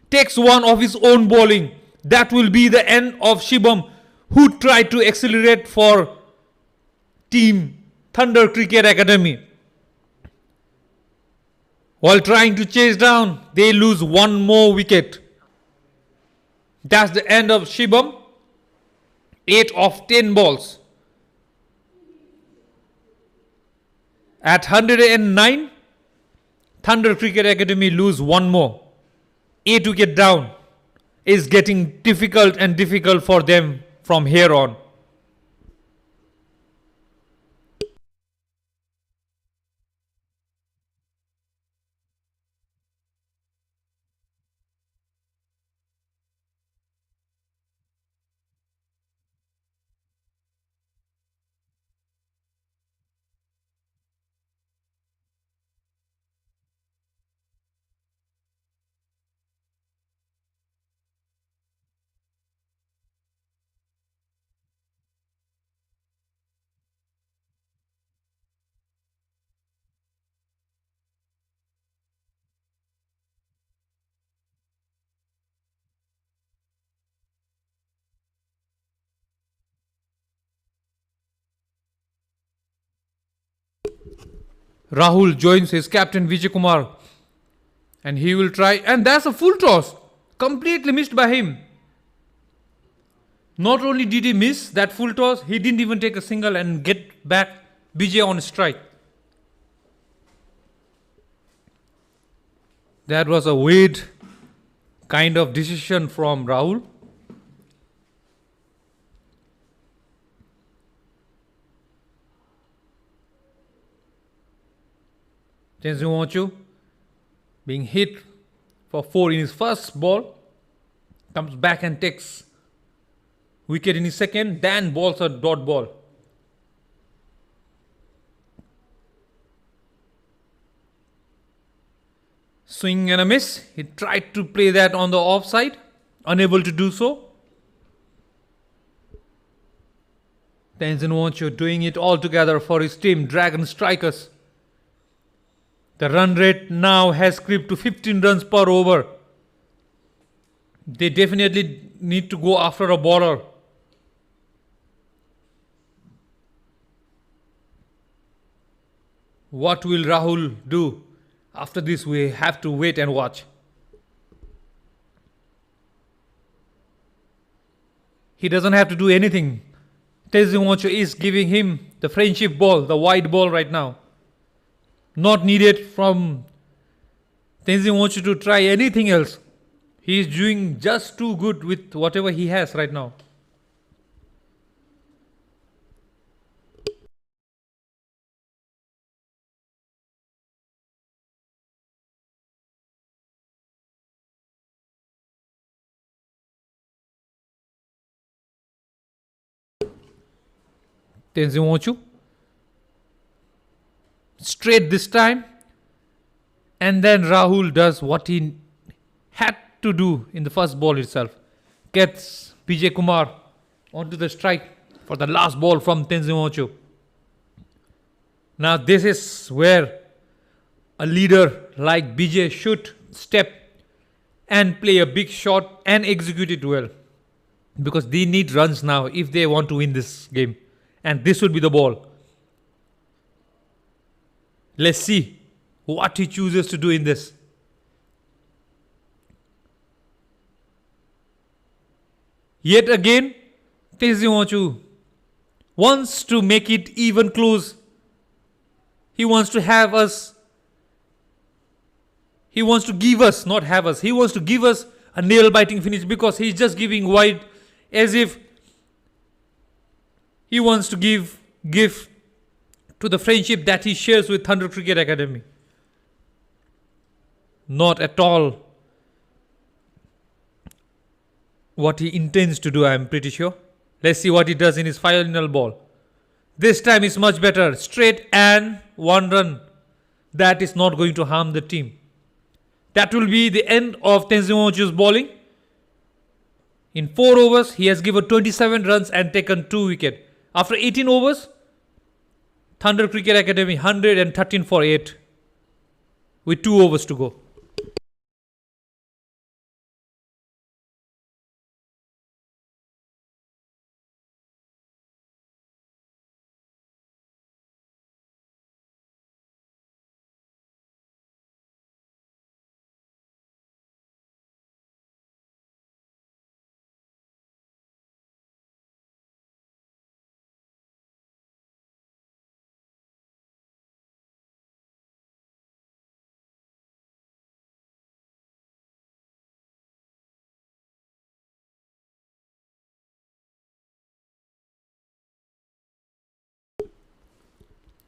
takes one of his own bowling. That will be the end of Shibam, who tried to accelerate for Team Thunder Cricket Academy. While trying to chase down, they lose 1 more wicket. That's the end of Shibam. 8 of 10 balls. At 109, Thunder Cricket Academy lose 1 more. 8 wicket down. Is getting difficult and difficult for them from here on. Rahul joins his captain Vijay Kumar, and he will try, and that's a full toss, completely missed by him. Not only did he miss that full toss, he didn't even take a single and get back Vijay on strike. That was a weird kind of decision from Rahul. Tenzin being hit for 4 in his first ball, comes back and takes wicket in his second, then balls a dot ball. Swing and a miss. He tried to play that on the offside, unable to do so. Tenzin doing it all together for his team, Dragon Strikers. The run rate now has crept to 15 runs per over. They definitely need to go after a bowler. What will Rahul do? After this, we have to wait and watch. He doesn't have to do anything. Tenzin is giving him the friendship ball, the wide ball right now. Not needed from Tenzin to try anything else. He is doing just too good with whatever he has right now. Tenzin straight this time, and then Rahul does what he had to do in the first ball itself. Gets Vijay Kumar onto the strike for the last ball from Tenzin. Now this is where a leader like Vijay should step and play a big shot and execute it well, because they need runs now if they want to win this game, and this would be the ball. Let's see what he chooses to do in this. Yet again, Tenzin wants to make it even close. He wants to have us. He wants to give us, not have us. He wants to give us a nail-biting finish, because he's just giving wide as if he wants to give to the friendship that he shares with Thunder Cricket Academy. Not at all what he intends to do, I am pretty sure. Let's see what he does in his final ball. This time is much better. Straight and 1 run. That is not going to harm the team. That will be the end of Tenzin bowling. In 4 overs, he has given 27 runs and taken 2 wickets. After 18 overs, Thunder Cricket Academy 113 for 8 with 2 overs to go.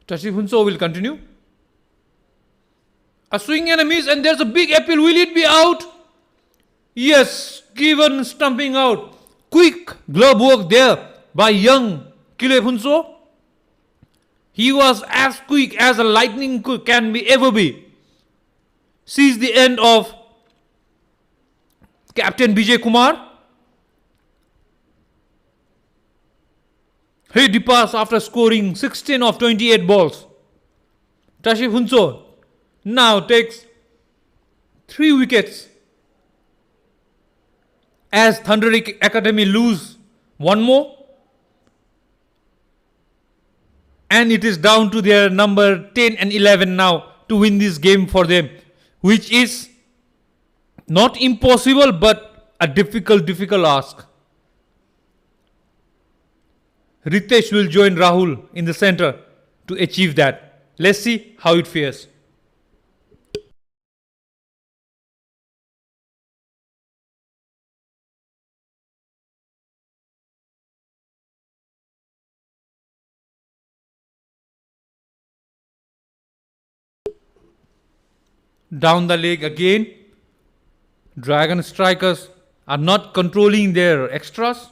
Tashif Hunso will continue. A swing and a miss, and there's a big appeal. Will it be out? Yes, given stumping out. Quick glove work there by young Gelephu. He was as quick as a lightning can be ever be. Sees the end of Captain Vijay Kumar. He departs after scoring 16 of 28 balls. Tashif Hunso now takes 3 wickets as Thunder Academy lose 1 more. And it is down to their number 10 and 11 now to win this game for them, which is not impossible but a difficult ask. Ritesh will join Rahul in the center to achieve that. Let's see how it fares. Down the leg again. Dragon strikers are not controlling their extras.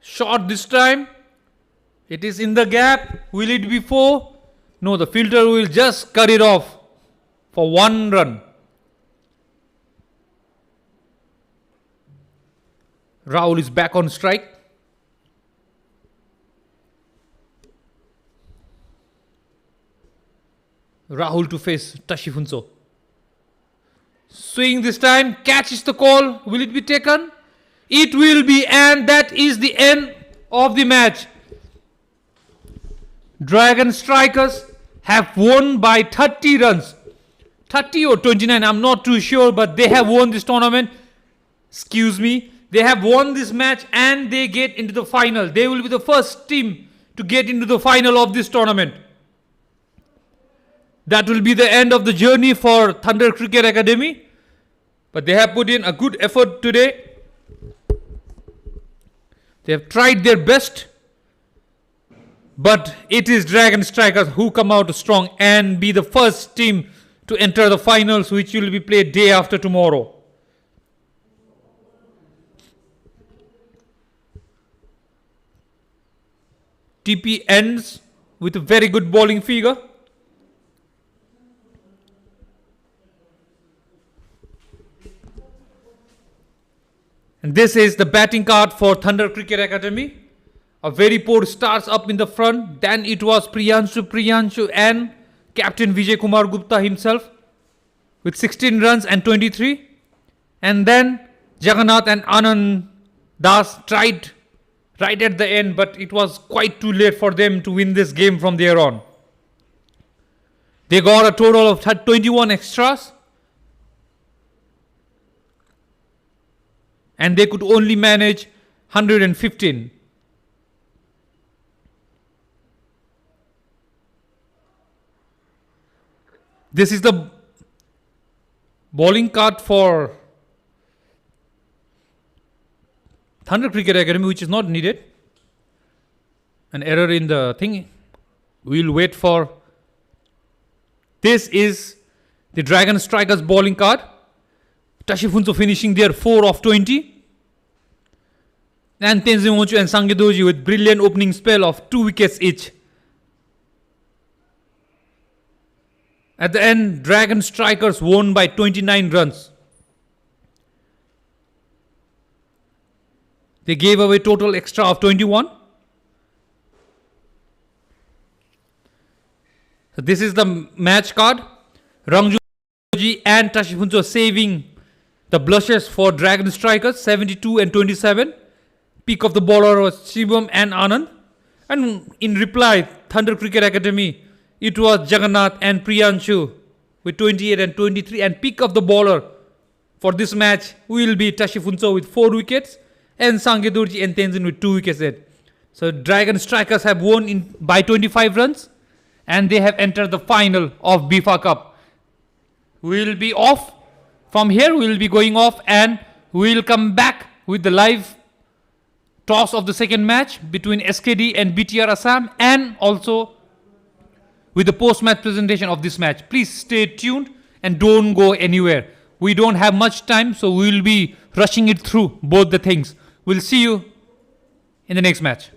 Shot this time. It is in the gap. Will it be 4? No, the fielder will just cut it off for 1 run. Rahul is back on strike. Rahul to face Tashi Phuntsho. Swing this time. Catch is the call. Will it be taken? It will be, and that is the end of the match. Dragon Strikers have won by 30 runs. 30 or 29, I'm not too sure, but they have won this tournament. Excuse me. They have won this match and they get into the final. They will be the first team to get into the final of this tournament. That will be the end of the journey for Thunder Cricket Academy. But they have put in a good effort today. They have tried their best. But it is Dragon Strikers who come out strong and be the first team to enter the finals, which will be played day after tomorrow. TP ends with a very good bowling figure. And this is the batting card for Thunder Cricket Academy. A very poor starts up in the front. Then it was Priyanshu and Captain Vijay Kumar Gupta himself with 16 runs and 23. And then Jagannath and Anand Das tried right at the end, but it was quite too late for them to win this game from there on. They got a total of 21 extras. And they could only manage 115. This is the bowling card for Thunder Cricket Academy, which is not needed. An error in the thing. We'll wait for. This is the Dragon Strikers bowling card. Tashi Phuntsho finishing there 4 of 20. And Tenzin Wancho and Sangedoji with brilliant opening spell of 2 wickets each. At the end, Dragon Strikers won by 29 runs. They gave away total extra of 21. So this is the match card. Rangjoji and Tashi Phuntsho saving the blushes for Dragon Strikers, 72 and 27. Peak of the bowler was Shivam and Anand. And in reply, Thunder Cricket Academy, it was Jagannath and Priyanshu with 28 and 23. And peak of the bowler for this match will be Tashi Phuntsho with 4 wickets. And Sangedurji and Tenzin with 2 wickets each. So Dragon Strikers have won by 25 runs. And they have entered the final of Bifa Cup. We will be off. From here we will be going off and we will come back with the live toss of the second match between SKD and BTR Assam, and also with the post-match presentation of this match. Please stay tuned and don't go anywhere. We don't have much time, so we will be rushing it through both the things. We'll see you in the next match.